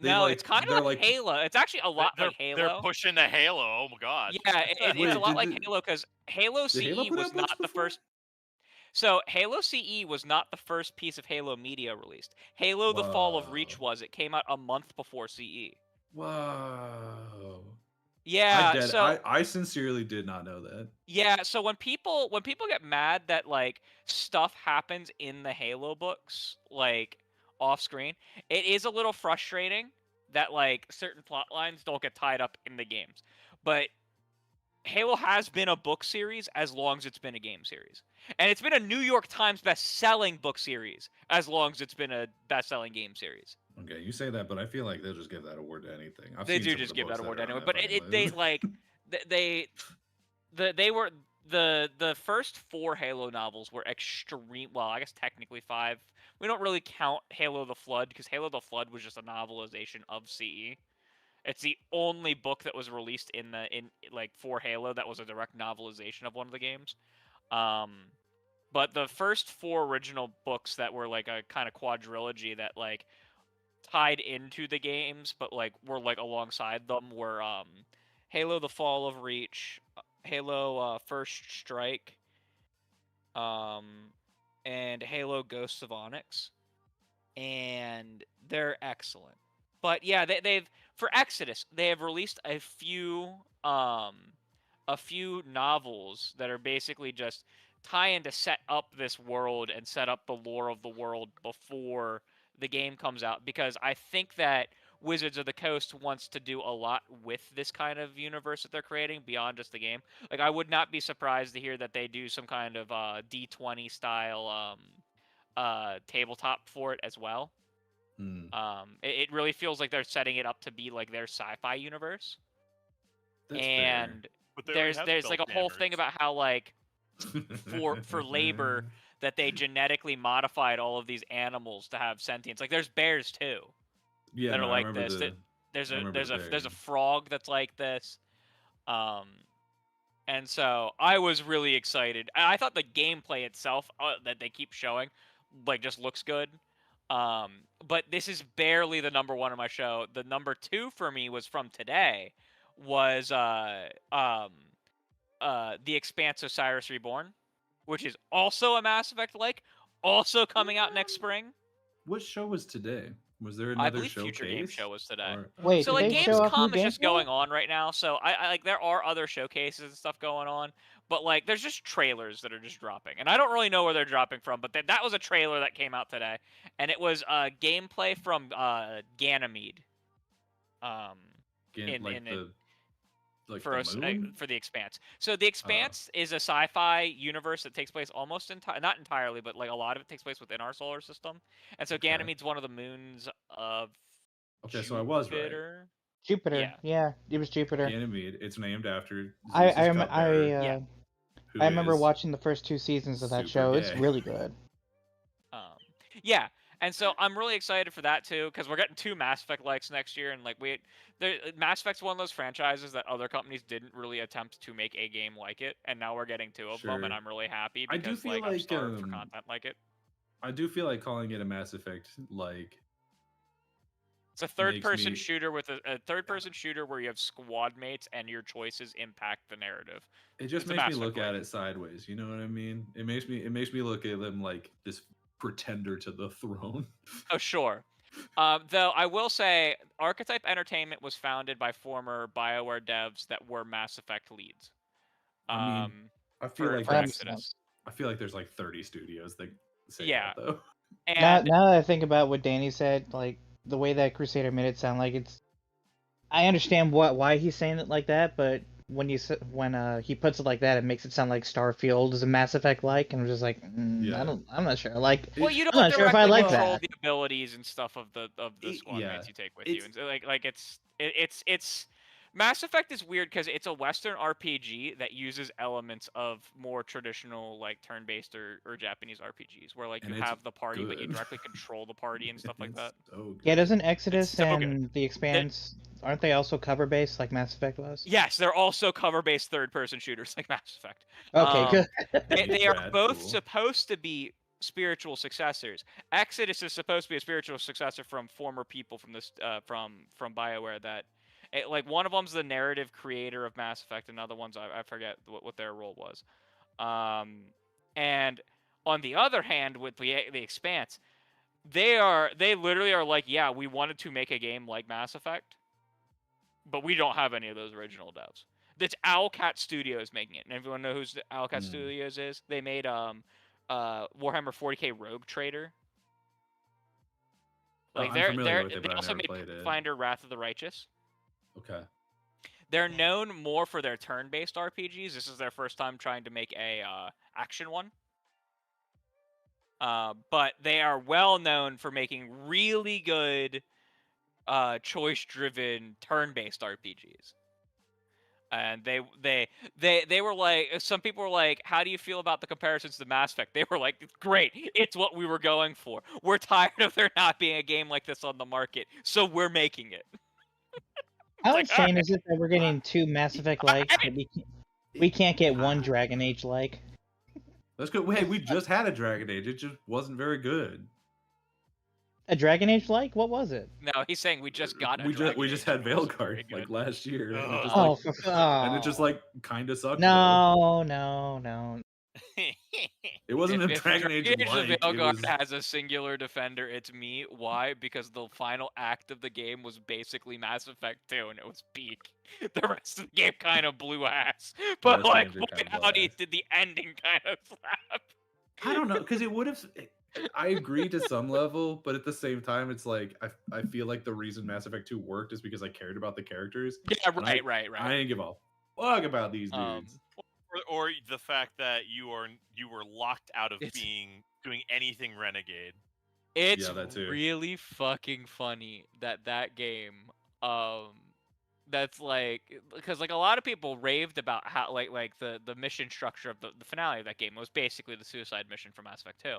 No,
like,
it's kind of
they're
like Halo. It's actually a lot like
They're
Halo.
pushing the Halo. Oh my god.
Yeah, it's
Wait,
a lot
did
like
the-
Halo because Halo
Did Halo
CE
put
was
out books
not the
before?
first. So Halo CE was not the first piece of Halo media released. Halo: The Fall of Reach
Whoa.
was. It came out a month before CE.
Whoa.
Yeah,
I sincerely did not know that.
yeah, so when people get mad that like stuff happens in the Halo books like off screen, it is a little frustrating that like certain plot lines don't get tied up in the games. But Halo has been a book series as long as it's been a game series. And it's been a New York Times best-selling book series as long as it's been a best-selling game series.
Okay, you say that, but I feel like they'll just give that award to anything.
They do just give that award anyway, but they like they were the first 4 Halo novels were extreme. Well, I guess technically 5. We don't really count Halo: The Flood because Halo: The Flood was just a novelization of CE. It's the only book that was released in like for Halo that was a direct novelization of one of the games. But the first 4 original books that were like a kind of quadrilogy that like tied into the games but like were like alongside them were Halo: The Fall of Reach, Halo First Strike, and Halo Ghosts of Onyx. And they're excellent. But yeah, they've for Exodus, they have released a few novels that are basically just trying to set up this world and set up the lore of the world before the game comes out, because I think that Wizards of the Coast wants to do a lot with this kind of universe that they're creating beyond just the game. Like, I would not be surprised to hear that they do some kind of D20 style tabletop for it as well. It really feels like they're setting it up to be like their sci-fi universe.
That's
And
But they already
there's
have
like a whole thing
Spelljamers.
about how like
fair.
for labor that they genetically modified all of these animals to have sentience. Like there's bears too
Yeah,
that
no,
are
I
like
remember
this.
the.
There's
I
a
remember
there's a
the
frog that's like this. And so I was really excited. I thought the gameplay itself that they keep showing like just looks good. But this is barely the number one on my show. The number two for me was from today was The Expanse of Cyrus Reborn, which is also a Mass Effect like, also coming out next spring.
What show was today? Was there
I
another
believe Future Game
showcase?
Show was today.
Wait,
So
did
like
they show off new
Gamescom is just
gameplay?
going on right now. So I like there are other showcases and stuff going on, but like there's just trailers that are just dropping, and I don't really know where they're dropping from. But that was a trailer that came out today, and it was gameplay from Ganymede. For the Expanse. So the Expanse is a sci-fi universe that takes place almost not entirely, but like a lot of it takes place within our solar system. And so Ganymede's one of the moons of
Okay, so I was right.
Jupiter. Yeah, it was Jupiter.
Ganymede. It's named after
I
Zeus's
I remember watching the first 2 seasons of that show. It's really good.
Yeah, and so I'm really excited for that too, because we're getting 2 Mass Effect likes next year, and like Mass Effect's one of those franchises that other companies didn't really attempt to make a game like it, and now we're getting 2 of them, and I'm really happy because
I do feel
I'm starved for content like it.
I do feel like calling it a Mass Effect like.
It's a third-person shooter with a third-person shooter where you have squad mates and your choices impact the narrative.
It just makes me look at it sideways. You know what I mean? It makes me look at them like this pretender to the throne.
Oh, sure. Though I will say, Archetype Entertainment was founded by former BioWare devs that were Mass Effect leads.
I mean, I feel like there's like 30 studios that say that though.
And now that I think about what Danny said, like the way that Crusader made it sound like it's. I understand why he's saying it like that, but when he puts it like that, it makes it sound like Starfield is a Mass Effect like, and I'm just like, I'm not sure. Like,
well, you don't
I'm not sure if I like
control
that.
the abilities and stuff of the squad mates you take with you, and so, like it's Mass Effect is weird because it's a Western RPG that uses elements of more traditional like turn-based or Japanese RPGs, where like you have the party, but you directly control the party and stuff like that.
Yeah, doesn't Exodus and The Expanse aren't they also cover-based like Mass Effect was?
Yes, they're also cover-based third-person shooters like Mass Effect.
Okay, good.
They are both supposed to be spiritual successors. Exodus is supposed to be a spiritual successor from former people from this from BioWare that. Like one of them's the narrative creator of Mass Effect, and other ones I forget what their role was. And on the other hand, with the Expanse, they literally are like, yeah, we wanted to make a game like Mass Effect, but we don't have any of those original devs. It's Owlcat Studios making it, and everyone knows who Owlcat Studios is. They made Warhammer 40K Rogue Trader. Like they also made Pathfinder Wrath of the Righteous.
Okay.
They're known more for their turn-based RPGs. This is their first time trying to make a action one. But they are well known for making really good choice-driven turn-based RPGs. And they were like, some people were like, how do you feel about the comparisons to Mass Effect? They were like, great, it's what we were going for. We're tired of there not being a game like this on the market, so we're making it.
How insane is it that we're getting 2 Mass Effect likes, but we can't get 1 Dragon Age like?
That's good. Hey, we just had a Dragon Age. It just wasn't very good.
A Dragon Age like? What was it?
No, he's saying we just got
we just had Veilguard like last year.
And
it just like kind of sucked.
No.
It wasn't a Dragon Age like.
Veilguard has a singular defender. It's me. Why? Because the final act of the game was basically Mass Effect 2, and it was peak. The rest of the game kind of blew ass. But like, howdy did the ending kind of slap?
I don't know, because it would have. I agree to some level, but at the same time, it's like I feel like the reason Mass Effect 2 worked is because I cared about the characters.
Yeah, right.
I didn't give a fuck about these dudes.
Or the fact that you were locked out of doing anything Renegade.
It's
that too.
really fucking funny that game, that's like, because like a lot of people raved about how like the mission structure of the finale of that game was basically the suicide mission from Mass Effect 2,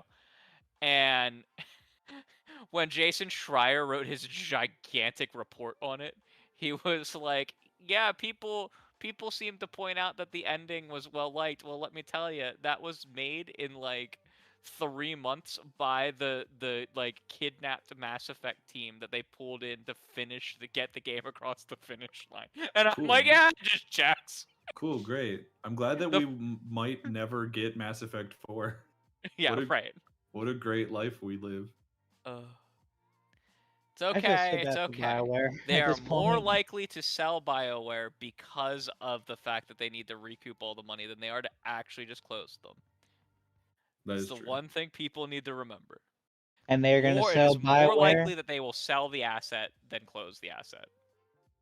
and when Jason Schreier wrote his gigantic report on it, he was like, "Yeah, people seem to point out that the ending was well liked. Well, let me tell you, that was made in like 3 months by the like kidnapped Mass Effect team that they pulled in to get the game across the finish line." And I'm like,
Cool.
"Yeah, it just checks."
Cool, great. I'm glad that
The
we might never get Mass Effect 4.
yeah,
What a
right.
what a great life we live.
It's
I feel so
okay. It's
bad for
okay.
BioWare
They
at
are
this
more
point.
likely to sell BioWare because of the fact that they need to recoup all the money than they are to actually just close them.
That
It's
is
the
true.
one thing people need to remember.
And they're going to
It
sell
is more
BioWare,
likely that they will sell the asset than close the asset.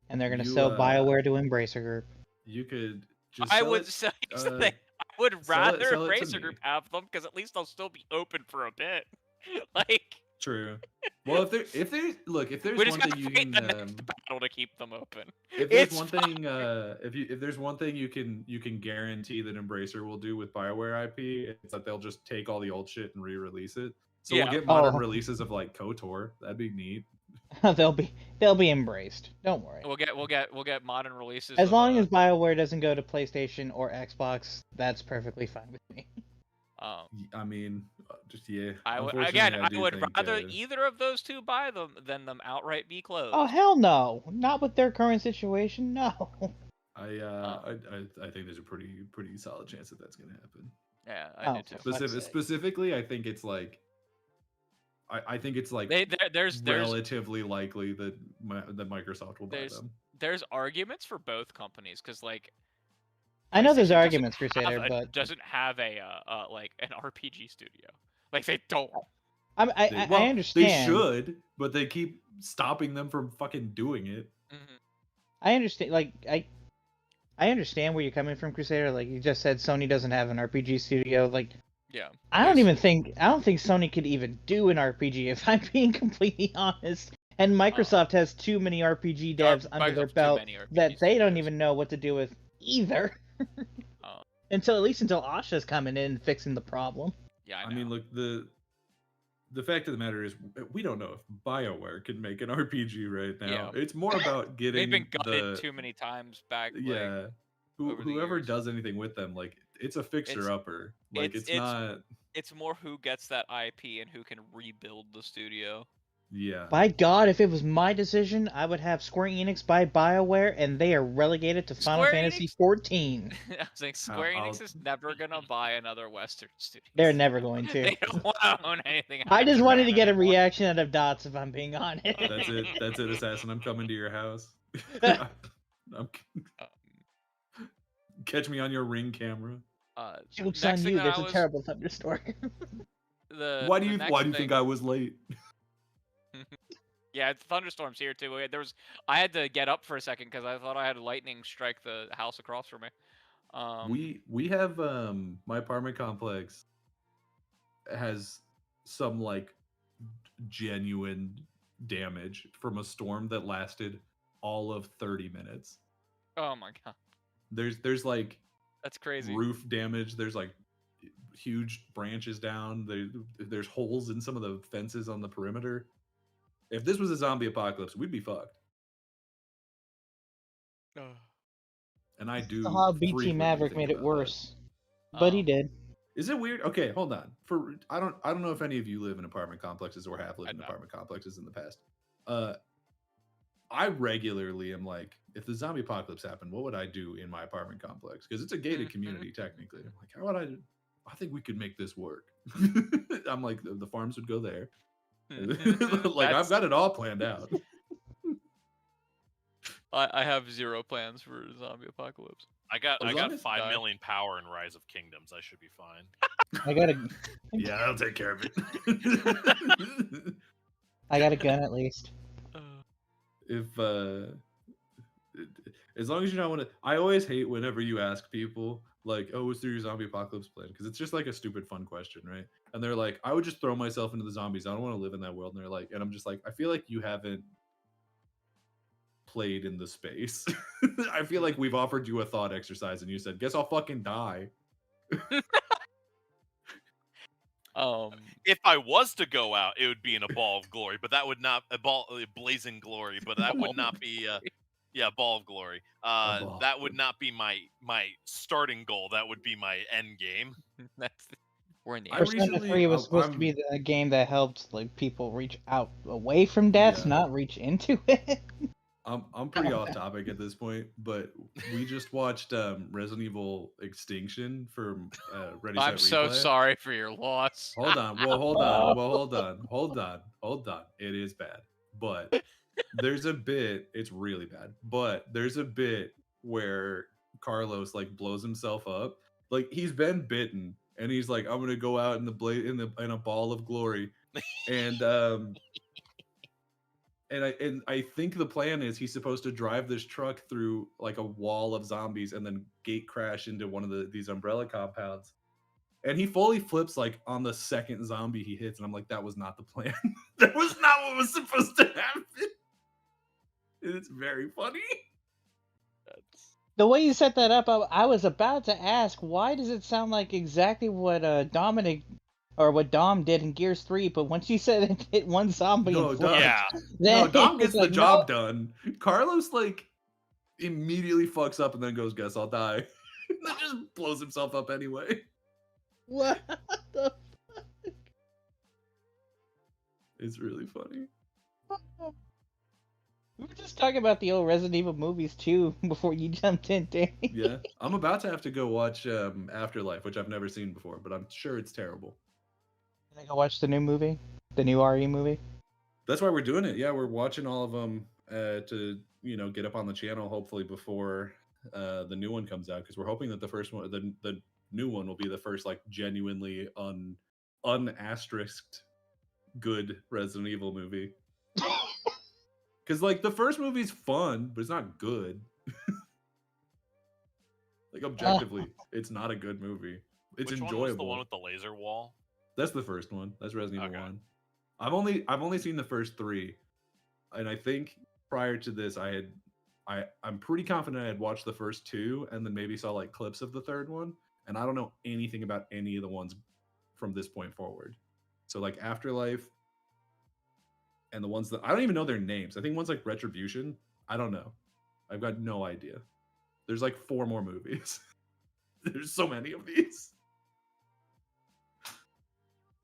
and they're going to
You
sell BioWare to Embracer Group.
you could just
I
sell
would
it.
say I would
Sell it
rather
to
Embracer
me.
Group have them because at least they'll still be open for a bit. Like,
True. Well, if there's
we just
one
gotta
thing you
fight the
can
next battle to keep them open.
if there's
It's
one thing if there's one thing you can guarantee that Embracer will do with BioWare IP, it's that they'll just take all the old shit and re-release it. So we'll
Yeah.
get modern
Oh.
releases of like KOTOR. That'd be neat.
they'll be embraced. Don't worry.
We'll get modern releases.
As
of,
long as BioWare doesn't go to PlayStation or Xbox, that's perfectly fine with me.
I mean, just yeah.
I would
Unfortunately,
I would
think,
rather either of those two buy them than them outright be closed.
Oh hell no! Not with their current situation. No.
I think there's a pretty solid chance that that's gonna happen.
Yeah, I do too.
For fuck's sake.
Specifically, I think it's like I think it's like
There's
relatively likely that that Microsoft will buy them.
there's arguments for both companies because like
I know there's
PlayStation
arguments, Crusader, but
doesn't have a like an RPG studio. Like they don't.
I understand.
They should, but they keep stopping them from fucking doing it.
Mm-hmm.
I understand. Like I understand where you're coming from, Crusader. Like you just said, Sony doesn't have an RPG studio. Like
Yeah.
I don't think Sony could even do an RPG if I'm being completely honest. And Microsoft has too many RPG devs under their belt that they don't even know what to do with either. Until Asha's coming in and fixing the problem.
Yeah, I know.
I mean, look, the fact of the matter is, we don't know if BioWare can make an RPG right now. Yeah. It's more about getting.
They've been gutted too many times back.
Yeah.
Like,
whoever does anything with them, like it's a fixer-upper. Like it's not.
It's more who gets that IP and who can rebuild the studio.
Yeah.
By God, if it was my decision, I would have Square Enix buy BioWare, and they are relegated to Final Fantasy XIV.
I was like, Square Enix is never gonna buy another Western studio.
They're never going to.
They don't want to own anything.
I just wanted to get a reaction out of Dots, if I'm being honest.
That's it, Assassin. I'm coming to your house. Catch me on your Ring camera.
Joke's on you. There's a terrible thunderstorm.
Why do you think I was late?
Yeah, thunderstorms here too. I had to get up for a second because I thought I had lightning strike the house across from me.
We have my apartment complex has some like genuine damage from a storm that lasted all of 30 minutes.
Oh my God.
There's like
that's crazy.
Roof damage. There's like huge branches down. There's holes in some of the fences on the perimeter. If this was a zombie apocalypse, we'd be fucked. And I do.
How BT Maverick made it worse, but he did.
Is it weird? Okay, hold on. I don't know if any of you live in apartment complexes or have lived in apartment complexes in the past. I regularly am like, if the zombie apocalypse happened, what would I do in my apartment complex? Because it's a gated community technically. I'm like, how would I do? I think we could make this work. I'm like, the farms would go there. Like I've got it all planned out.
I have zero plans for zombie apocalypse.
I got 5 million power in Rise of Kingdoms. I should be fine.
I got a.
Yeah, I'll take care of it.
I got a gun at least.
As long as you don't want to. I always hate whenever you ask people like, oh, what's your zombie apocalypse plan? Because it's just like a stupid fun question, right? And they're like, I would just throw myself into the zombies. I don't want to live in that world. And they're like, and I'm just like, I feel like you haven't played in the space. I feel like we've offered you a thought exercise and you said, guess I'll fucking die.
If I was to go out, it would be in a ball of glory, but that would not a blazing glory, but that would not be ball of glory.
ball.
That would not be my starting goal. That would be my end game.
We're in the
I
Persona
recently-
3 was supposed to
I'm-
be the game that helped like people reach out away from death,
Yeah.
not reach into it.
I'm pretty off topic at this point, but we just watched Resident Evil Extinction for Ready Set
I'm so
Replay.
sorry for your loss.
Hold on. Well, hold on. Hold on. It is bad. But there's a bit, it's really bad. But there's a bit where Carlos like blows himself up. Like he's been bitten and he's like, I'm gonna go out in in a ball of glory. And I think the plan is he's supposed to drive this truck through like a wall of zombies and then gate crash into one of these umbrella compounds. And he fully flips like on the second zombie he hits, and I'm like, that was not the plan. That was not what was supposed to happen. And it's very funny.
The way you set that up, I was about to ask, why does it sound like exactly what what Dom did in Gears 3, but once you said it hit one zombie
No,
and
Dom,
flipped,
Yeah.
then
no, Dom
it
gets
was
the
like,
job
no.
done. Carlos like immediately fucks up and then goes, guess I'll die. And then just blows himself up anyway.
What the
It's really funny.
We were just talking about the old Resident Evil movies too before you jumped in, Danny.
Yeah. I'm about to have to go watch Afterlife, which I've never seen before, but I'm sure it's terrible.
Can I go watch the new movie? The new RE movie?
That's why we're doing it. Yeah, we're watching all of them to get up on the channel hopefully before the new one comes out, because we're hoping that the first one, the new one, will be the first like genuinely unasterisked good Resident Evil movie. Because like the first movie's fun, but it's not good. Like objectively, it's not a good movie. It's
Which
enjoyable.
one was the one with the laser wall?
That's the first one. That's Resident Evil
Okay.
1. I've only seen the first 3, and I think prior to this, I'm pretty confident I had watched the first 2, and then maybe saw like clips of the third one, and I don't know anything about any of the ones from this point forward. So like Afterlife, and the ones that I don't even know their names. I think one's like Retribution. I don't know. I've got no idea. There's like 4 more movies. There's so many of these.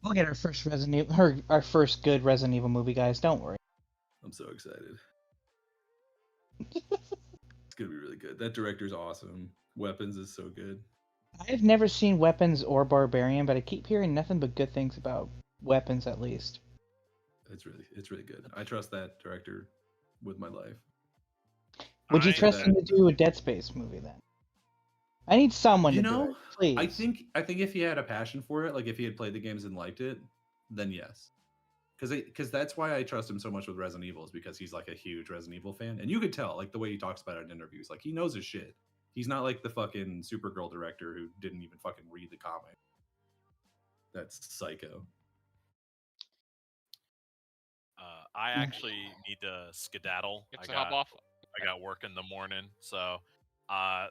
We'll get our first our first good Resident Evil movie, guys. Don't worry.
I'm so excited. It's gonna be really good. That director's awesome. Weapons is so good.
I've never seen Weapons or Barbarian, but I keep hearing nothing but good things about Weapons, at least.
It's really good. I trust that director with my life.
Would you trust him to
that-
do a Dead Space movie then? I need someone
You
to do
know,
it, please.
I think if he had a passion for it, like if he had played the games and liked it, then yes. Because that's why I trust him so much with Resident Evil, is because he's like a huge Resident Evil fan, and you could tell like the way he talks about it in interviews, like he knows his shit. He's not like the fucking Supergirl director who didn't even fucking read the comic. That's psycho.
I actually need to skedaddle.
Get to hop off.
I got work in the morning, so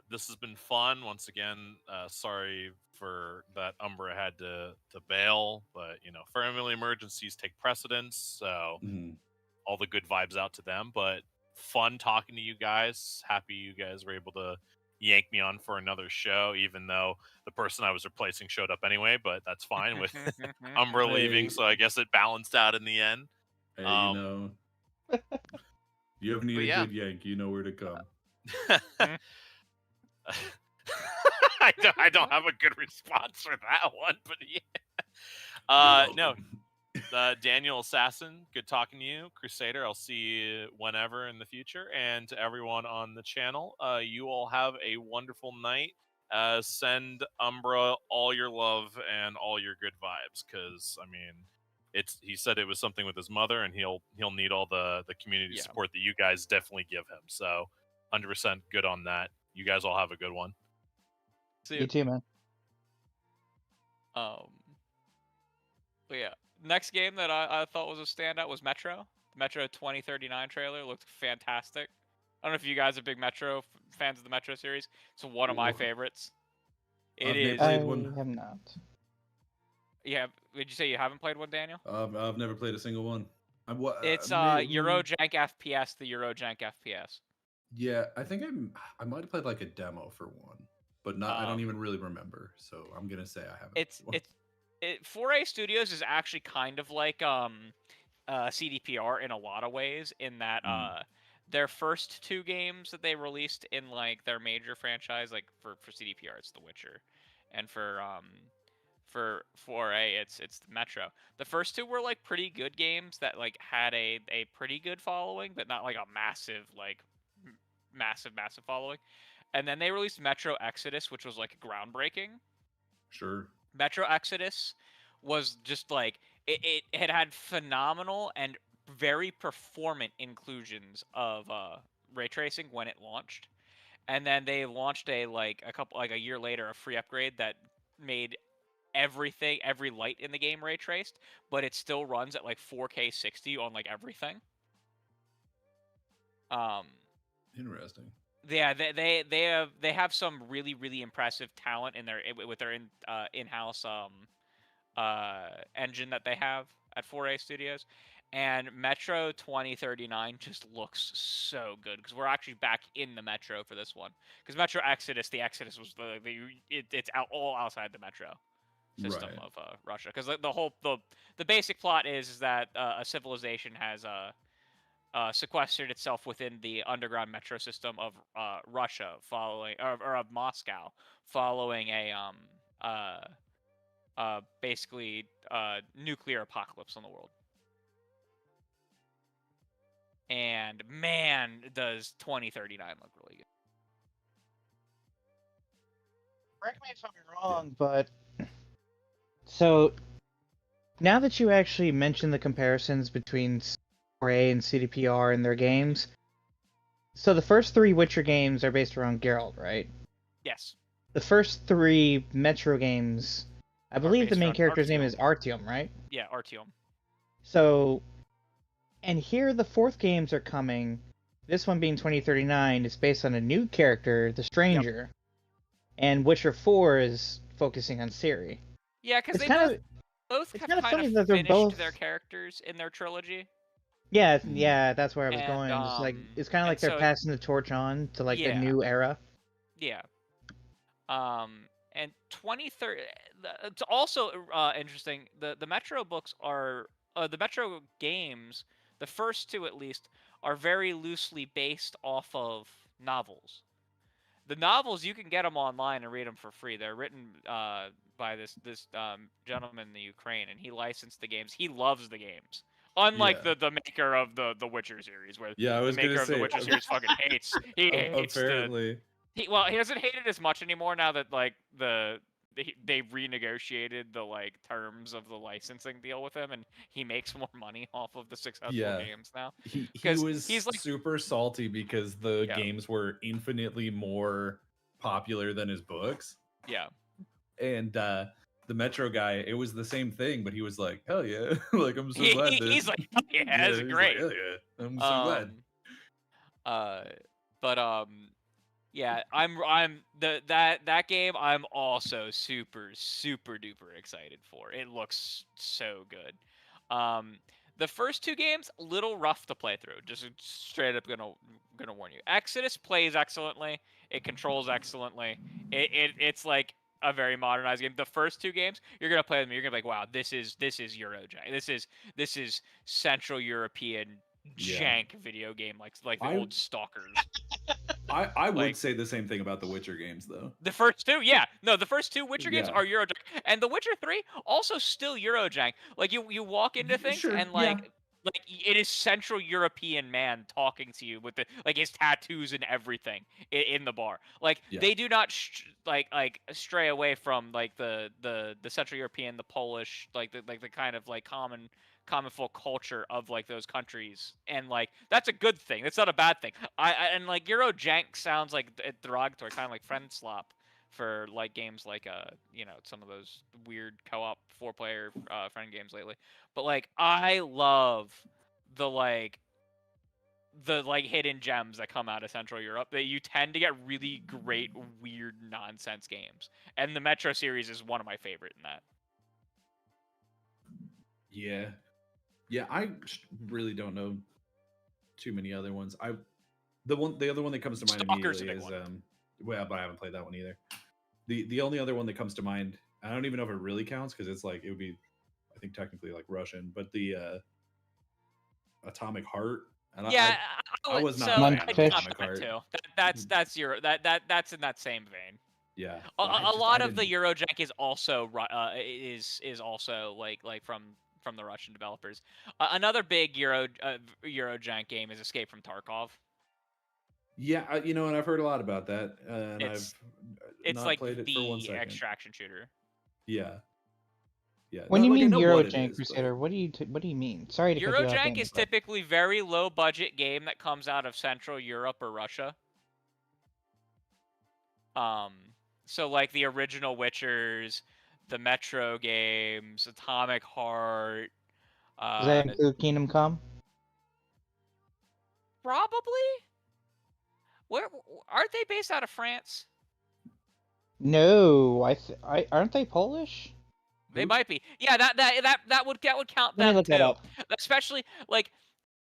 this has been fun. Once again, sorry for that Umbra had to bail, but family emergencies take precedence, so all the good vibes out to them. But fun talking to you guys. Happy you guys were able to yank me on for another show, even though the person I was replacing showed up anyway. But that's fine with Umbra leaving, so I guess it balanced out in the end.
Hey, you ever need a
yeah.
good yank, you know where to come.
I don't have a good response for that one, but yeah. No, Daniel Assassin, good talking to you. Crusader, I'll see you whenever in the future. And to everyone on the channel, you all have a wonderful night. Send Umbra all your love and all your good vibes, because I mean, he said it was something with his mother, and he'll need all the community support that you guys definitely give him. So 100% good on that. You guys all have a good one.
See
You
you.
too, man.
But yeah, next game that I thought was a standout was Metro. The Metro 2039 trailer looked fantastic. I don't know if you guys are big Metro fans of the Metro series. It's one of my
Ooh.
favorites.
I've
It
never
is.
played
I
one.
have not.
Yeah, did you say you haven't played one, Daniel?
I've never played a single one.
It's
Maybe,
Eurojank FPS, the Eurojank FPS.
yeah, I think I might have played like a demo for one, but not. I don't
Um,
even really remember. So I'm gonna say I haven't.
It's
played one.
4A Studios is actually kind of like CDPR in a lot of ways, in that their first two games that they released in like their major franchise, like for CDPR it's The Witcher, and for 4A it's the Metro. The first two were like pretty good games that like had a pretty good following, but not like a massive massive following. And then they released Metro Exodus, which was like groundbreaking.
Sure.
Metro Exodus was just like it had phenomenal and very performant inclusions of ray tracing when it launched, and then they launched a year later a free upgrade that made every light in the game ray traced, but it still runs at like 4K 60 on like everything.
Interesting.
Yeah, they have some really impressive talent in their with their in-house engine that they have at 4A Studios, and Metro 2039 just looks so good because we're actually back in the Metro for this one. Because Metro Exodus, the Exodus was it's all outside the Metro system
Right.
of Russia. Because the basic plot is that a civilization has sequestered itself within the underground metro system of Russia, following or of Moscow, following a basically nuclear apocalypse on the world. And man, does 2039 look really good.
Correct me if I'm wrong, but so now that you actually mentioned the comparisons between 4A and CDPR in their games, so the first three Witcher games are based around Geralt, right?
Yes.
The first three Metro games, I believe the
based
main
around
character's name
Artyom.
is Artyom, right?
Yeah, Artyom.
So, and here the fourth games are coming. This one being 2039 is based on a new character, the Stranger, and Witcher 4 is focusing on Ciri.
Yeah, because
It's
they
kind of
both
it's
have
kind of funny that they're
finished
both
their characters in their trilogy.
yeah, that's where I was
And,
going. It's like it's kind of
and
like they're
so-
passing the torch on to like the
Yeah.
new era.
Yeah. And 2030. It's also interesting. The Metro books are the Metro games. The first two, at least, are very loosely based off of novels. The novels, you can get them online and read them for free. They're written by this gentleman in the Ukraine, and he licensed the games. He loves the games. Unlike
Yeah.
the maker of the Witcher series, where
Yeah, I was
the maker
gonna
of the
say,
Witcher series fucking hates. He hates
apparently.
he doesn't hate it as much anymore now that like they renegotiated the like terms of the licensing deal with him, and he makes more money off of the successful
Yeah.
games now.
He
'Cause
was
he's, like-
super salty because the
Yeah.
games were infinitely more popular than his books.
Yeah.
And the Metro guy, it was the same thing, but he was like, "Hell yeah!" Like I'm so glad.
He's like, yeah, this is
he's
great.
Like, Hell yeah! I'm so glad.
But yeah, I'm that game I'm also super duper excited for. It looks so good. The first two games little rough to play through. Just straight up gonna warn you. Exodus plays excellently. It controls excellently. It's like a very modernized game. The first two games you're gonna play them. You're gonna be like, wow, this is Eurojank. This is Central European jank video game like the old Stalkers.
I would
like-
say the same thing about the Witcher games, though.
The first two, yeah. No, the first two Witcher games
Yeah.
are Eurojank. And The Witcher 3, also still Eurojank. Like, you walk into things
Sure,
and, like it is Central European man talking to you with like his tattoos and everything in the bar. Like,
Yeah.
they do not stray away from like the Central European, the Polish, like the kind of like common folk culture of like those countries, and like that's a good thing. That's not a bad thing. And like Eurojank sounds like derogatory, kind of like friend for like games like some of those weird co-op 4-player friend games lately. But like I love the like hidden gems that come out of Central Europe, that you tend to get really great weird nonsense games. And the Metro series is one of my favorite in that.
Yeah. Yeah, I really don't know too many other ones. The other one that comes to mind
Stalker's a
immediately
big
is
one.
well, but I haven't played that one either. The only other one that comes to mind, I don't even know if it really counts because it's like it would be, I think technically like Russian, but the Atomic Heart. And
Yeah,
I was not
so
a fan
I'd
of
Fish.
count
Atomic
that
Heart.
too. That's in that same vein.
Yeah,
A,
but I
a
just-
lot
I
of the
didn't-
Eurojank is also is also like from the Russian developers. Another big Eurojank game is Escape from Tarkov.
Yeah, and I've heard a lot about that, and
It's
I've not
like
played it for 1
the
second.
extraction shooter.
Yeah, yeah.
When
No,
you
like, I
mean
know what it
Eurojank
is,
Crusader,
but-
what do you mean? Sorry to cut you off.
Eurojank
Andy,
is
but-
typically very low budget game that comes out of Central Europe or Russia. So like the original Witchers, the Metro games, Atomic Heart.
Does that include Kingdom Come?
Probably. Where aren't they based out of France?
No, aren't they Polish?
They
Who?
might be. Yeah, that would count
Let me
them
look that
too.
up.
Especially like,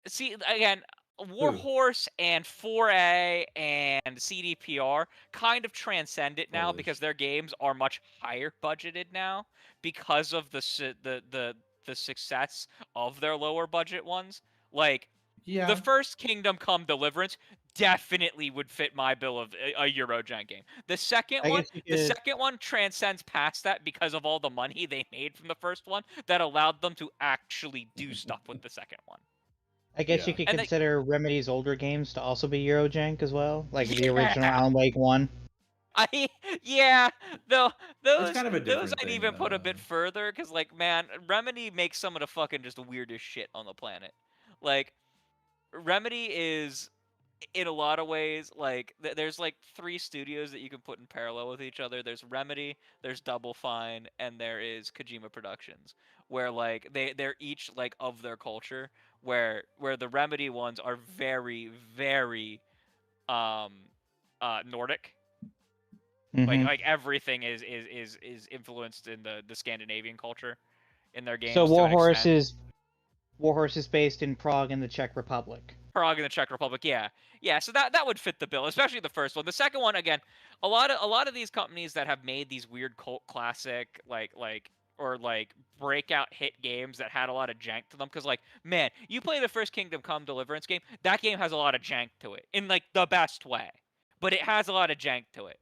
see again,
Who?
Warhorse and 4A and CDPR kind of transcend it now
Polish.
because their games are much higher budgeted now because of the success of their lower budget ones. Like
Yeah,
the first Kingdom Come Deliverance definitely would fit my bill of a Eurojank game. The second
I
one,
guess you
the
could-
second one transcends past that because of all the money they made from the first one that allowed them to actually do stuff with the second one.
I guess you
Yeah.
could
And they-
consider Remedy's older games to also be Eurojank as well, like the original
Yeah.
Alan Wake 1.
Yeah, though those
kind of a
those
different
I'd
thing,
even put a bit further because like man, Remedy makes some of the fucking just weirdest shit on the planet. Like Remedy is in a lot of ways like there's like 3 studios that you can put in parallel with each other. There's Remedy, there's Double Fine, and there is Kojima Productions, where like they're each like of their culture, where the Remedy ones are very very Nordic.
Mhm.
Like everything is influenced in the Scandinavian culture in their games.
So
to an
Warhorse
extent.
is based in Prague in the Czech Republic.
Prague in the Czech Republic, yeah. So that would fit the bill, especially the first one. The second one, again, a lot of these companies that have made these weird cult classic or breakout hit games that had a lot of jank to them, because like man, you play the first Kingdom Come Deliverance game, that game has a lot of jank to it in like the best way, but it has a lot of jank to it.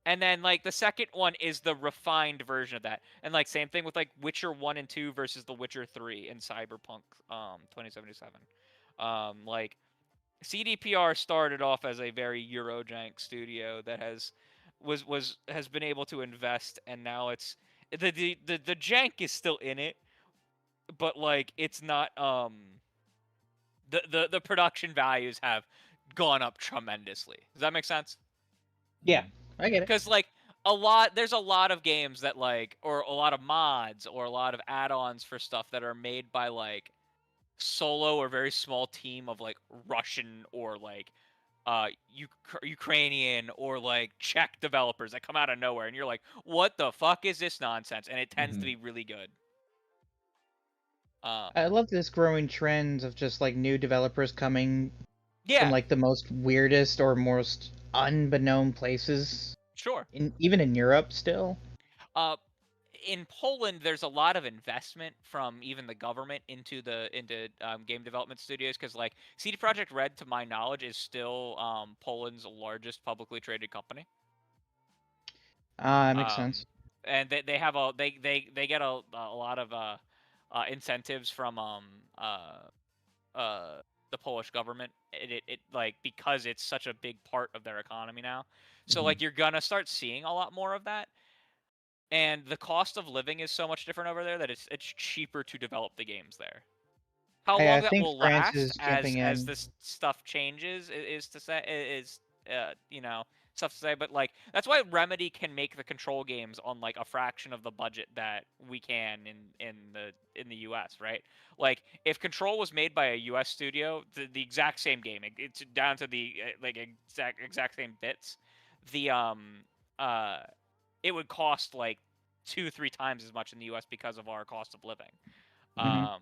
And then like the second one is the refined version of that. And like same thing with like Witcher 1 and 2 versus The Witcher 3 in Cyberpunk 2077. Like CDPR started off as a very Eurojank studio that has been able to invest, and now it's the jank is still in it, but like it's not the production values have gone up tremendously. Does that make sense?
Yeah, I get it.
Because like there's a lot of games that like, or a lot of mods or a lot of add-ons for stuff that are made by like solo or very small team of like Russian or like Ukrainian or like Czech developers that come out of nowhere, and you're like, what the fuck is this nonsense? And it tends to be really good.
I love this growing trend of just like new developers coming
Yeah,
from like the most weirdest or most unbeknown places,
sure.
even in Europe still.
In Poland, there's a lot of investment from even the government into game development studios, because like CD Projekt Red, to my knowledge, is still Poland's largest publicly traded company.
Makes sense.
And they get a lot of incentives from the Polish government. It like, because it's such a big part of their economy now. So like you're gonna start seeing a lot more of that. And the cost of living is so much different over there that it's cheaper to develop the games there. How
Hey, I
long that
think
will
France
last
is jumping
as
in.
this stuff changes is stuff to say, but like that's why Remedy can make the Control games on like a fraction of the budget that we can in the US, right? Like if Control was made by a US studio, the exact same game, it's down to the like exact same bits, the uh it would cost like 2-3 times as much in the US because of our cost of living. Um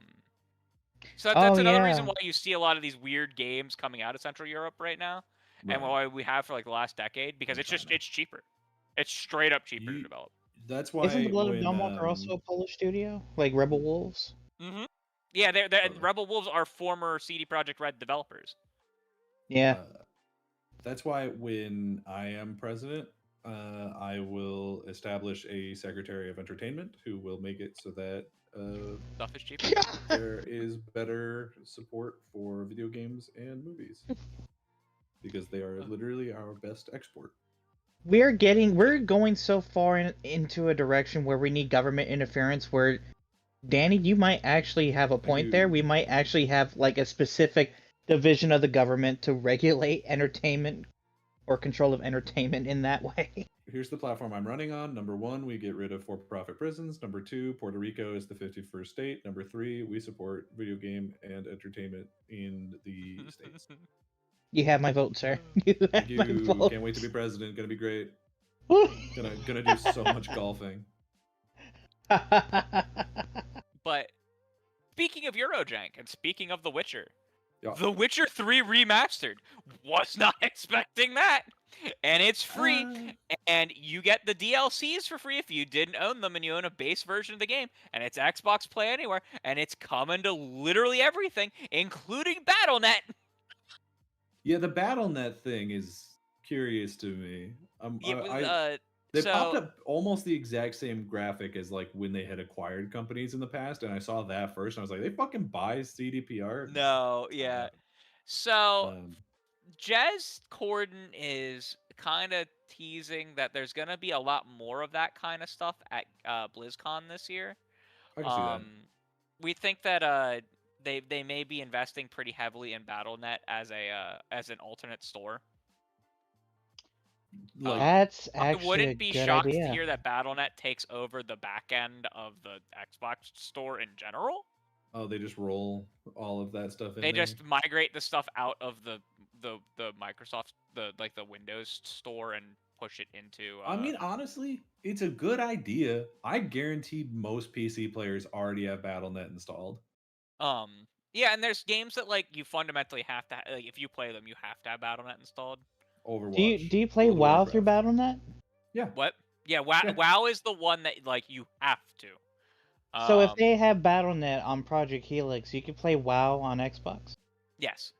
so
Oh,
that's another reason
yeah.
why you see a lot of these weird games coming out of Central Europe right now, and why we have for like the last decade, because
And
it's just
China.
it's cheaper. It's straight up cheaper to
You-
develop.
That's
Isn't the
why
Blood of
when
Dawnwalker also a Polish studio, like Rebel Wolves?
Mm-hmm. Yeah, they're
Okay.
Rebel Wolves are former CD Projekt Red developers.
Yeah.
That's why when I am president, I will establish a Secretary of Entertainment who will make it so that
Stuff is cheaper.
there is better support for video games and movies because they are literally our best export.
We're going so far into a direction where we need government interference where Danny, you might actually have a point there.
do.
We might actually have like a specific division of the government to regulate entertainment or control of entertainment in that way.
Here's the platform I'm running on. Number 1, we get rid of for-profit prisons. Number 2, Puerto Rico is the 51st state. Number 3, we support video game and entertainment in the states.
You have my vote, sir. You have my
You
vote.
can't wait to be president. Gonna be great. Gonna do so much golfing.
But speaking of Eurojank and speaking of The Witcher,
Yeah.
The Witcher 3 Remastered. Was not expecting that. And it's free, and you get the DLCs for free if you didn't own them and you own a base version of the game, and it's Xbox Play Anywhere, and it's coming to literally everything, including BattleNet.
Yeah, the BattleNet thing is curious to me. They popped up almost the exact same graphic as like when they had acquired companies in the past, and I saw that first, and I was like, they fucking buy CDPR?
No, yeah. So
Um,
Jez Corden is kind of teasing that there's gonna be a lot more of that kind of stuff at BlizzCon this year.
I can see that.
We think that they may be investing pretty heavily in BattleNet as an alternate store.
Like,
That's
I
actually a
wouldn't be
good
shocked
idea.
to hear that BattleNet takes over the back end of the Xbox store in general.
oh, they just roll all of that stuff in
They
there?
just migrate the stuff out of the Microsoft the Windows store and push it into.
I mean, honestly, it's a good idea. I guarantee most PC players already have BattleNet installed.
Yeah, and there's games that like you fundamentally have to like if you play them, you have to have BattleNet installed.
Overwatch.
Do you play
World of
WoW
Warcraft.
through BattleNet?
Yeah.
What? Yeah, WoW,
Yeah.
WoW is the one that like you have to.
So if they have BattleNet on Project Helix, you can play WoW on Xbox.
Yes.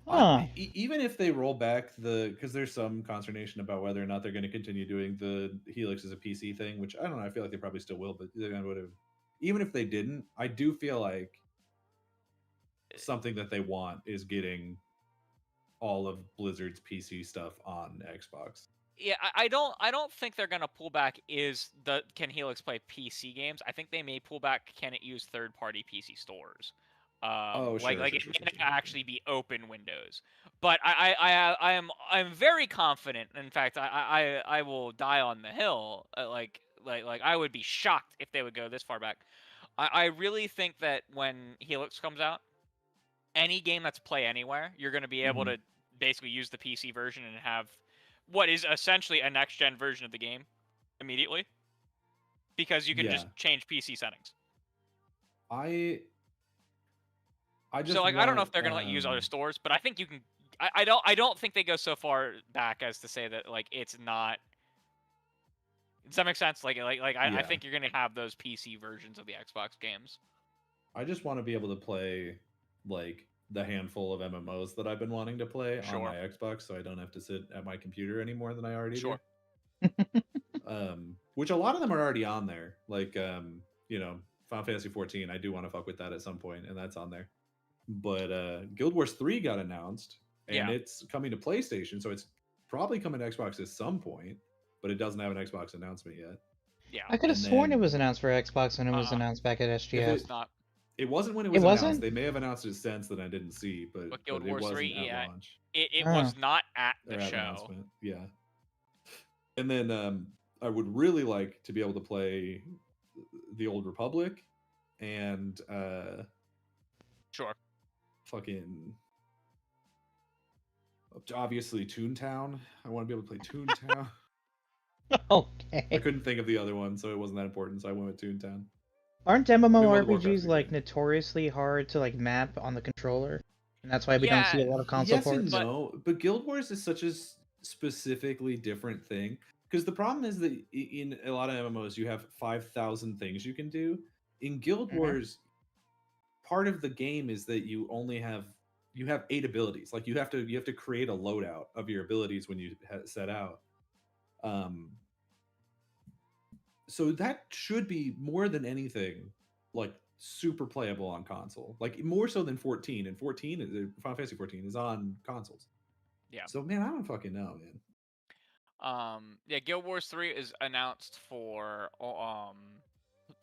Huh.
Even if they roll back because there's some consternation about whether or not they're going to continue doing the Helix as a PC thing, which I don't know. I feel like they probably still will, but they're gonna whatever. Even if they didn't, I do feel like something that they want is getting all of Blizzard's PC stuff on Xbox.
Yeah, I don't think they're gonna pull back. Can Helix play PC games? I think they may pull back. Can it use third-party PC stores? It may actually be open Windows. But I'm very confident. In fact, I will die on the hill. I would be shocked if they would go this far back. I really think that when Helix comes out, any game that's Play Anywhere, you're going to be able to basically use the PC version and have what is essentially a next-gen version of the game immediately. Because you can just change PC settings.
I just
I don't know if they're going to let you use other stores, but I think you can... I don't think they go so far back as to say that like it's not... Does that make sense? I think you're going to have those PC versions of the Xbox games.
I just want to be able to play like the handful of MMOs that I've been wanting to play on my Xbox, so I don't have to sit at my computer any more than I already do. Which a lot of them are already on there. Like Final Fantasy 14, I do want to fuck with that at some point, and that's on there. But Guild Wars 3 got announced, and it's coming to PlayStation, so it's probably coming to Xbox at some point, but it doesn't have an Xbox announcement yet.
Yeah.
I could have sworn it was announced for Xbox when it was announced back at SGS.
It's not.
It wasn't when it
It
was announced.
wasn't?
They may have announced it since that I didn't see, but
Guild
it
Wars
wasn't
3,
at
yeah,
launch
it
Oh.
was not at
or
the
at
show.
announcement. Yeah. And then I would really like to be able to play the Old Republic and
Sure.
fucking obviously Toontown. I want to be able to play Toontown. I
Okay.
couldn't think of the other one, so it wasn't that important. So I went with Toontown.
Aren't
World of Warcraft
MMORPGs
would be
like
good.
notoriously hard to like map on the controller, and that's why we don't see a
Yeah,
lot of console
Yes
ports?
and no, but Guild Wars is such a specifically different thing. Because the problem is that in a lot of MMOs, you have 5,000 things you can do. In Guild
Mhm.
Wars, part of the game is that you only have 8 abilities. Like you have to create a loadout of your abilities when you set out. So that should be more than anything like super playable on console. Like more so than 14. And 14 Final Fantasy 14 is on consoles.
Yeah.
So man, I don't fucking know, man.
Yeah, Guild Wars 3 is announced for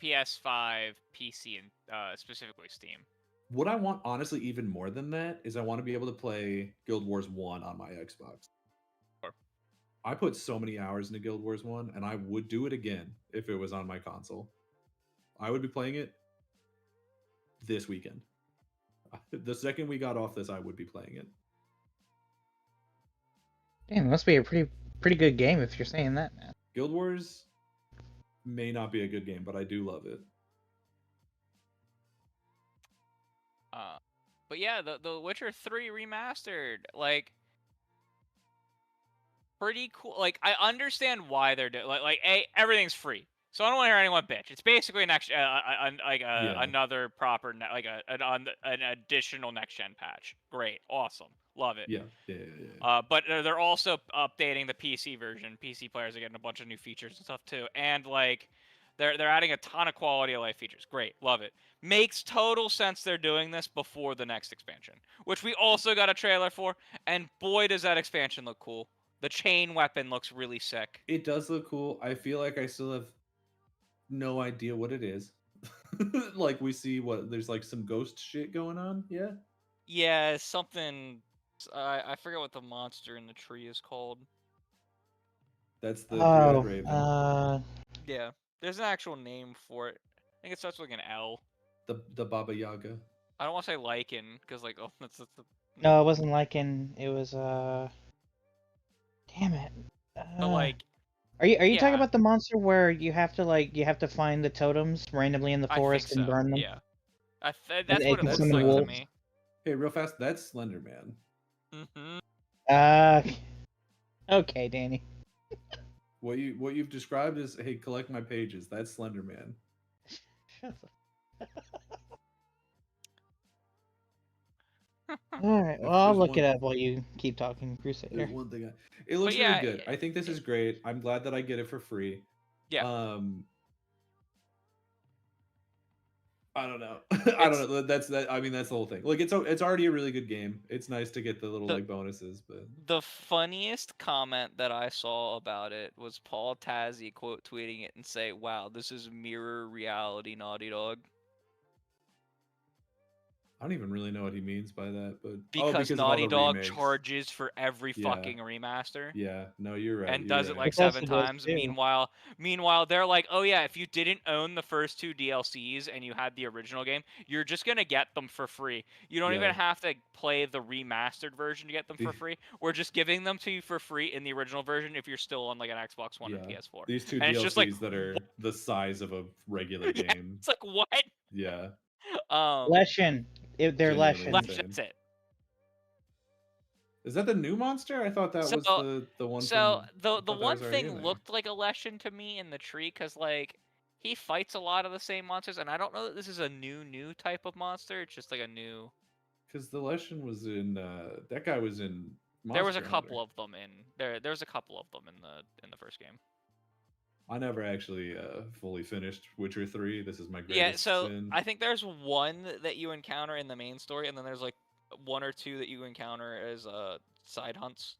PS5, PC, and specifically Steam.
What I want, honestly, even more than that, is I want to be able to play Guild Wars 1 on my Xbox.
Sure.
I put so many hours into Guild Wars 1, and I would do it again if it was on my console. I would be playing it this weekend. The second we got off this, I would be playing it.
Damn, it must be a pretty good game if you're saying that, man.
Guild Wars may not be a good game, but I do love it.
But yeah, the Witcher 3 remastered, like, pretty cool. Like, I understand why they're doing everything's free, so I don't want to hear anyone bitch. It's basically another proper an additional next gen patch. Great, awesome, love it.
Yeah.
But they're also updating the PC version. PC players are getting a bunch of new features and stuff too, and like they're adding a ton of quality of life features. Great, love it. Makes total sense they're doing this before the next expansion, which we also got a trailer for, and boy does that expansion look cool. The chain weapon looks really sick.
It does look cool. I feel like I still have no idea what it is. Like we see there's like some ghost shit going on. Yeah.
Yeah, something. I forget what the monster in the tree is called.
That's the
Oh,
Red Raven.
Yeah, there's an actual name for it. I think it starts with like an L.
The Baba Yaga.
I don't want to say lichen because like that's
no, it wasn't Lycan. It was damn it.
but like
Are you talking
yeah.
about the monster where you have to find the totems randomly in the
I think
forest and
so,
burn them?
yeah. That's
And
what
it
it
can
looks
summon
like to
wolves?
me.
Hey, real fast, that's Slender Man.
Okay, Danny.
What you've described is, hey, collect my pages. That's Slender Man.
All right, well, I'll look it up while you keep talking, Crusader.
There's one thing. It looks
yeah,
really good. I think this is great. I'm glad that I get it for free.
Yeah.
I don't know. I don't know. That's that. I mean, that's the whole thing. Like, it's already a really good game. It's nice to get the little like bonuses, but
the funniest comment that I saw about it was Paul Tazzi quote tweeting it and say, "Wow, this is mirror reality, Naughty Dog."
I don't even really know what he means by that, but
Because
of all
Naughty
the
Dog
remakes.
charges for every
Yeah.
fucking remaster.
Yeah, no, you're right.
And
you're
does it
right.
like
Bethesda
7
does
times.
too.
Meanwhile, they're like, oh yeah, if you didn't own the first 2 DLCs and you had the original game, you're just gonna get them for free. You don't even have to play the remastered version to get them for free. We're just giving them to you for free in the original version if you're still on like an Xbox One or PS4.
These 2
and
DLCs
it's just like,
that are the size of a regular game.
it's like what?
Yeah.
Leshen. They're
Genuinely
Leshen.
insane.
That's it.
Is that the new monster? I thought that was the one.
So
from,
the one
was already in
thing
there.
looked like a Leshen to me in the tree, because like he fights a lot of the same monsters, and I don't know that this is a new type of monster. It's just like a new.
Because the Leshen was in that guy was in. Monster
There was a couple
Hunter.
of them in there. There's a couple of them in the first game.
I never actually fully finished Witcher 3. This is my greatest
Yeah, so
sin.
I think there's one that you encounter in the main story, and then there's like 1 or 2 that you encounter as side hunts.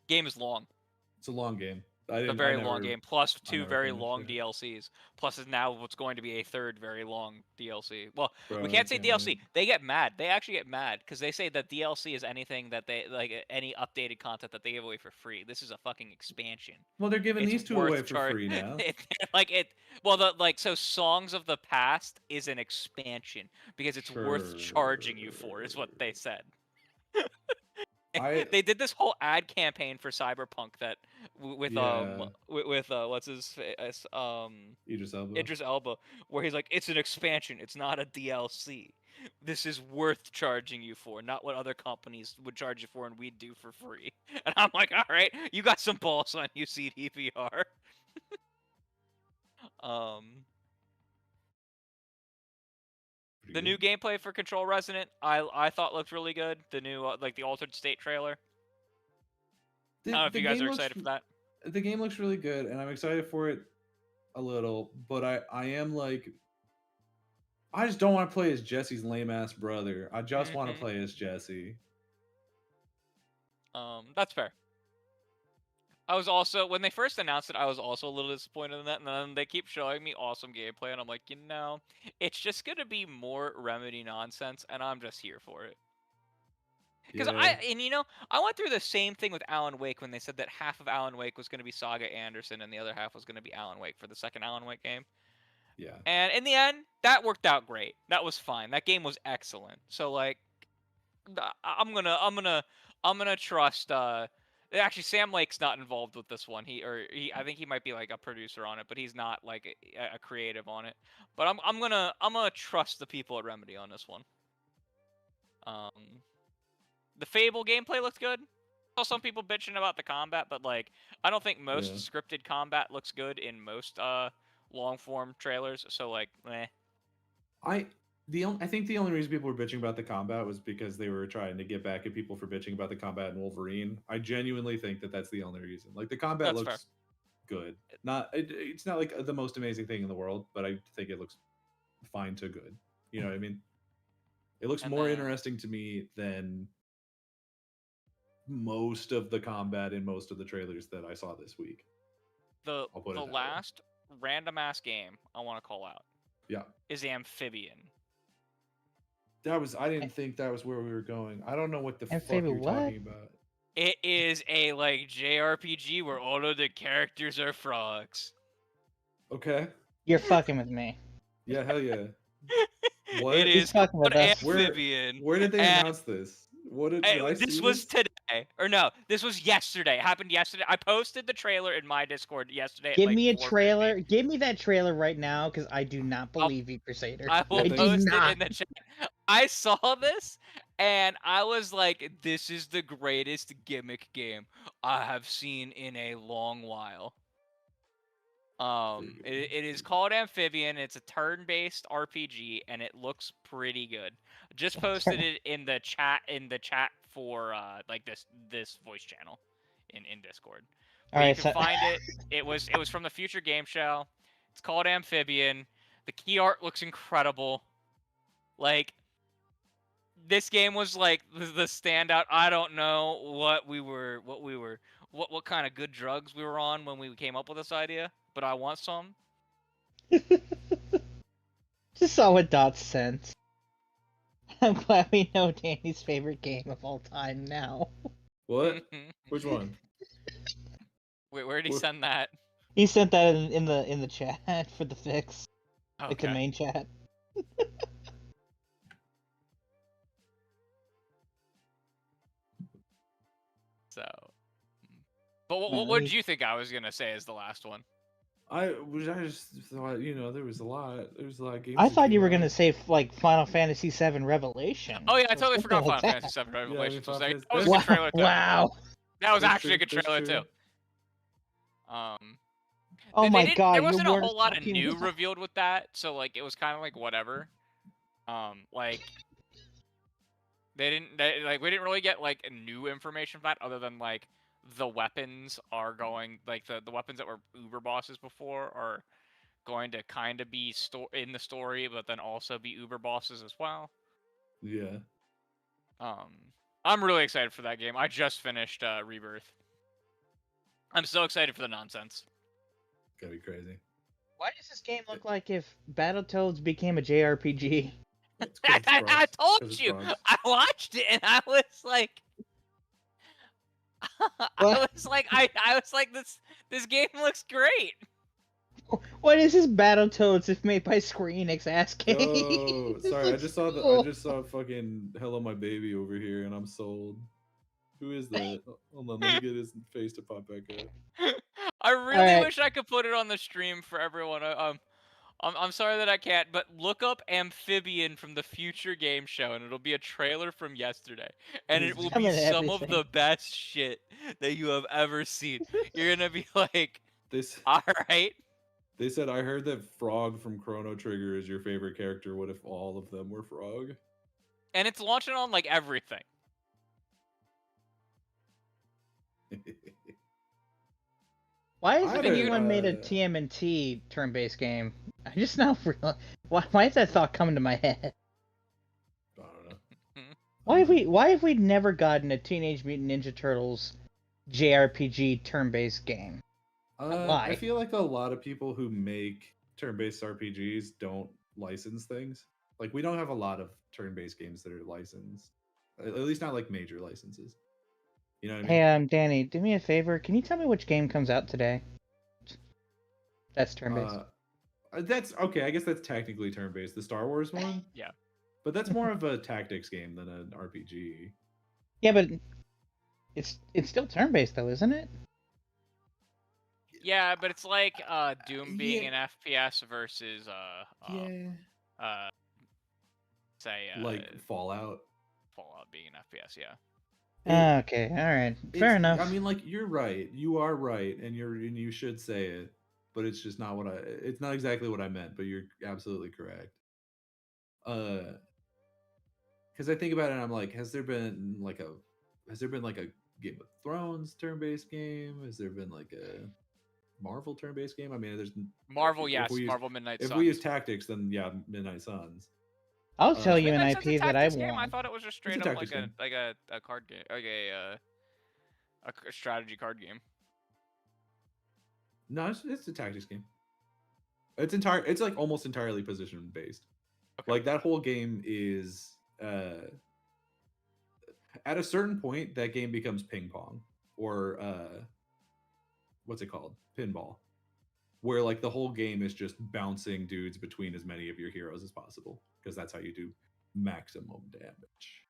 Game is long.
It's a long game. I
A
didn't.
very
I
long
never,
game, plus
I
2
never
very
finished
long
it.
DLCs. Plus is now what's going to be a 3rd very long DLC. Well,
Bro,
we
I
can't say
can't
DLC.
wait.
They get mad. They actually get mad because they say that DLC is anything that they like any updated content that they give away for free. This is a fucking expansion.
Well, they're giving
It's
these two
worth
away for free now.
like it. Well, so Songs of the Past is an expansion because it's worth charging you for. Is what they said.
I
They did this whole ad campaign for Cyberpunk that with
Yeah.
what's his face
Idris Elba.
Idris Elba, where he's like, it's an expansion, it's not a DLC. This is worth charging you for, not what other companies would charge you for and we'd do for free. And I'm like, all right, you got some balls on you, CDPR.
Pretty
The
good.
new gameplay for Control Resonant, I thought looked really good. The new like the Altered State trailer. I don't know if you guys are excited for that.
The game looks really good, and I'm excited for it a little. But I am like, I just don't want to play as Jesse's lame ass brother. I just want to
Mhm.
play as Jesse.
That's fair. I was also, when they first announced it, I was also a little disappointed in that, and then they keep showing me awesome gameplay, and I'm like, it's just gonna be more Remedy nonsense, and I'm just here for it. Because
Yeah.
I went through the same thing with Alan Wake when they said that half of Alan Wake was gonna be Saga Anderson, and the other half was gonna be Alan Wake for the second Alan Wake game.
Yeah.
And in the end, that worked out great. That was fine. That game was excellent. So like, I'm gonna trust. Actually, Sam Lake's not involved with this one. I think he might be like a producer on it, but he's not like a creative on it. But I'm gonna trust the people at Remedy on this one. The Fable gameplay looks good. Saw some people bitching about the combat, but like, I don't think most
Yeah.
scripted combat looks good in most long form trailers. So like, meh.
I think the only reason people were bitching about the combat was because they were trying to get back at people for bitching about the combat in Wolverine. I genuinely think that that's the only reason. Like the combat
That's
looks good. It's not like the most amazing thing in the world, but I think it looks fine to good. You know what I mean? It looks
And
more
then-
interesting to me than most of the combat in most of the trailers that I saw this week.
The
I'll put it that way.
last random ass game I want to call out
Yeah.
is Amphibian.
I didn't think that was where we were going. I don't know what the fuck
Amphibian
you're
what?
talking about.
It is a like JRPG where all of the characters are frogs.
Okay.
You're fucking with me.
Yeah, hell yeah. What?
It
He's
is
talking
called
with us.
Amphibian.
Where did they
and-
announce this? What did I see
this was today, or no? This was yesterday. It happened yesterday. I posted the trailer in my Discord yesterday.
Give
at, like,
me a
4:50.
trailer. Give me that trailer right now, because I do not believe you, Crusader.
I will
Yeah,
post
do
it
not.
in the chat. I saw this and I was like, "This is the greatest gimmick game I have seen in a long while." It is called Amphibian. It's a turn-based RPG, and it looks pretty good. Just posted it in the chat for like this voice channel in Discord. But you can find it. It was from the Future Game Show. It's called Amphibian. The key art looks incredible. Like, this game was like the standout. I don't know what kind of good drugs we were on when we came up with this idea, but I want some.
Just saw what Dot's sent. I'm glad we know Danny's favorite game of all time now.
What? Which one?
Wait, where did he
What-
send that?
He sent that in the chat for the fix, like the
Okay.
main chat.
So, but
Man,
what did you think I was gonna say as the last one?
I just thought, there was a lot. There was a lot of games.
I
that
thought
came
you were
out.
gonna say like Final Fantasy VII Revelation.
Oh yeah, I
or
totally
something
forgot
like
Final
that.
Fantasy VII
Yeah, I mean,
Revelations was
Final
that was a
Fantasy-
good trailer too.
Wow.
That was
That's
actually a good
true, that's
trailer
true.
too.
Oh
They
my
didn't-
god,
there
your
wasn't a
word
whole
is
lot of
fucking
new
wild.
revealed with that, so like it was kind of like whatever. Like we didn't really get like new information from that other than like the weapons are going, like the weapons that were Uber bosses before are going to kind of be in the story, but then also be Uber bosses as well.
Yeah.
I'm really excited for that game. I just finished Rebirth. I'm so excited for the nonsense.
Gotta be crazy.
Why does this game look like if Battletoads became a JRPG?
It's 'cause it's
I
frogs. 'Cause
told
it's
you.
frogs.
I watched it and I was like,
What?
I was like, this game looks great.
What is this Battletoads if made by Square Enix ass game?
Oh,
This
sorry. I
looks
just saw
cool.
I just saw fucking Hello My Baby over here, and I'm sold. Who is that? Hold on, let me get his face to pop back up.
I really
Alright.
wish I could put it on the stream for everyone. I'm sorry that I can't, but look up Amphibian from the future game show, and it'll be a trailer from yesterday, and it will be
Coming to
some of
everything.
the best shit that you have ever seen. You're gonna be like,
This
all right.
They said, I heard that Frog from Chrono Trigger is your favorite character. What if all of them were Frog?
And it's launching on like everything.
Why
I
has
don't-
anyone made a TMNT turn-based game? I just now realized. Why is that thought coming to my head?
I don't know.
Why have we never gotten a Teenage Mutant Ninja Turtles JRPG turn-based game? Why?
I feel like a lot of people who make turn-based RPGs don't license things. Like, we don't have a lot of turn-based games that are licensed. At least not like major licenses. You know what I mean?
Hey, Danny, do me a favor. Can you tell me which game comes out today? That's turn-based.
That's okay. I guess that's technically turn-based. The Star Wars one?
Yeah.
But that's more of a tactics game than an RPG.
Yeah, but it's still turn-based though, isn't it?
Yeah, but it's like Doom being
Yeah.
an FPS versus say
Like Fallout.
Fallout being an FPS. Yeah.
Okay, all right, fair enough.
I mean, like, you're right. You are right, and you should say it, but it's just not what it's not exactly what I meant, but you're absolutely correct. Because I think about it and I'm like, has there been like a Game of Thrones turn-based game? Has there been like a Marvel turn-based game? I mean, there's
Marvel,
if
yes.
we use-
Marvel Midnight
If
Suns.
we use tactics, then yeah, Midnight Suns.
I'll tell you an
Midnight Suns
IP
a
that I
tactics game? I
want.
thought it was just straight
a
up
tactics
like
game.
a card game, like a strategy card game.
No, it's a tactics game. It's like almost entirely position based.
Okay.
Like, that whole game is at a certain point that game becomes ping pong or what's it called? Pinball. Where like the whole game is just bouncing dudes between as many of your heroes as possible, because that's how you do maximum damage.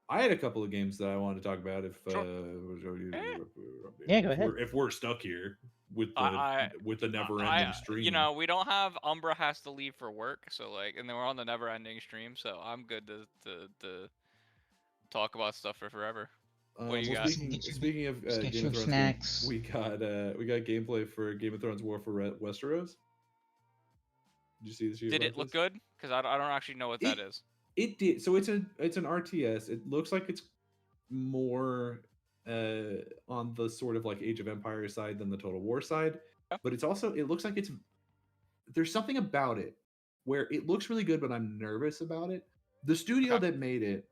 I had a couple of games that I wanted to talk about if
Yeah, go ahead.
if we're stuck here with
I-
the never ending stream.
You know, we don't have Umbra has to leave for work, so like, and then we're on the never ending stream, so I'm good to talk about stuff for forever. What do you got?
Speaking of
Just get
Game
your
of Thrones,
snacks.
we got gameplay for Game of Thrones War for Westeros. Did you see this?
Did it look good? Because I don't actually know what that is.
It did. So it's an RTS. It looks like it's more on the sort of like Age of Empires side than the Total War side.
Yeah.
But it looks like there's something about it where it looks really good, but I'm nervous about it. The studio that made it,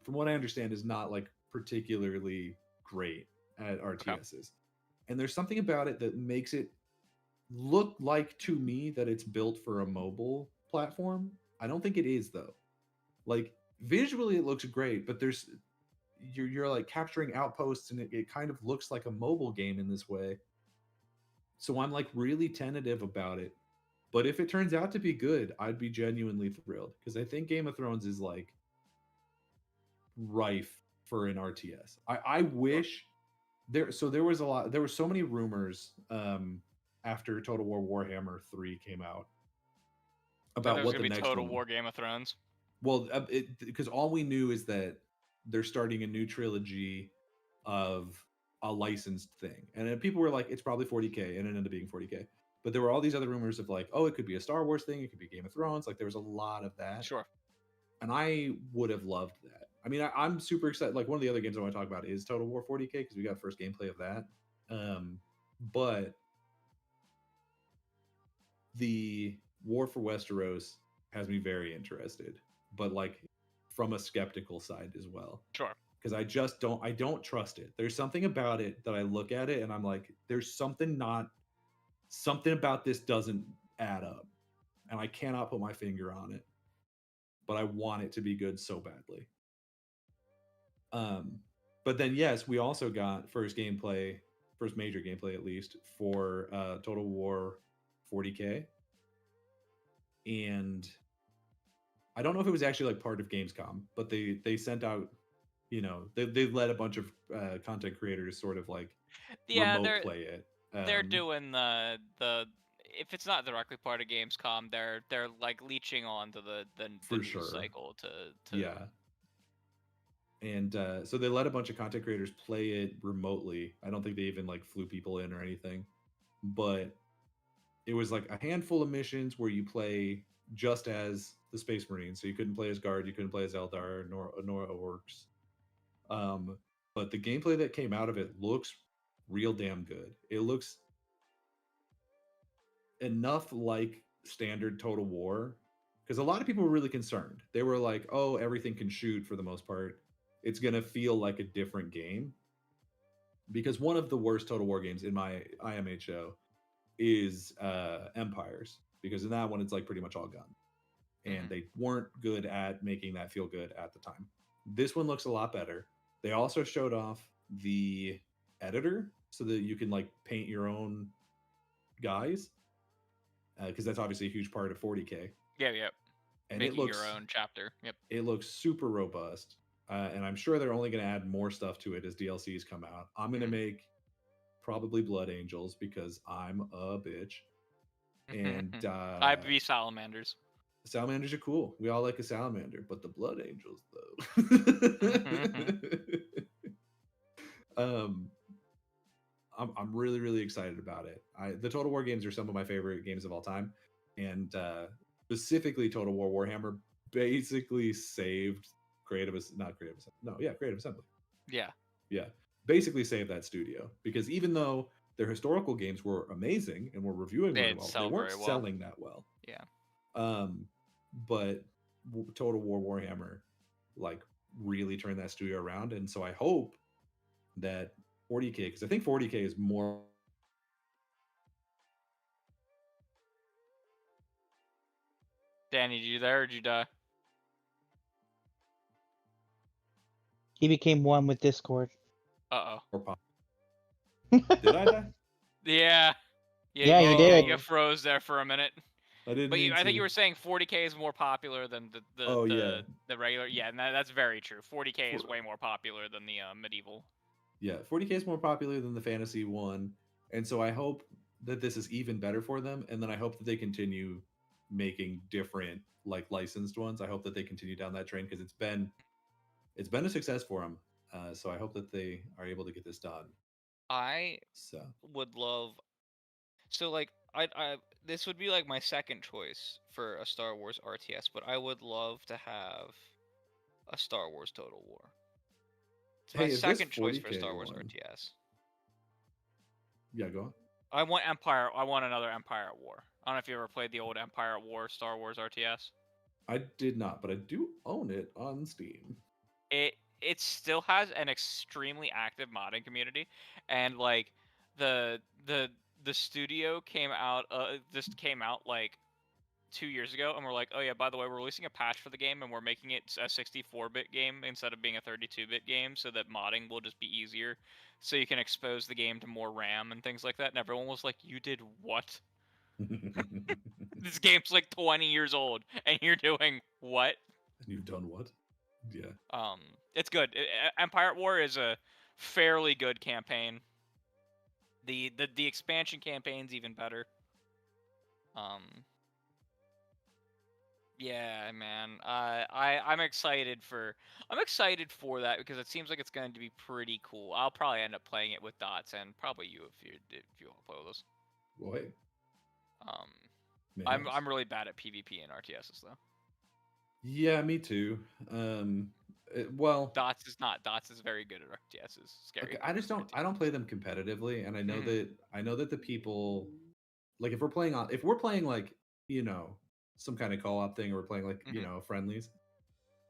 from what I understand, is not like particularly great at RTSs. And there's something about it that makes it look like, to me, that it's built for a mobile platform. I don't think it is, though. Like, visually it looks great, but you're like capturing outposts, and it kind of looks like a mobile game in this way. So I'm like really tentative about it. But if it turns out to be good, I'd be genuinely thrilled, because I think Game of Thrones is like rife for an RTS. I wish there were so many rumors after Total War Warhammer 3 came out about what the next
Total
one.
War Game of Thrones.
Well, because all we knew is that they're starting a new trilogy of a licensed thing, and then people were like, it's probably 40K, and it ended up being 40K. But there were all these other rumors of like, oh, it could be a Star Wars thing, it could be Game of Thrones. Like, there was a lot of that.
Sure.
And I would have loved that. I mean, I'm super excited. Like, one of the other games I want to talk about is Total War 40K, because we got first gameplay of that. But the War for Westeros has me very interested, but like from a skeptical side as well.
Sure.
because I don't trust it. There's something about it that I look at it and I'm like, there's something about this doesn't add up, and I cannot put my finger on it, but I want it to be good so badly. But then yes, we also got first major gameplay at least for Total War 40K, and I don't know if it was actually like part of Gamescom, but they sent out, they let a bunch of content creators sort of like
Yeah,
remote play it.
they're doing the if it's not directly part of Gamescom, they're like leeching on to the
For
news
sure.
cycle to
Yeah. And so they let a bunch of content creators play it remotely. I don't think they even like flew people in or anything, but it was like a handful of missions where you play just as the Space Marine. So you couldn't play as Guard, you couldn't play as Eldar, nor Orcs. But the gameplay that came out of it looks real damn good. It looks enough like standard Total War, because a lot of people were really concerned. They were like, "Oh, everything can shoot for the most part. It's gonna feel like a different game." Because one of the worst Total War games in my IMHO is Empires, because in that one it's like pretty much all gun, and they weren't good at making that feel good at the time. This one looks a lot better. They also showed off the editor so that you can like paint your own guys, because that's obviously a huge part of 40K.
Yeah.
And
Making
it looks
your own chapter. Yep.
It looks super robust, and I'm sure they're only going to add more stuff to it as DLCs come out. I'm going to make probably Blood Angels because I'm a bitch, and
I'd be salamanders.
Salamanders are cool. We all like a salamander, but the Blood Angels though. I'm really, really excited about it. The Total War games are some of my favorite games of all time, and specifically Total War Warhammer basically saved Creative Assembly. Yeah, basically saved that studio, because even though their historical games were amazing and were reviewing really well, they weren't selling that well.
Yeah.
But Total War Warhammer like really turned that studio around, and so I hope that 40K, because I think 40K is more.
Danny, did you there or did you die?
He became one with Discord.
Did I die?
Yeah.
Yeah, you did.
You froze there for a minute.
I didn't.
But I think you were saying 40K is more popular than the regular. Yeah, and that's very true. 40K is way more popular than the medieval.
Yeah, 40K is more popular than the fantasy one, and so I hope that this is even better for them. And then I hope that they continue making different like licensed ones. I hope that they continue down that train, because it's been a success for them. So I hope that they are able to get this done.
I would love. So like I this would be like my second choice for a Star Wars RTS, but I would love to have a Star Wars Total War. It's my second choice for Star Wars RTS.
Yeah, go on.
I want Empire. I want another Empire at War. I don't know if you ever played the old Empire at War Star Wars RTS.
I did not, but I do own it on Steam.
It still has an extremely active modding community, and like the studio came out like 2 years ago, and we're like, oh yeah, by the way, we're releasing a patch for the game, and we're making it a 64-bit game instead of being a 32-bit game, so that modding will just be easier, so you can expose the game to more RAM and things like that. And everyone was like, you did what? This game's like 20 years old, and you're doing what?
You've done what? Yeah.
It's good. Empire at War is a fairly good campaign. The expansion campaign's even better. Yeah, man. I'm excited for that, because it seems like it's going to be pretty cool. I'll probably end up playing it with Dots, and probably you if you want to play with us.
Boy.
I'm really bad at PvP and RTSs though.
Yeah, me too. Well,
Dots is very good at RTSs. Scary.
Okay, I don't play them competitively, and I know that the people, like, if we're playing like, some kind of co-op thing, or we're playing like, friendlies,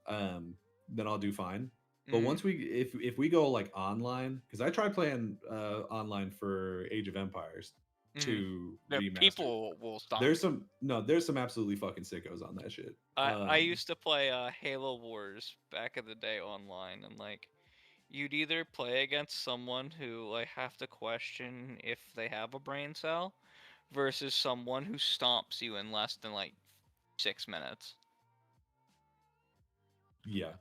then I'll do fine. But
Mm.
once if we go like online, because I tried playing online for Age of Empires
Mhm.
2
The
remastered.
people will stop.
There's some absolutely fucking sickos on that shit.
I used to play Halo Wars back in the day online, and like you'd either play against someone who like have to question if they have a brain cell, versus someone who stomps you in less than like 6 minutes.
Yeah.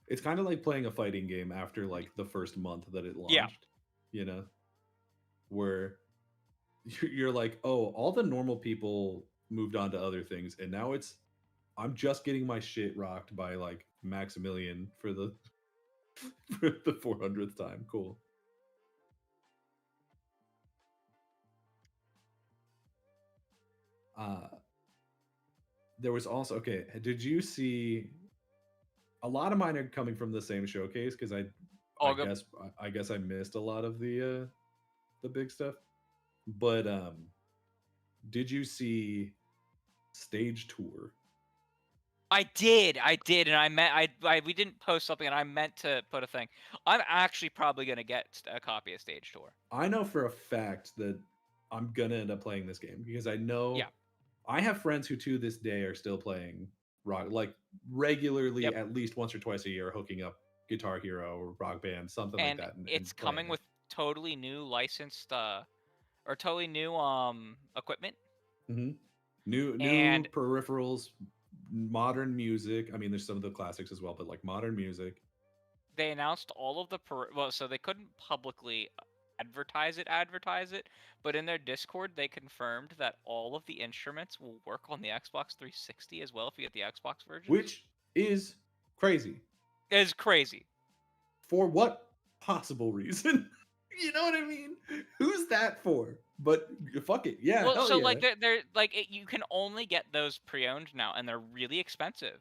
It's kind of like playing a fighting game after like the first month that it launched.
Yeah.
You know, where you're like, oh, all the normal people moved on to other things, and now I'm just getting my shit rocked by like Maximilian for the for the 400th time. Cool. There was also, okay, did you see, a lot of mine are coming from the same showcase because I guess I missed a lot of the big stuff. But did you see Stage Tour?
I did, and we didn't post something, and I meant to put a thing. I'm actually probably gonna get a copy of Stage Tour.
I know for a fact that I'm gonna end up playing this game because I know
Yeah.
I have friends who to this day are still playing rock, like regularly,
Yep.
at least once or twice a year, hooking up Guitar Hero or Rock Band, something
And
like that, and
it's
playing
coming
it.
with totally new licensed or totally new equipment.
New
And
peripherals, modern music. I mean, there's some of the classics as well, but like modern music.
they announced all of the so they couldn't publicly advertise it, but in their Discord they confirmed that all of the instruments will work on the Xbox 360 as well if you get the Xbox version.
Which is crazy.
It's crazy.
For what possible reason? You know what I mean? Who's that for? But fuck it. Yeah.
Well,
hell
so
yeah.
like they're like you can only get those pre-owned now, and they're really expensive.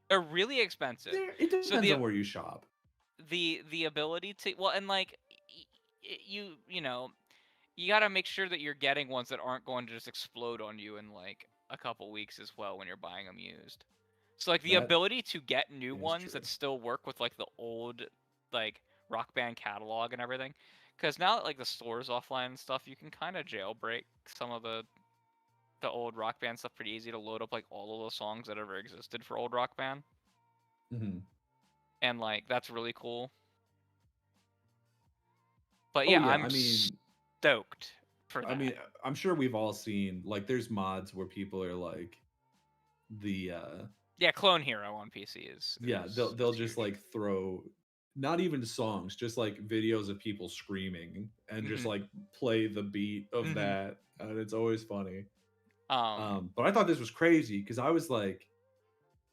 They're really expensive.
It depends
So
on where you shop.
The ability to, well, and like you know, you got to make sure that you're getting ones that aren't going to just explode on you in like a couple weeks as well when you're buying them used. So like the
That
ability to get new
is
ones
true.
that still work with like the old like Rock Band catalog and everything, because now that like the store's offline and stuff, you can kind of jailbreak some of the old Rock Band stuff pretty easy to load up like all of the songs that ever existed for old Rock Band.
Mm-hmm.
And like that's really cool. But yeah,
I
I'm
mean,
stoked for that.
I mean, I'm sure we've all seen, like, there's mods where people are like,
yeah, Clone Hero on PC is
they'll just like throw not even songs, just like videos of people screaming and just like play the beat of that, and it's always funny. But I thought this was crazy because I was like,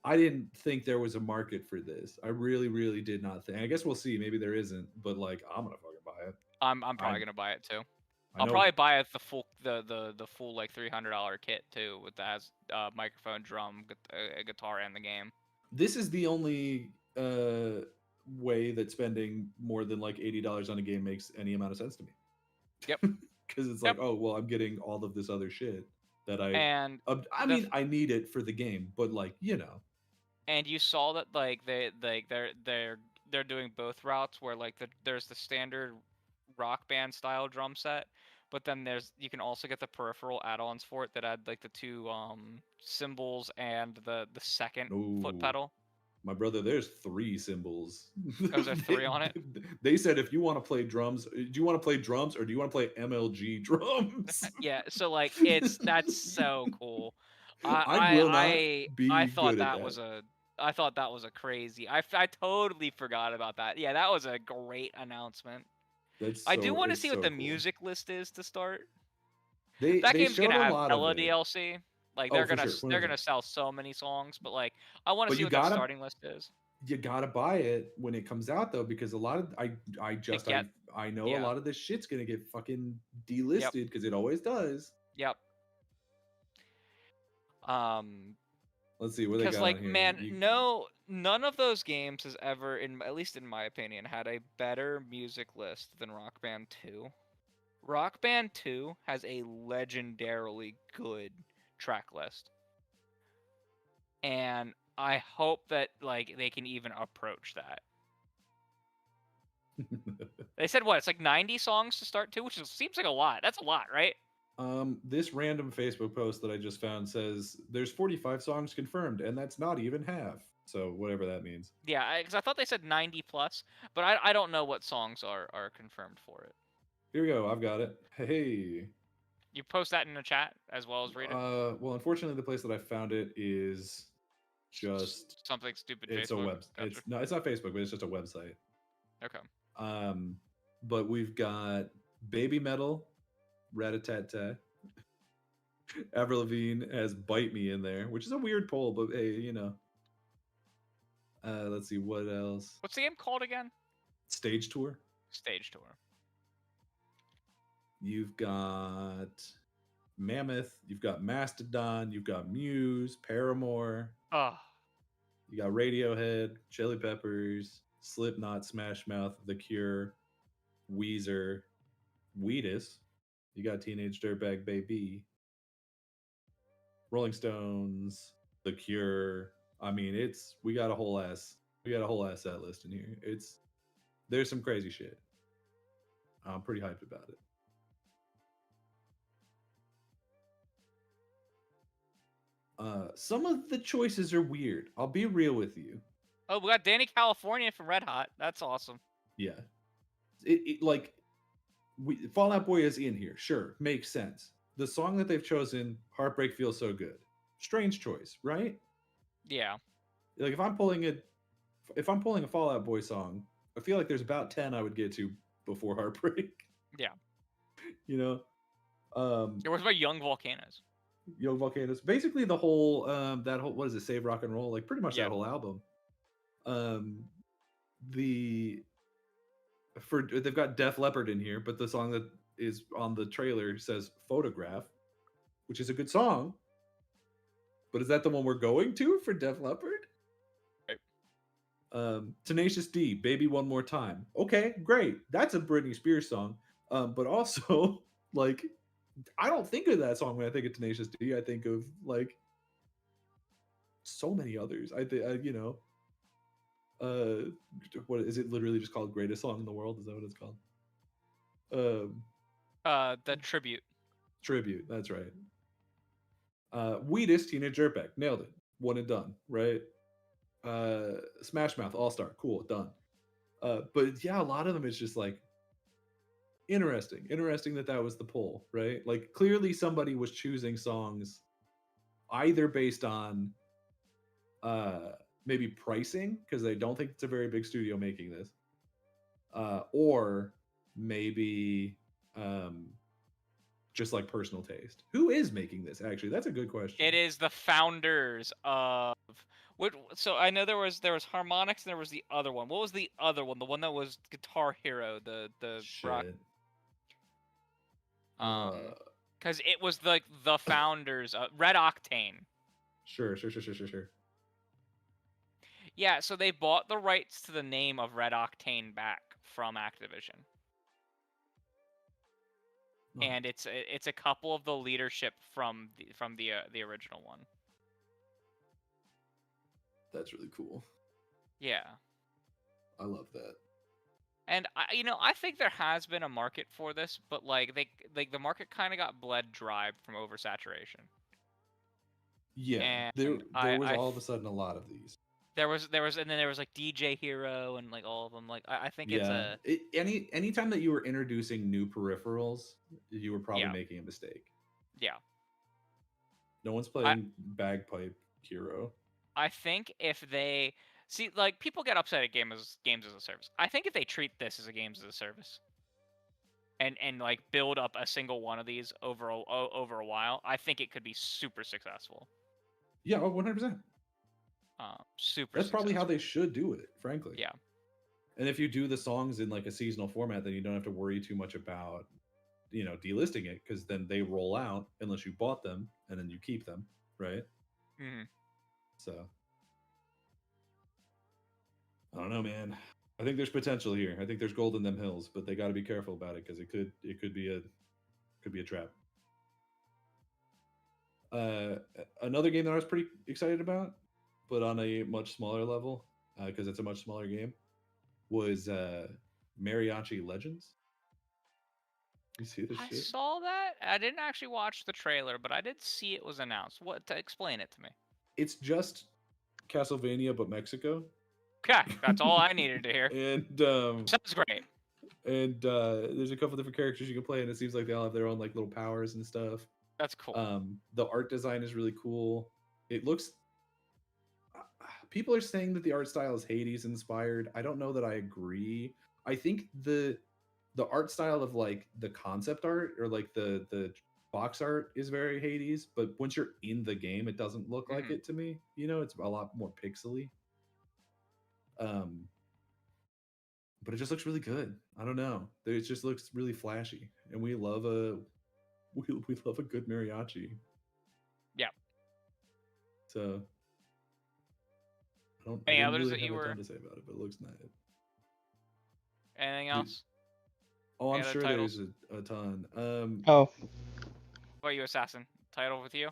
I didn't think there was a market for this. I really, really did not think. I guess we'll see. Maybe there isn't, but like, I'm gonna fucking buy it.
I'm probably gonna buy it too.
I
I'll
know-
probably buy it the full like $300 kit too, with that has microphone, drum, a guitar, and the game.
This is the only way that spending more than like $80 on a game makes any amount of sense to me.
Yep.
Because it's like, oh well, I'm getting all of this other shit that
And
I mean, I need it for the game, but like, you know.
And you saw that like they're doing both routes, where like there's the standard Rock Band style drum set, but then you can also get the peripheral add-ons for it that add like the two cymbals and the second foot pedal.
My brother, there's 3 cymbals.
Oh, there 3 on it?
They said if you want to play drums, do you want to play drums or do you want to play MLG drums?
Yeah, so like that's so cool.
I
thought that was a crazy. I totally forgot about that. Yeah, that was a great announcement. I do want to see what the music list is to start. That game's gonna have hella DLC. Like they're gonna sell so many songs, but like I want to see what that starting list is.
You gotta buy it when it comes out though, because a lot of I know a lot of this shit's gonna get fucking delisted because it always does.
Yep.
Let's see what they got.
Because like,
on here.
man, none of those games has ever, at least in my opinion, had a better music list than Rock Band 2. Rock Band 2 has a legendarily good track list, and I hope that like they can even approach that. They said what? It's like 90 songs to start too, seems like a lot. That's a lot, right?
This random Facebook post that I just found says there's 45 songs confirmed, and that's not even half. So whatever that means.
Yeah, because I thought they said 90 plus, but I don't know what songs are confirmed for it.
Here we go. I've got it. Hey.
You post that in the chat as well as read it.
Well, unfortunately, the place that I found it is just
something stupid.
It's
Facebook.
a web.
Gotcha.
It's not Facebook, but it's just a website.
Okay.
But we've got Baby Metal, Rat-a-tat-tat. Avril Lavigne has Bite Me in there, which is a weird poll, but hey, you know. Let's see what else.
What's the game called again?
Stage Tour.
Stage Tour.
You've got Mammoth. You've got Mastodon. You've got Muse, Paramore.
Oh.
You got Radiohead, Chili Peppers, Slipknot, Smash Mouth, The Cure, Weezer, Wheatus. You got Teenage Dirtbag Baby, Rolling Stones, The Cure. I mean, we got a whole ass set list in here. There's some crazy shit. I'm pretty hyped about it. Some of the choices are weird. I'll be real with you.
Oh, we got Danny California from Red Hot. That's awesome.
Yeah. Fall Out Boy is in here. Sure, makes sense. The song that they've chosen, Heartbreak Feels So Good. Strange choice, right?
Yeah.
Like if I'm pulling a Fall Out Boy song, I feel like there's about 10 I would get to before Heartbreak.
Yeah.
You know?
It was about Young Volcanoes.
Young Volcanoes. Basically the whole what is it, Save Rock and Roll? Like pretty much that whole album. They've got Def Leppard in here, but the song that is on the trailer says Photograph, which is a good song. But is that the one we're going to for Def Leppard?
Right.
Tenacious D, Baby One More Time. Okay, great. That's a Britney Spears song. But also, like, I don't think of that song when I think of Tenacious D. I think of, like, so many others. I think, you know, what is it literally just called Greatest Song in the World? Is that what it's called?
The Tribute.
Tribute, that's right. Wheatus, Teenage Dirtbag, nailed it. One and done, right? Smash Mouth, All Star, cool, done. But yeah, a lot of them is just like interesting that was the poll, right? Like clearly somebody was choosing songs either based on maybe pricing because they don't think it's a very big studio making this, or maybe just like personal taste. Who is making this? Actually, that's a good question.
It is the founders of what? So I know there was Harmonix and there was the other one. What was the other one? The one that was Guitar Hero. The rock. Because it was like the founders. Red Octane.
Sure.
Yeah, so they bought the rights to the name of Red Octane back from Activision. Oh. And it's a couple of the leadership from the original one.
That's really cool.
Yeah.
I love that.
And I think there has been a market for this, but like the market kind of got bled dry from oversaturation.
Yeah. And there was all of a sudden a lot of these.
There was and then there was like DJ Hero and like all of them. Like I think
anytime that you were introducing new peripherals, you were probably making a mistake.
Yeah.
No one's playing Bagpipe Hero.
I think if they see, like, people get upset at games as a service. I think if they treat this as a games as a service, and like build up a single one of these over a while, I think it could be super successful.
Yeah, 100%.
Super.
That's probably how they should do it, frankly.
Yeah.
And if you do the songs in like a seasonal format, then you don't have to worry too much about, delisting it, because then they roll out unless you bought them and then you keep them, right?
Mm-hmm.
So I don't know, man. I think there's potential here. I think there's gold in them hills, but they got to be careful about it because it could be a trap. Another game that I was pretty excited about, but on a much smaller level, because it's a much smaller game, was Mariachi Legends. You see this
I
shit?
saw that. I didn't actually watch the trailer, but I did see it was announced. What? To explain it to me.
It's just Castlevania but Mexico.
Okay, that's all I needed to hear.
And
Sounds great.
and there's a couple different characters you can play, and it seems like they all have their own like little powers and stuff.
That's cool.
The art design is really cool. It looks. People are saying that the art style is Hades inspired. I don't know that I agree. I think the art style of like the concept art or like the box art is very Hades, but once you're in the game, it doesn't look like it to me. You know, it's a lot more pixely. But it just looks really good. I don't know. It just looks really flashy, and we love a good mariachi.
Yeah.
So I
Any
didn't
others
really
that you
have a
were?
ton to say about it, but it looks nice.
Anything else?
Oh, I'm
Any other
sure
titles?
there's a ton.
Oh,
What about you, Assassin? Title with you?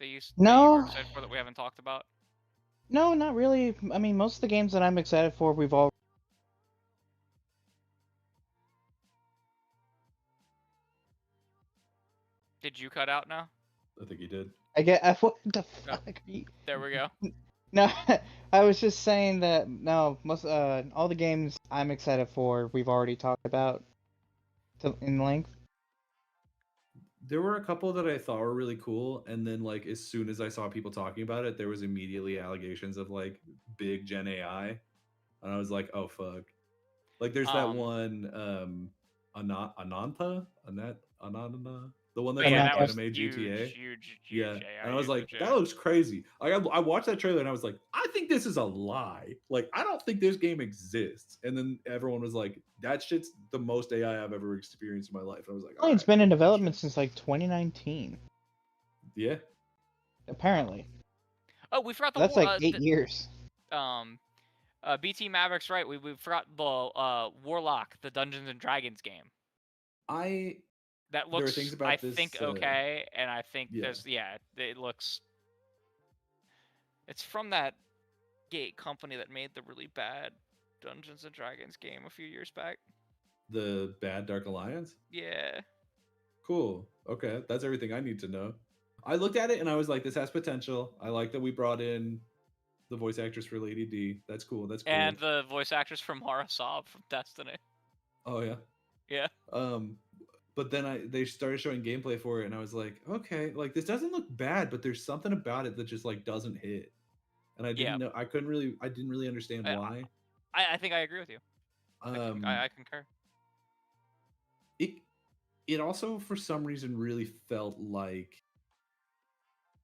That you
No.
were excited for that we haven't talked about?
no, not really. I mean, most of the games that I'm excited for, we've all.
Did you cut out now?
I think he did.
I get. What the
No.
fuck? Are you-
There we go.
No, I was just saying that no, most all the games I'm excited for, we've already talked about in length.
There were a couple that I thought were really cool, and then like as soon as I saw people talking about it, there was immediately allegations of like big Gen AI, and I was like, oh fuck. Like there's that one Ananta, the one that's
Yeah,
like
that was
anime GTA.
huge
Yeah,
AI
and I was like,
usage,
that
yeah.
looks crazy. I watched that trailer and I was like, I think this is a lie. Like, I don't think this game exists. And then everyone was like, that shit's the most AI I've ever experienced in my life. And I was like,
Well, it's been in development since like 2019,
yeah.
apparently.
Oh, we forgot the
That's like 8 years.
BT Maverick's right. We forgot the Warlock, the Dungeons and Dragons game. That
There are
looks,
things about
I
this,
think, okay, and I think
yeah.
it looks. It's from that gate company that made the really bad Dungeons and Dragons game a few years back.
The Bad Dark Alliance?
Yeah.
Cool. Okay, that's everything I need to know. I looked at it and I was like, this has potential. I like that we brought in the voice actress for Lady D. That's cool. That's cool.
And the voice actress from Mara Sob from Destiny.
Oh yeah.
Yeah.
But then they started showing gameplay for it, and I was like, okay, like this doesn't look bad, but there's something about it that just like doesn't hit. And I didn't know. I didn't really understand why.
I think I agree with you. I concur.
It also for some reason really felt like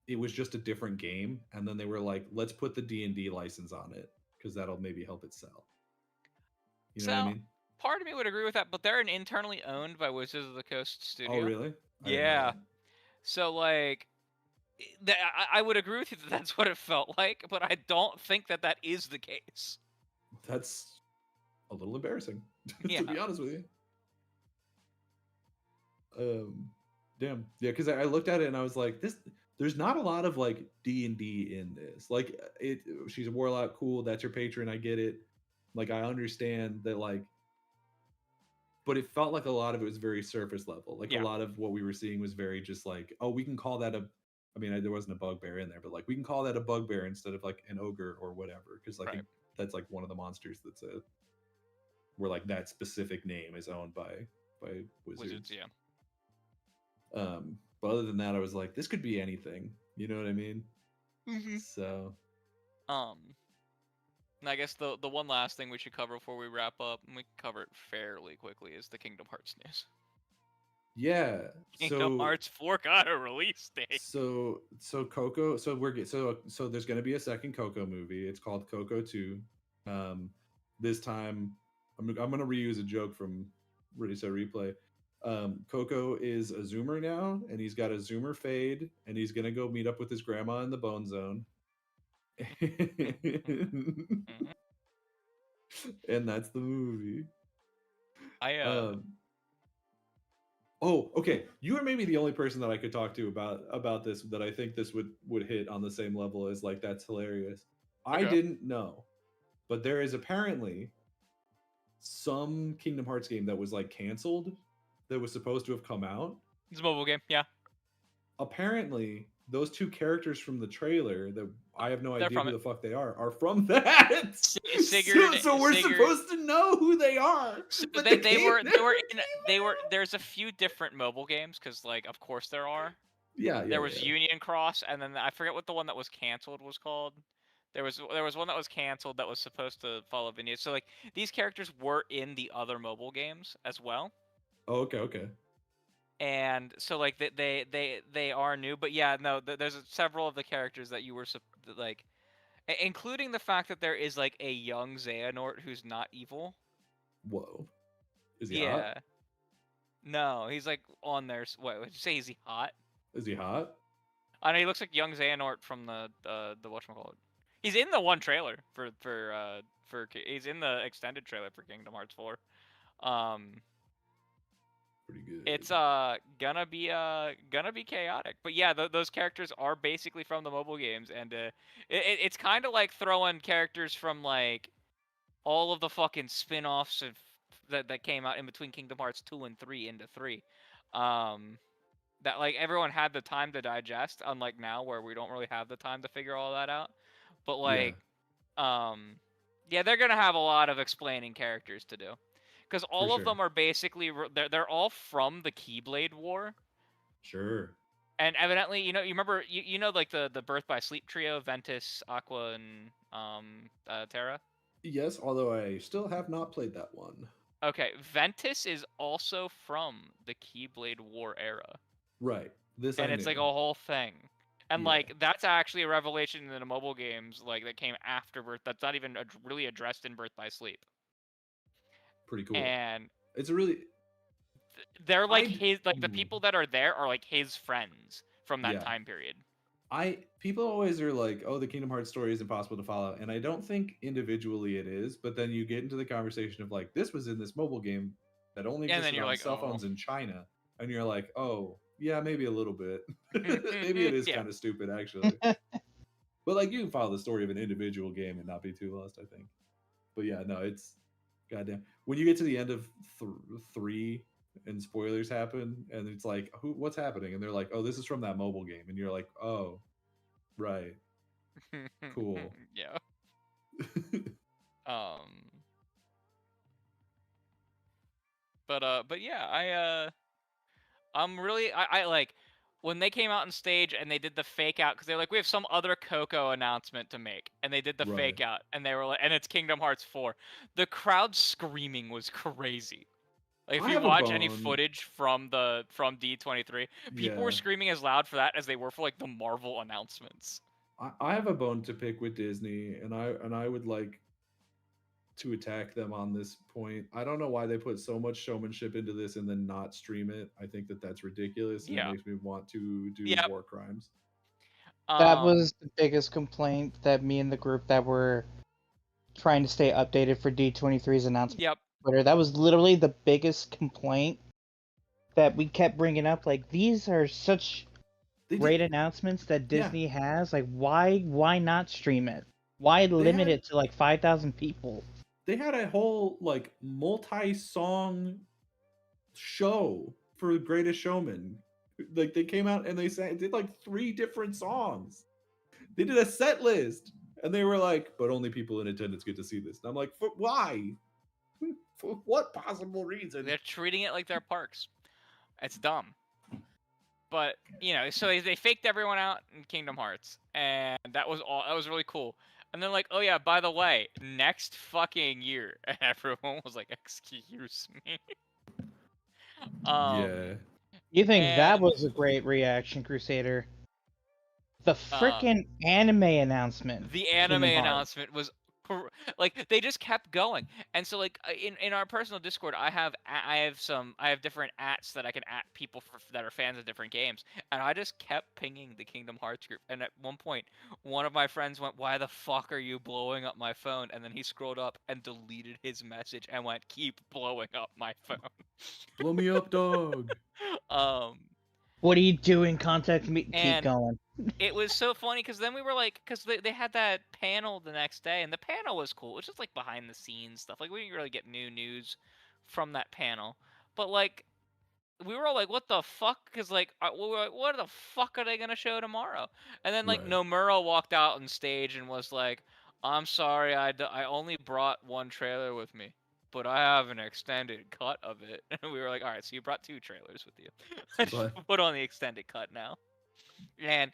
it was just a different game, and then they were like, let's put the D&D license on it because that'll maybe help it sell. You know what I mean?
Part of me would agree with that, but they're an internally owned by Wizards of the Coast studio.
Oh, really?
Yeah. So, like, I would agree with you that that's what it felt like, but I don't think that is the case.
That's a little embarrassing,
Yeah.
to be honest with you. Damn. Yeah, because I looked at it and I was like, there's not a lot of, like, D&D in this. Like, she's a warlock, cool, that's her patron, I get it. Like, I understand that, like, but it felt like a lot of it was very surface level. Like, a lot of what we were seeing was very just like, oh, we can call that I mean, there wasn't a bugbear in there, but like, we can call that a bugbear instead of like an ogre or whatever. Because I think that's like one of the monsters where like that specific name is owned by Wizards.
Yeah.
But other than that, I was like, this could be anything. You know what I mean?
Mm-hmm.
So.
And I guess the one last thing we should cover before we wrap up, and we can cover it fairly quickly, is the Kingdom Hearts news.
Yeah.
Kingdom Hearts 4 got a release date.
So Coco. So there's going to be a second Coco movie. It's called Coco 2. This time, I'm going to reuse a joke from Ready Set Replay. Coco is a Zoomer now, and he's got a Zoomer fade, and he's going to go meet up with his grandma in the Bone Zone. And that's the movie. Okay. You are maybe the only person that I could talk to about this that I think this would hit on the same level as like, that's hilarious. Okay. I didn't know, but there is apparently some Kingdom Hearts game that was like canceled that was supposed to have come out.
It's a mobile game, yeah.
Apparently, those two characters from the trailer that I have no
They're
idea
from
who
it.
the fuck they are from that. So we're supposed to know who they are.
So
but
they,
the
they
game
were
never
they
came
were
out.
there's a few different mobile games because like of course there are.
Yeah,
There was Union Cross, and then I forget what the one that was canceled was called. There was one that was canceled that was supposed to follow Vineyard. So like these characters were in the other mobile games as well,
Oh, okay.
and so like they are new. But yeah, no, there's several of the characters that you were like, including the fact that there is like a young Xehanort who's not evil.
Whoa. Is he
Yeah.
hot?
No, he's like on there. What would you say? Is he hot?
Is he hot?
I know he looks like young Xehanort from the whatchamacallit. He's in the one trailer he's in the extended trailer for Kingdom Hearts 4.
Pretty good.
It's gonna be chaotic. But yeah, those characters are basically from the mobile games, and it's kind of like throwing characters from like all of the fucking spin-offs of that came out in between Kingdom Hearts 2 and 3 into 3. That like everyone had the time to digest, unlike now where we don't really have the time to figure all that out. But like yeah, they're gonna have a lot of explaining characters to do, because all of them are basically they're all from the Keyblade War.
Sure.
And evidently, you remember you know like the Birth by Sleep trio, Ventus, Aqua, and Terra.
Yes, although I still have not played that one.
Okay, Ventus is also from the Keyblade War era.
Right. This
and
I
it's
knew.
like a whole thing. And
Yeah.
like that's actually a revelation in the mobile games like that came after Birth. That's not even really addressed in Birth by Sleep.
Pretty cool.
And
it's a really
they're like the people that are there are like his friends from that time period.
People always are like, oh, the Kingdom Hearts story is impossible to follow, and I don't think individually it is, but then you get into the conversation of like, this was in this mobile game that only existed on cell phones in China, and you're like, oh yeah, maybe a little bit. Maybe it is kind of stupid actually. But like, you can follow the story of an individual game and not be too lost, I think. But yeah, no, it's goddamn. When you get to the end of 3 and spoilers happen, and it's like, what's happening? And they're like, oh, this is from that mobile game, and you're like, oh, right, cool.
Yeah. But yeah, I'm really I like when they came out on stage and they did the fake out, because they're like, we have some other Coco announcement to make, and they did the fake out, and they were like, and it's Kingdom Hearts 4. The crowd screaming was crazy. Like if you watch any footage from D23, people were screaming as loud for that as they were for like the Marvel announcements.
I have a bone to pick with Disney, and I would like to attack them on this point. I don't know why they put so much showmanship into this and then not stream it. I think that's ridiculous, and it makes me want to do war crimes.
That was the biggest complaint that me and the group that were trying to stay updated for D23's announcement.
Yep.
Twitter. That was literally the biggest complaint that we kept bringing up. Like, these are such great announcements that Disney has. Like, why not stream it? Why limit it to like 5,000 people?
They had a whole like multi-song show for Greatest Showman. Like, they came out and they did like 3 different songs. They did a set list, and they were like, but only people in attendance get to see this. And I'm like, why? For what possible reason?
They're treating it like they're parks. It's dumb. But, so they faked everyone out in Kingdom Hearts, and that was really cool. And they're like, oh yeah, by the way, next fucking year. And everyone was like, excuse me.
You think that was a great reaction, Crusader? The freaking anime announcement.
The anime announcement was like, they just kept going. And so like in our personal Discord, I have different ats that I can at people that are fans of different games, and I just kept pinging the Kingdom Hearts group. And at one point, one of my friends went, "Why the fuck are you blowing up my phone?" And then he scrolled up and deleted his message and went, "Keep blowing up my phone."
Blow me up, dog.
What are you doing? Contact me. Keep
And
going.
it was so funny because then we were like, because they had that panel the next day, and the panel was cool. It was just like behind the scenes stuff. Like we didn't really get new news from that panel, but like we were all like, "What the fuck?" Because like we were like, "What the fuck are they gonna show tomorrow?" And then like
Right.
Nomura walked out on stage and was like, "I'm sorry, I only brought one trailer with me, but I have an extended cut of it." And we were like, "All right, so you brought 2 trailers with you. Just
But
put on the extended cut now." And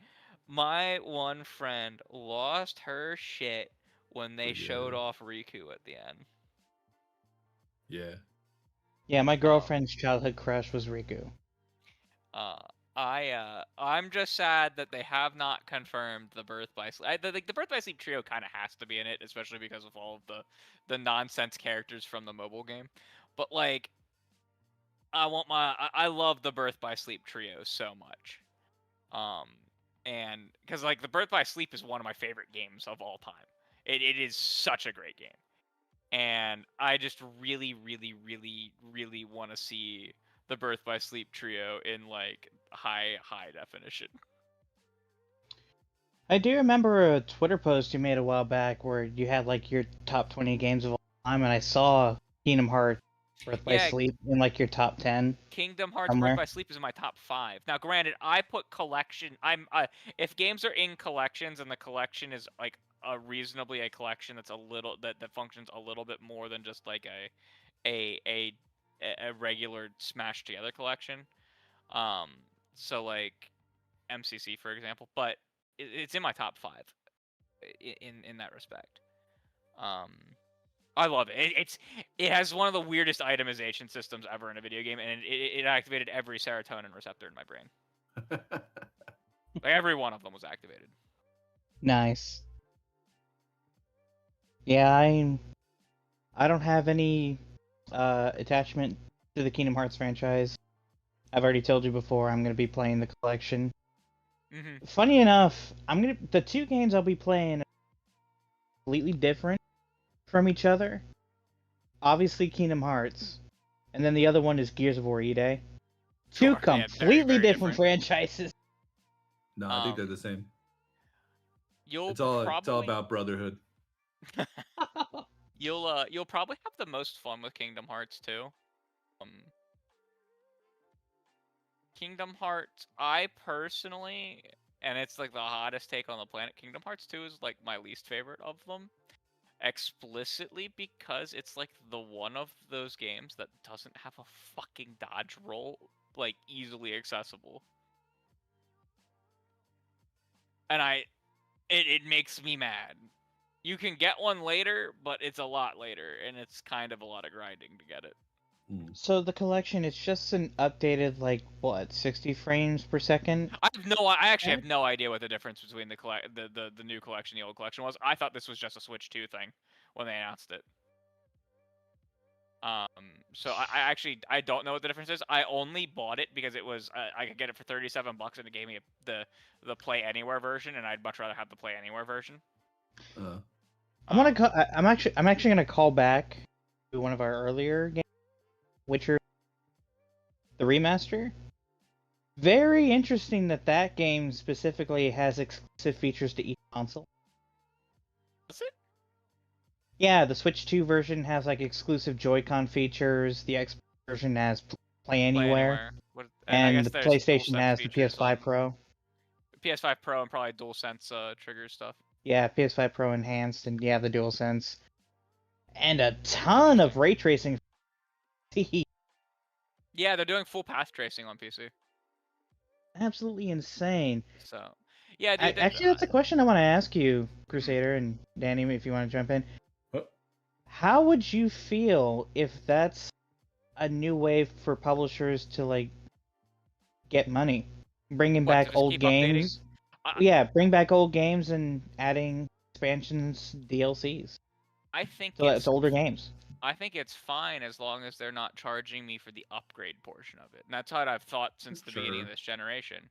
my one friend lost her shit when they showed
yeah,
off Riku at the end.
yeah.
Yeah, my
Um,
girlfriend's childhood crush was Riku.
Uh, I'm just sad that they have not confirmed the Birth by Sleep. The Birth by Sleep trio kind of has to be in it, especially because of all of the nonsense characters from the mobile game. But like, I love the Birth by Sleep trio so much. Um, and because like the Birth by Sleep is one of my favorite games of all time. It is such a great game, and I just really, really, really, really want to see the Birth by Sleep trio in like high definition.
I do remember a Twitter post you made a while back where you had like your top 20 games of all time, and I saw Kingdom Hearts Birth by
Yeah,
Sleep in like your top 10
Kingdom Hearts Birth
somewhere.
by Sleep is in my top 5. Now, granted, I put collection. If games are in collections and the collection is like reasonably a collection that's a little that functions a little bit more than just like a a a regular smashed together collection. Um, so like MCC for example, but it's in my top 5 in that respect. Um, I love it. It has one of the weirdest itemization systems ever in a video game, and it activated every serotonin receptor in my brain. Like, every one of them was activated.
Nice. Yeah, I don't have any attachment to the Kingdom Hearts franchise. I've already told you before I'm gonna be playing the collection.
Mm-hmm.
Funny enough, the 2 games I'll be playing are completely different from each other. Obviously Kingdom Hearts, and then the other one is Gears of War E-Day. Two
Sure. Yeah, very,
completely
very
different franchises.
No, I think they're the same.
You'll
It's all
probably
about brotherhood.
you'll probably have the most fun with Kingdom Hearts too. Um, Kingdom Hearts, I personally, and it's like the hottest take on the planet. Kingdom Hearts 2 is like my least favorite of them. Explicitly because it's like the one of those games that doesn't have a fucking dodge roll like easily accessible. And it makes me mad. You can get one later, but it's a lot later, and it's kind of a lot of grinding to get it.
So the collection is just an updated, like, what, 60 frames per second?
I actually have no idea what the difference between the new collection and the old collection was. I thought this was just a Switch 2 thing when they announced it. So I actually I don't know what the difference is. I only bought it because it was I could get it for $37 and it gave me the Play Anywhere version, and I'd much rather have the Play Anywhere version.
I'm actually gonna call back to one of our earlier games, Witcher, the remaster. Very interesting that game specifically has exclusive features to each console.
Is it?
Yeah, the Switch 2 version has like exclusive Joy-Con features. The Xbox version has Play Anywhere,
I
and
guess
the
there's
PlayStation
DualSense
has the
features
PS5
on
Pro.
PS5 Pro and probably DualSense trigger stuff.
Yeah, PS5 Pro enhanced, and yeah, the DualSense, and a ton of ray tracing.
Yeah, they're doing full path tracing on PC.
Absolutely insane.
So, yeah, dude.
Actually, that's a question I want to ask you, Crusader and Danny, if you want to jump in. How would you feel if that's a new way for publishers to like get money, bringing
What, to
back
just
old
keep
games? Yeah, bring back old games and adding expansions, DLCs.
I think
So it's older games.
I think it's fine as long as they're not charging me for the upgrade portion of it. And that's what I've thought since the beginning of this generation.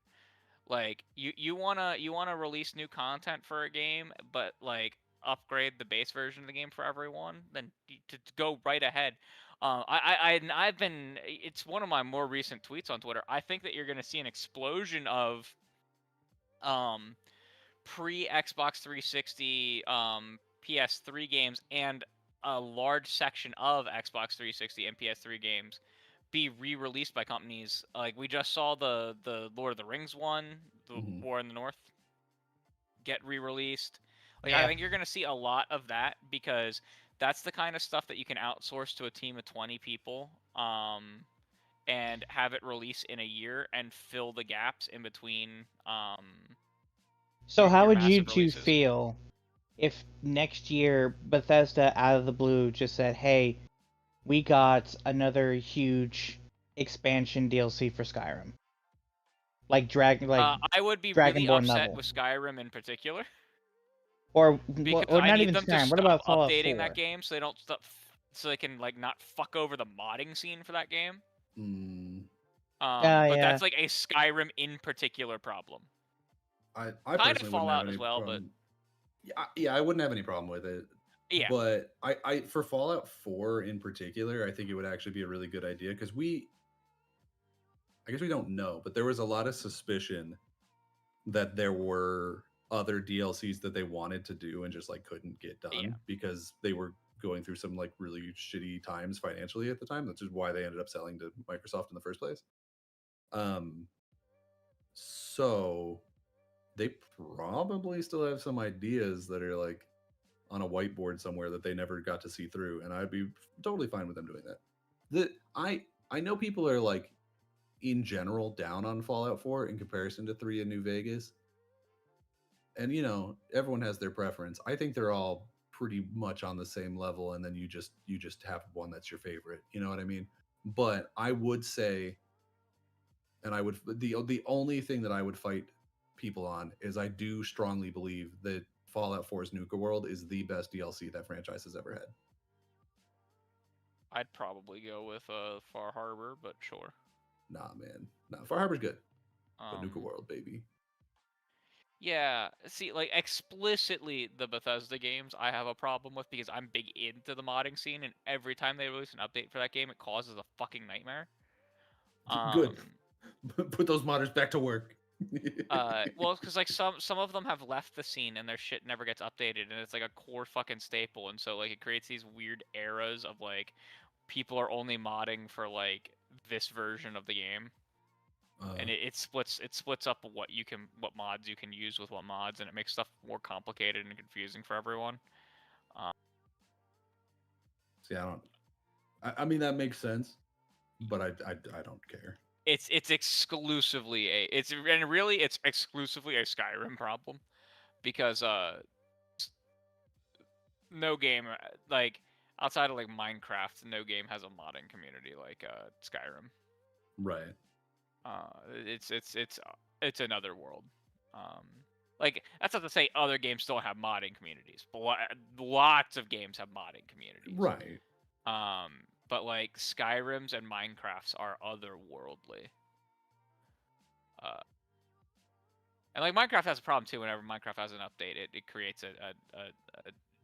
Like you wanna release new content for a game, but like upgrade the base version of the game for everyone, then to go right ahead. I've been. It's one of my more recent tweets on Twitter. I think that you're going to see an explosion of pre Xbox 360 PS3 games and a large section of Xbox 360 and PS3 games be re-released by companies. Like we just saw the Lord of the Rings one, the War in the North, get re-released. Like I think you're going to see a lot of that because that's the kind of stuff that you can outsource to a team of 20 people and have it release in a year and fill the gaps in between
So how
your
would you
massive
two
releases.
feel if next year Bethesda out of the blue just said, "Hey, we got another huge expansion DLC for Skyrim," like
I would be really
Dragonborn
upset
level,
with Skyrim in particular
or
because
or
I
not
need
even
them to
Skyrim. What
stop
about Fallout
updating
4?
that game so they don't stop, so they can like not fuck over the modding scene for that game. But
Yeah.
that's like a Skyrim in particular problem.
I
Kind of
personally wouldn't have
Fallout
any
as well,
problem. Yeah, I wouldn't have any problem with it.
Yeah.
But I for Fallout 4 in particular, I think it would actually be a really good idea because I guess we don't know, but there was a lot of suspicion that there were other DLCs that they wanted to do and just like couldn't get done because they were going through some like really shitty times financially at the time. That's just why they ended up selling to Microsoft in the first place. So they probably still have some ideas that are like on a whiteboard somewhere that they never got to see through, and I'd be totally fine with them doing that. I know people are like in general down on Fallout 4 in comparison to 3 in New Vegas. And you know, everyone has their preference. I think they're all pretty much on the same level, and then you just have one that's your favorite. You know what I mean? But I would say, and I would the only thing that I would fight people on is I do strongly believe that Fallout 4's Nuka World is the best DLC that franchise has ever had.
I'd probably go with Far Harbor, but sure.
Nah, man. Nah, Far Harbor's good. But Nuka World, baby.
Yeah, see, like explicitly the Bethesda games I have a problem with because I'm big into the modding scene, and every time they release an update for that game, it causes a fucking nightmare.
Good. Put those modders back to work.
Well, because like some of them have left the scene and their shit never gets updated, and it's like a core fucking staple, and so like it creates these weird eras of like people are only modding for like this version of the game. And it splits up what mods you can use with what mods, and it makes stuff more complicated and confusing for everyone.
See, I mean that makes sense, but I don't care.
It's exclusively it's exclusively a Skyrim problem because no game like outside of like Minecraft, no game has a modding community like Skyrim.
Right.
It's another world. Like that's not to say other games don't have modding communities, but lots of games have modding communities.
Right.
But like Skyrim's and Minecraft's are otherworldly. And like Minecraft has a problem too. Whenever Minecraft has an update, it creates a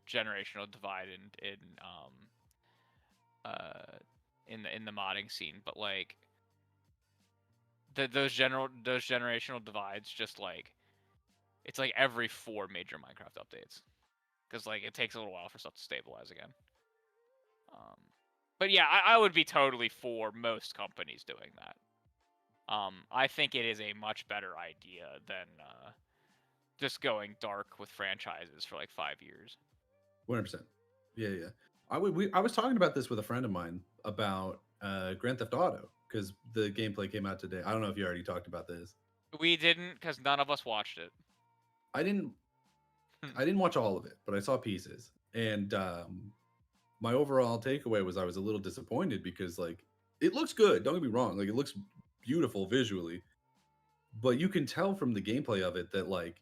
generational divide in the modding scene. But like those generational divides just like it's like every 4 major Minecraft updates because like it takes a little while for stuff to stabilize again. But yeah, I would be totally for most companies doing that. I think it is a much better idea than just going dark with franchises for like 5 years.
100%. Yeah. I was talking about this with a friend of mine about Grand Theft Auto because the gameplay came out today. I don't know if you already talked about this.
We didn't because none of us watched it.
I didn't watch all of it, but I saw pieces. And my overall takeaway was I was a little disappointed because like it looks good. Don't get me wrong. Like it looks beautiful visually, but you can tell from the gameplay of it that like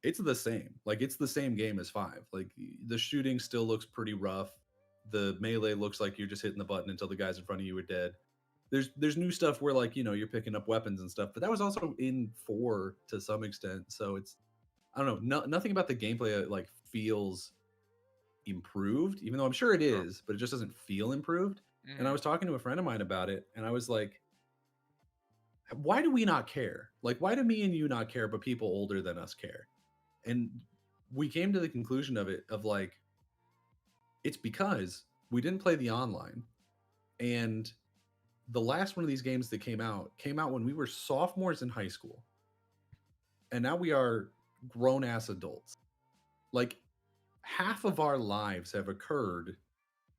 it's the same. Like it's the same game as 5. Like the shooting still looks pretty rough. The melee looks like you're just hitting the button until the guys in front of you are dead. There's new stuff where like, you know, you're picking up weapons and stuff, but that was also in 4 to some extent. So it's, I don't know, nothing about the gameplay like feels improved, even though I'm sure it is, but it just doesn't feel improved. And I was talking to a friend of mine about it, and I was like, why do we not care? Like, why do me and you not care, but people older than us care? And we came to the conclusion of it, of like, it's because we didn't play the online. And the last one of these games that came out when we were sophomores in high school. And now we are grown ass adults. Like, half of our lives have occurred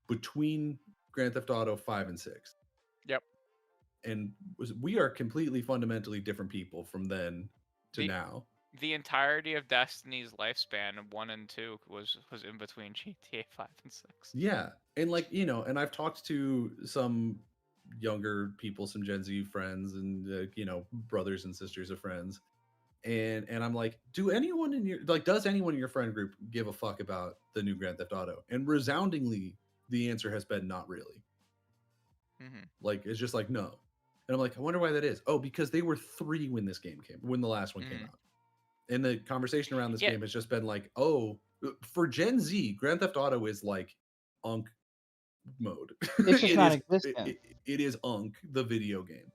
between Grand Theft Auto 5 and 6.
Yep.
And we are completely fundamentally different people from then to now.
The entirety of Destiny's lifespan of 1 and 2 was in between GTA 5 and 6.
Yeah. And like, you know, and I've talked to some younger people, some Gen Z friends, and you know, brothers and sisters of friends. And I'm like, does anyone in your friend group give a fuck about the new Grand Theft Auto? And resoundingly, the answer has been not really. Like, it's just like, no. And I'm like, I wonder why that is. Oh, because they were 3 when the last one came out. And the conversation around this game has just been like, oh, for Gen Z, Grand Theft Auto is like Unk mode.
It's just non-existent.
It is Unk, the video game.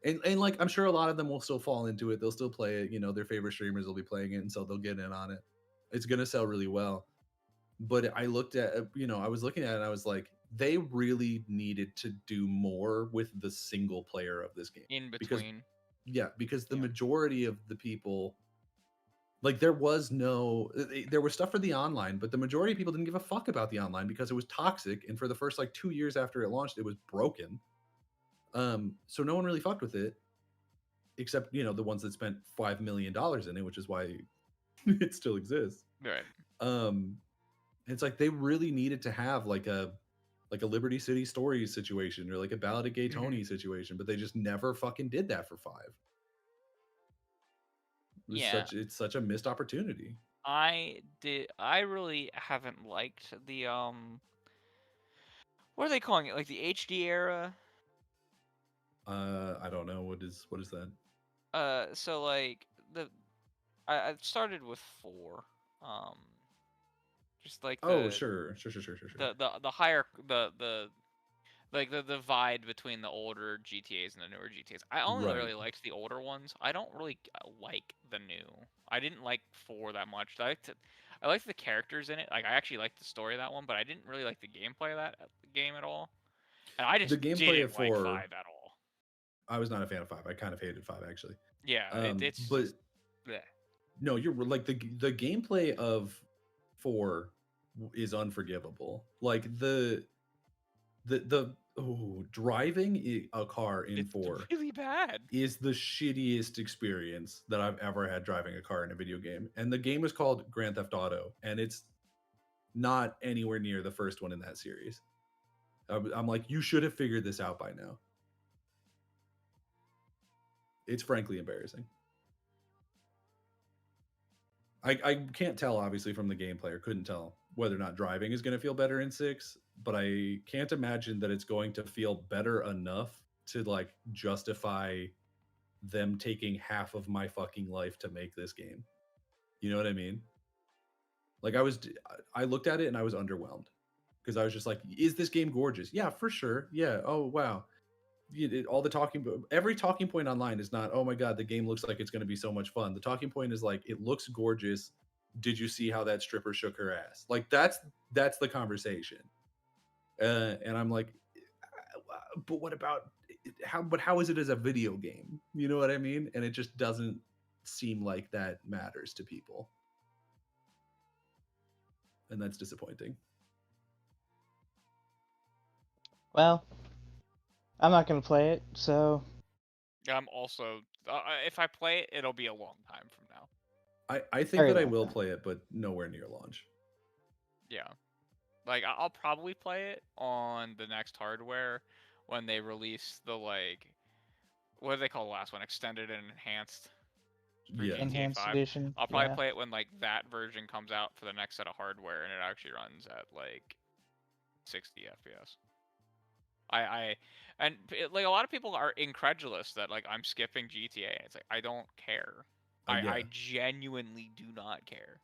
And like, I'm sure a lot of them will still fall into it. They'll still play it. You know, their favorite streamers will be playing it, and so they'll get in on it. It's going to sell really well. But I looked at, I was looking at it and I was like, they really needed to do more with the single player of this game.
In between.
Because the majority of the people, like, there was stuff for the online, but the majority of people didn't give a fuck about the online because it was toxic. And for the first like 2 years after it launched, it was broken. So no one really fucked with it, except, you know, the ones that spent $5 million in it, which is why it still exists.
Right.
It's like they really needed to have like a Liberty City Stories situation or like a Ballad of Gay Tony situation, but they just never fucking did that for 5. It's such a missed opportunity.
I really haven't liked the what are they calling it? Like the HD era?
I don't know. What is that?
So like I started with 4. Just like
sure.
The higher the divide between the older GTAs and the newer GTAs. I only really liked the older ones. I don't really like the new. I didn't like 4 that much. I liked the characters in it. Like, I actually liked the story of that one, but I didn't really like the gameplay of that game at all. And I just didn't like 5 at all.
I was not a fan of 5. I kind of hated 5 actually.
Yeah, it's
but
just, bleh.
No, you're like the gameplay of 4 is unforgivable. Like the driving a car in 4
really bad.
Is the shittiest experience that I've ever had driving a car in a video game. And the game is called Grand Theft Auto, and it's not anywhere near the first one in that series. I'm like, you should have figured this out by now. It's frankly embarrassing. I can't tell, obviously, from the gameplay, or couldn't tell whether or not driving is going to feel better in 6, but I can't imagine that it's going to feel better enough to like justify them taking half of my fucking life to make this game. You know what I mean? Like, I looked at it and I was underwhelmed because I was just like, is this game gorgeous? Yeah, for sure. Yeah. Oh, wow. Every talking point online is not, oh my god, the game looks like it's going to be so much fun. The talking point is like, it looks gorgeous. Did you see how that stripper shook her ass? Like, that's the conversation. And I'm like, but what about how is it as a video game? You know what I mean? And it just doesn't seem like that matters to people. And that's disappointing.
Well, I'm not going to play it, so...
I'm also... if I play it, it'll be a long time from now.
I think that I will play it, but nowhere near launch.
Yeah. Like, I'll probably play it on the next hardware when they release the, like... What do they call the last one? Extended and Enhanced?
Enhanced edition.
I'll probably play it when, like, that version comes out for the next set of hardware, and it actually runs at, like, 60 FPS. Like, a lot of people are incredulous that, like, I'm skipping GTA. It's like, I don't care. I genuinely do not care.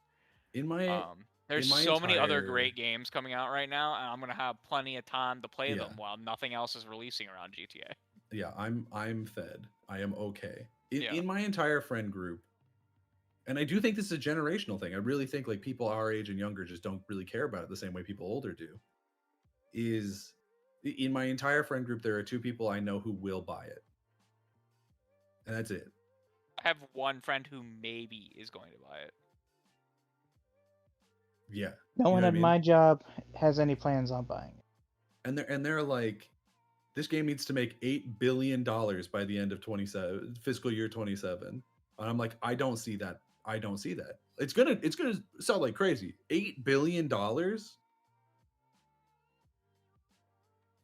In my
There's
my
so many other
entire-
great games coming out right now, and I'm gonna have plenty of time to play
Yeah.
them while nothing else is releasing around GTA.
Yeah, I'm fed. I am okay.
Yeah.
In my entire friend group, and I do think this is a generational thing. I really think like people our age and younger just don't really care about it the same way people older do. Is in my entire friend group, there are 2 people I know who will buy it, and that's it.
I have one friend who maybe is going to buy it.
Yeah,
No
You
one
know what I
at
mean?
my job has any plans on buying it.
and they're like, this game needs to make $8 billion by the end of fiscal year 27, and I'm like, I don't see that. It's gonna sell like crazy. $8 billion.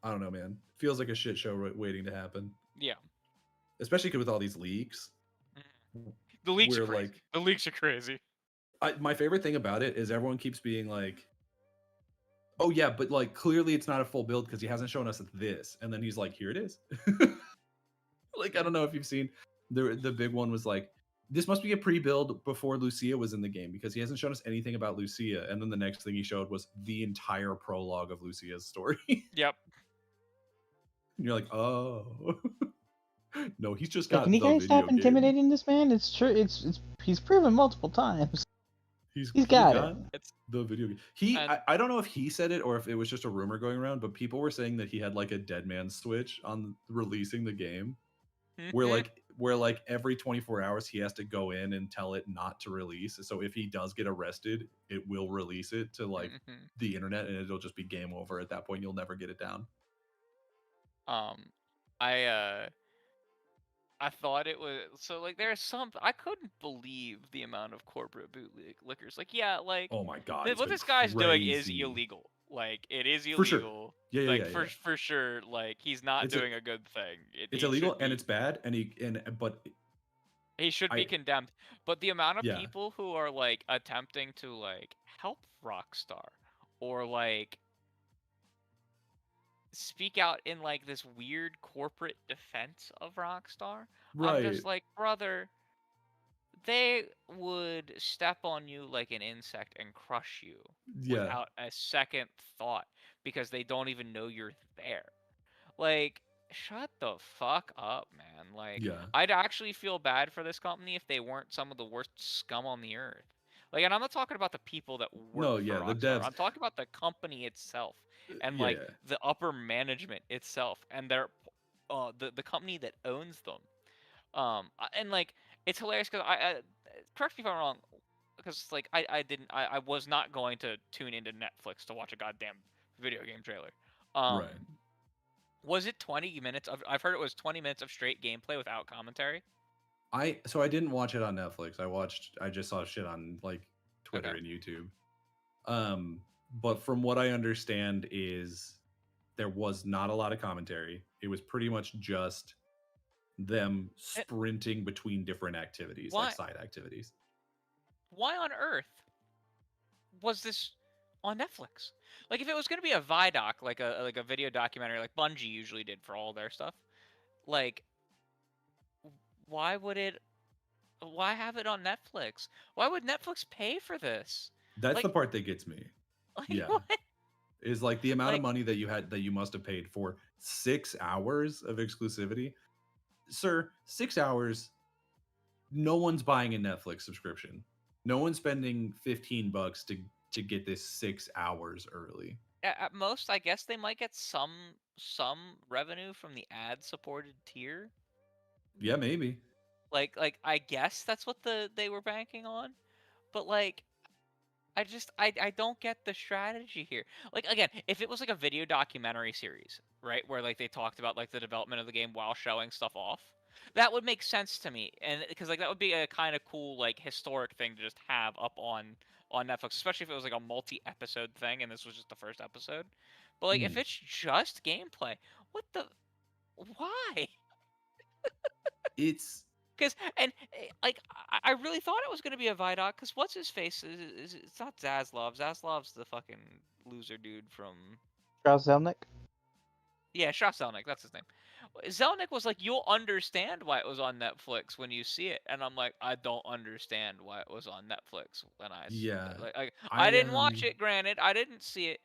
I don't know, man. Feels like a shit show waiting to happen,
Yeah.
especially with all these leaks.
The leaks are
Where,
crazy.
like-
The leaks are crazy.
My favorite thing about it is everyone keeps being like, oh yeah, but like clearly it's not a full build because he hasn't shown us this, and then he's like, here it is. Like, I don't know if you've seen the big one was like, this must be a pre-build before Lucia was in the game because he hasn't shown us anything about Lucia, and then the next thing he showed was the entire prologue of Lucia's story.
Yep.
And you're like, oh. No, he's just
Like,
got
can you
the
guys
video
stop
game.
intimidating this man? It's true. It's he's proven multiple times.
He's
got it.
It's
the video game.
And-
I don't know if he said it or if it was just a rumor going around, but people were saying that he had like a dead man switch on releasing the game, where like every 24 hours he has to go in and tell it not to release. So if he does get arrested, it will release it to like the internet, and it'll just be game over at that point. You'll never get it down.
I thought it was so like there's some I couldn't believe the amount of corporate bootlickers. Like yeah, like
Oh my god!
what this guy's doing is illegal. Like it is
For sure.
illegal.
Yeah, yeah,
like
yeah,
for sure. Like he's not
It's
doing a good thing.
It's
he
illegal
should
and
be-
it's bad, but
he should be condemned. But the amount of
Yeah.
people who are like attempting to like help Rockstar or like speak out in like this weird corporate defense of Rockstar. I'm just like, brother, they would step on you like an insect and crush you
yeah,
without a second thought because they don't even know you're there. Like, shut the fuck up, man. Like,
yeah.
I'd actually feel bad for this company if they weren't some of the worst scum on the earth. Like, and I'm not talking about the people that work
No,
for
yeah, the
Rockstar.
devs.
I'm talking about the company itself and
Yeah,
like
yeah.
the upper management itself and their the company that owns them. And like it's hilarious because I correct me if I'm wrong, because like I was not going to tune into Netflix to watch a goddamn video game trailer.
Right.
Was it 20 minutes of? I've heard it was 20 minutes of straight gameplay without commentary.
I didn't watch it on Netflix. I just saw shit on like Twitter and YouTube. But from what I understand is there was not a lot of commentary. It was pretty much just them sprinting between different activities, like side activities.
Why on earth was this on Netflix? Like, if it was going to be a Vidoc, like a video documentary, like Bungie usually did for all their stuff, like, why have it on Netflix? Why would Netflix pay for this?
That's
Like-
the part that gets me.
Like,
Yeah.
what?
Is like the amount of
Like-
money that you must have paid for 6 hours of exclusivity. Sir, 6 hours, no one's buying a Netflix subscription. No one's spending $15 to get this 6 hours early.
At most, I guess they might get some revenue from the ad-supported tier.
Yeah, maybe.
Like I guess that's what they were banking on, but like I don't get the strategy here. Like again, if it was like a video documentary series, right, where like they talked about like the development of the game while showing stuff off, that would make sense to me, and because like that would be a kind of cool like historic thing to just have up on Netflix, especially if it was like a multi-episode thing and this was just the first episode. But like if it's just gameplay, why?
It's
Because like I really thought it was gonna be a Vidoc. Because what's his face? It's not Zaslav. Zaslav's the fucking loser dude from.
Charles Zelnick.
Yeah, Strauss Zelnick. That's his name. Zelnick was like, "You'll understand why it was on Netflix when you see it," and I'm like, "I don't understand why it was on Netflix when
Yeah,
I
I
didn't watch it. Granted, I didn't see it,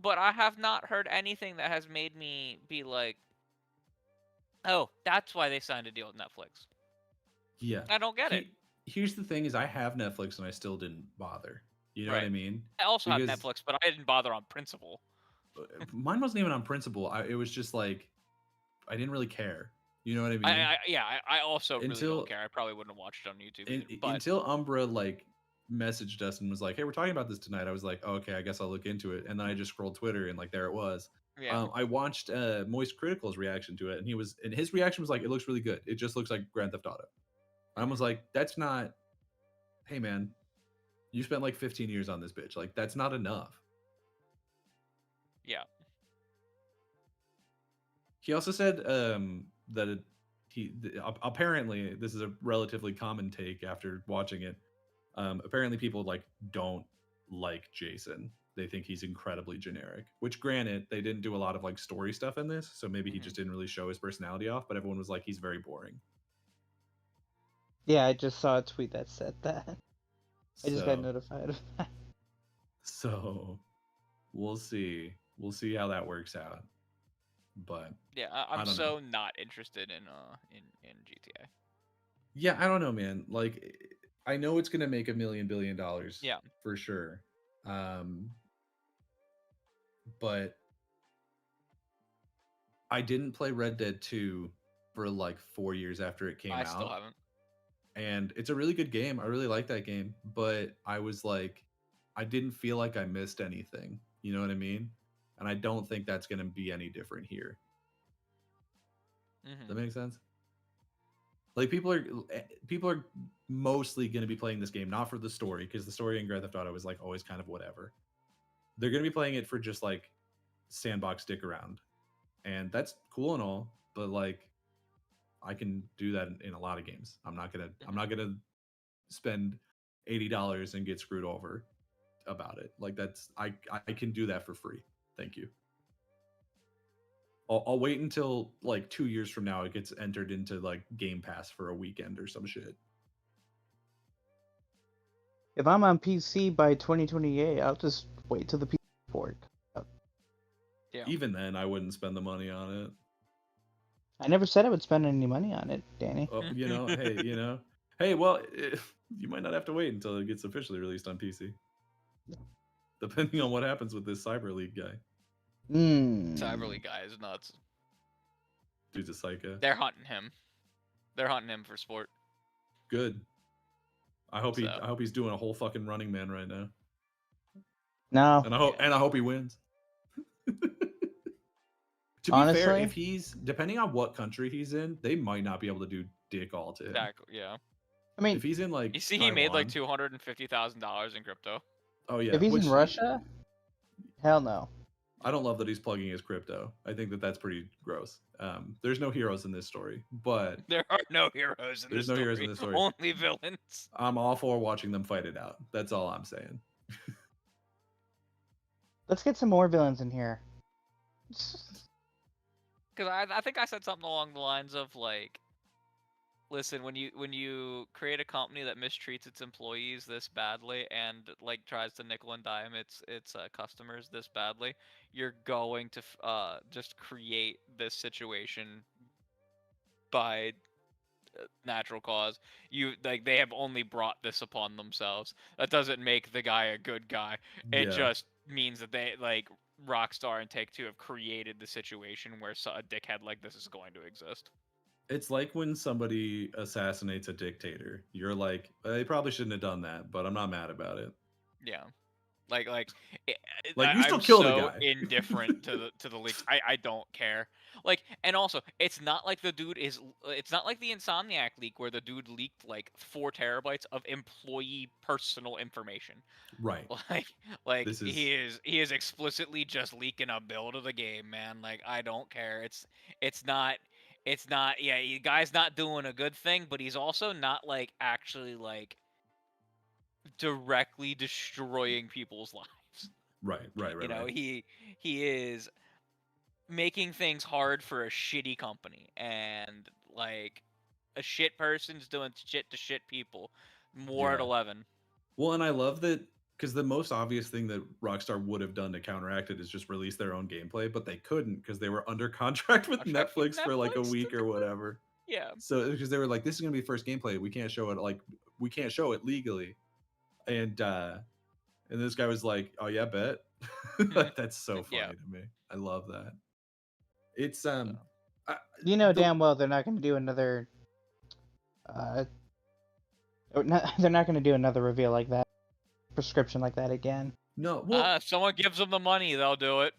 but I have not heard anything that has made me be like, oh, that's why they signed a deal with Netflix.
yeah.
I don't get it.
Here's the thing: is I have Netflix and I still didn't bother. You know what I
Right.
mean?
I also have
Because
Netflix, but I didn't bother on principle.
mine wasn't even on principle. It was just like I didn't really care. You know what I mean?
I also really don't
Until
care. I probably wouldn't have watched it on YouTube either. But
until Umbra like messaged us and was like, "Hey, we're talking about this tonight." I was like, oh, "Okay, I guess I'll look into it." And then I just scrolled Twitter and like there it was.
yeah,
I watched Moist Critical's reaction to it, and his reaction was like, "It looks really good. It just looks like Grand Theft Auto." I was like, "That's not. Hey, man, you spent like 15 years on this bitch. Like that's not enough."
yeah.
He also said that apparently this is a relatively common take after watching it. Apparently, people like don't like Jason. They think he's incredibly generic. Which, granted, they didn't do a lot of like story stuff in this, so maybe he just didn't really show his personality off. But everyone was like, he's very boring.
Yeah, I just saw a tweet that said that. I just got
So-
notified of that.
So we'll see. We'll see how that works out. But
Yeah,
I
I'm
don't
so not interested in GTA.
yeah, I don't know, man. Like I know it's gonna make $1 million billion
Yeah.
for sure. But I didn't play Red Dead 2 for like 4 years after it came
I
out.
still haven't.
And it's a really good game. I really like that game, but I was like I didn't feel like I missed anything. You know what I mean? And I don't think that's going to be any different here. Does that make sense? Like people are mostly going to be playing this game not for the story, because the story in Grand Theft Auto is like always kind of whatever. They're going to be playing it for just like sandbox stick around. And that's cool and all, but like I can do that in a lot of games. I'm not gonna spend $80 and get screwed over about it. Like that's I can do that for free. Thank you. I'll wait until like 2 years from now it gets entered into like Game Pass for a weekend or some shit.
If I'm on PC by 2028, I'll just wait till the PC port.
Yeah.
Even then, I wouldn't spend the money on it.
I never said I would spend any money on it, Danny.
Oh, hey, well, you might not have to wait until it gets officially released on PC. Depending on what happens with this Cyber League guy.
Cyber League guy is nuts.
Dude's a psycho.
They're hunting him. They're hunting him for sport.
Good. I hope he's doing a whole fucking Running Man right now.
No.
And I hope he wins. To be
Honestly,
fair, if he's depending on what country he's in, they might not be able to do dick all to him.
Exactly. Yeah.
I mean,
If he's in like
You see, he made like
Taiwan-
$250,000 in crypto.
Oh yeah.
if he's
which-
in Russia, hell no.
I don't love that he's plugging his crypto. I think that's pretty gross. There's no heroes in this story, but
There are no heroes in
There's
this
no
story.
heroes in this story.
Only villains.
I'm all for watching them fight it out. That's all I'm saying.
Let's get some more villains in here.
Because I think I said something along the lines of like, listen, when you create a company that mistreats its employees this badly and like tries to nickel and dime its customers this badly, you're going to just create this situation by natural cause. They have only brought this upon themselves. That doesn't make the guy a good guy. It
Yeah.
just means that they like Rockstar and Take-Two have created the situation where a dickhead like this is going to exist.
It's like when somebody assassinates a dictator. You're like, they probably shouldn't have done that, but I'm not mad about it.
Yeah. Like
Like, you still
I'm
killed a
so
guy.
indifferent to the leaks. I don't care. Like, and also, it's not like the dude is. It's not like the Insomniac leak where the dude leaked like 4 terabytes of employee personal information.
Right.
Like
This is-
he is explicitly just leaking a build of the game, man. Like, I don't care. It's not. Yeah, the guy's not doing a good thing, but he's also not like actually like directly destroying people's lives.
Right.
You know,
Right.
he is making things hard for a shitty company, and like a shit person's doing shit to shit people. More at
Yeah.
11.
Well, and I love that because the most obvious thing that Rockstar would have done to counteract it is just release their own gameplay, but they couldn't because they were under contract with
Contract with
Netflix for like a
Netflix
week
to
or
do it?
whatever.
Yeah.
So because they were like, this is gonna be first gameplay, we can't show it we can't show it legally. And this guy was like, "Oh yeah, bet." That's so funny
Yeah.
to me. I love that. It's
So.
I,
You know
the-
damn well they're not going to do another. They're not going to do another reveal like that, prescription like that again.
no, well,
If someone gives them the money, they'll do it.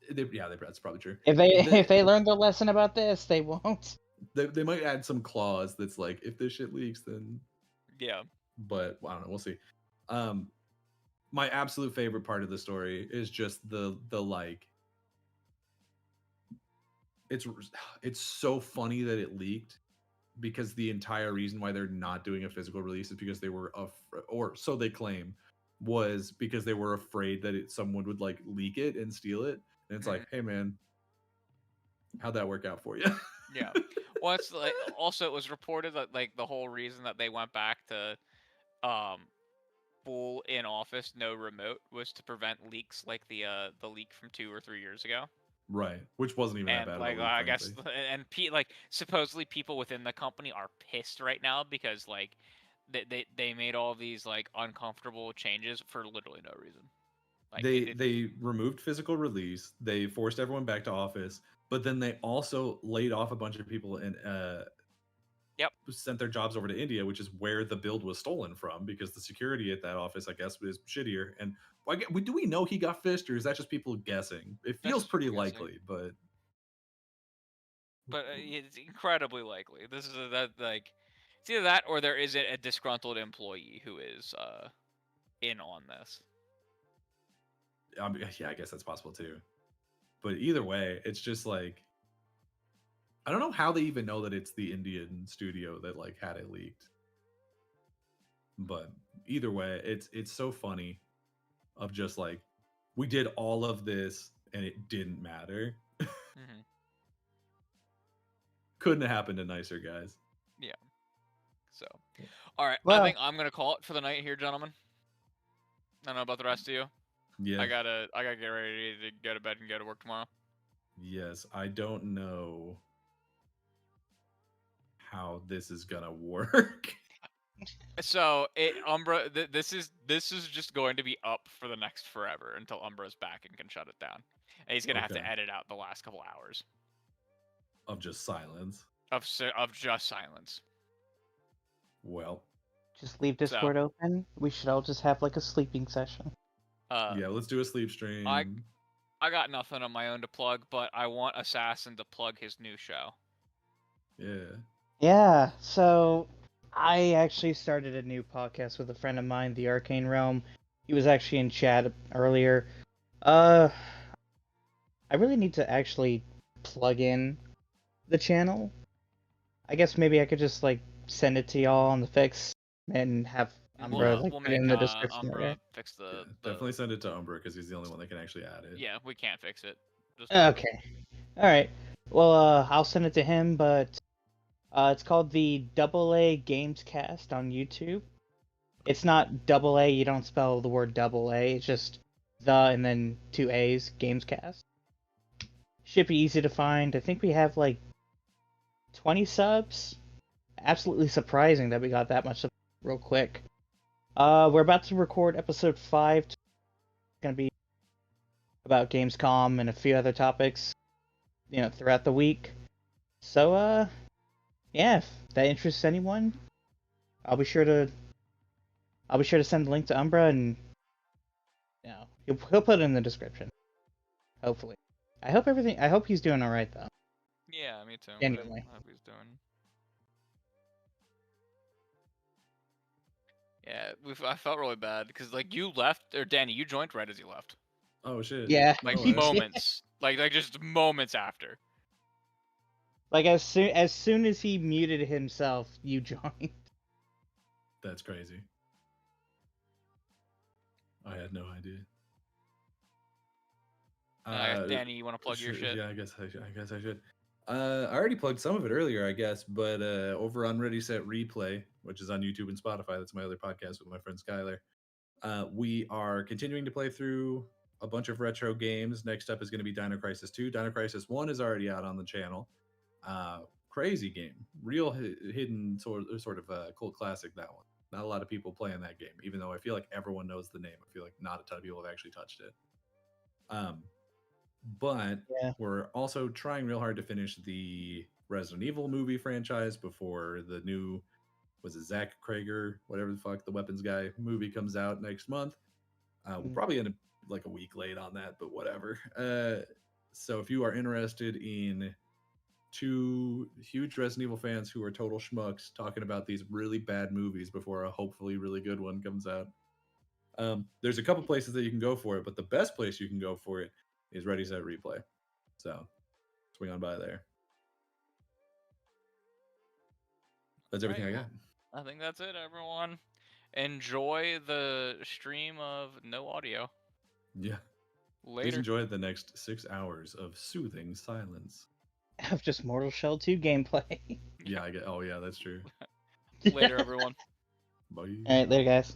that's probably true.
If they learn their lesson about this, they won't.
They might add some clause that's like, if this shit leaks, then.
Yeah.
But I don't know. We'll see. My absolute favorite part of the story is just the like. It's so funny that it leaked, because the entire reason why they're not doing a physical release is because they were or so they claim, was because they were afraid that someone would like leak it and steal it. And it's like, hey man, how'd that work out for you?
Yeah. Well, it's like, also it was reported that like the whole reason that they went back to full in office, no remote, was to prevent leaks like the leak from 2 or 3 years ago.
Right, which wasn't even that
And
bad.
like
of a leak,
I guess,
frankly.
and like supposedly people within the company are pissed right now because like they made all these like uncomfortable changes for literally no reason. Like
they removed physical release, they forced everyone back to office, but then they also laid off a bunch of people and
Yep.
sent their jobs over to India, which is where the build was stolen from, because the security at that office, I guess, was shittier. And do we know he got fished, or is that just people guessing? It feels
just
pretty
people guessing.
likely, but
it's incredibly likely. This is that like it's either that or there is a disgruntled employee who is in on this.
yeah, I guess that's possible too. But either way, it's just like, I don't know how they even know that it's the Indian studio that like had it leaked. But either way, it's so funny, of just like, we did all of this and it didn't matter.
Mm-hmm.
Couldn't have happened to nicer guys.
Yeah. So, all right.
Well-
I think I'm gonna call it for the night here, gentlemen. I don't know about the rest of you.
Yeah.
I gotta get ready to go to bed and go to work tomorrow.
Yes, I don't know how this is gonna work.
So Umbra, this is just going to be up for the next forever until Umbra's back and can shut it down. And he's gonna have to
Okay.
edit out the last couple hours
Of just silence.
of just silence.
Well,
Just leave Discord open. We should all just have like a sleeping session.
yeah, let's do a sleep stream.
I got nothing on my own to plug, but I want Assassin to plug his new show.
Yeah.
Yeah, so I actually started a new podcast with a friend of mine, The Arcane Realm. He was actually in chat earlier. I really need to actually plug in the channel. I guess maybe I could just like send it to y'all on the fix and have Umbra like
We'll
put it in
make
the description.
Umbra
Okay.
fix
Yeah,
the
definitely send it to Umbra, because he's the only one that can actually add it.
Yeah, we can't fix it. Just
Okay. All right. Well, I'll send it to him, but it's called the AA Gamescast on YouTube. It's not double A. You don't spell the word double A. It's just the and then 2 A's. Gamescast. Should be easy to find. I think we have like 20 subs. Absolutely surprising that we got that much real quick. We're about to record episode 5. It's gonna be about Gamescom and a few other topics, throughout the week. So, yeah, if that interests anyone, I'll be sure to send the link to Umbra, and he'll put it in the description. Hopefully, I hope he's doing all right though.
yeah, me too.
Genuinely.
I hope he's doing. Yeah, I felt really bad because like you left, or Danny, you joined right as he left.
Oh shit.
Yeah.
Like
Oh,
moments, like just moments after.
Like as soon as he muted himself, you joined.
That's crazy. I had no idea.
Danny, you want to plug your
sure,
shit?
Yeah, I guess I should. I already plugged some of it earlier, I guess, but over on Ready Set Replay, which is on YouTube and Spotify, that's my other podcast with my friend Skylar. We are continuing to play through a bunch of retro games. Next up is going to be Dino Crisis 2. Dino Crisis 1 is already out on the channel. Crazy game, real hidden sort of cult classic. That one. Not a lot of people playing that game, even though I feel like everyone knows the name. I feel like not a ton of people have actually touched it. But
Yeah.
we're also trying real hard to finish the Resident Evil movie franchise before the new, was it Zach Krager, whatever the fuck, the weapons guy movie comes out next month. We'll probably end up like a week late on that, but whatever. So if you are interested in two huge Resident Evil fans who are total schmucks talking about these really bad movies before a hopefully really good one comes out, there's a couple places that you can go for it, but the best place you can go for it is Ready Set Replay. So swing on by there. That's everything I got.
I think that's it, everyone. Enjoy the stream of no audio.
Yeah. Please
Later.
enjoy the next 6 hours of soothing silence.
Of just Mortal Shell 2 gameplay.
Yeah, I get. Oh yeah, that's true.
Later, everyone.
Bye.
All right, later, guys.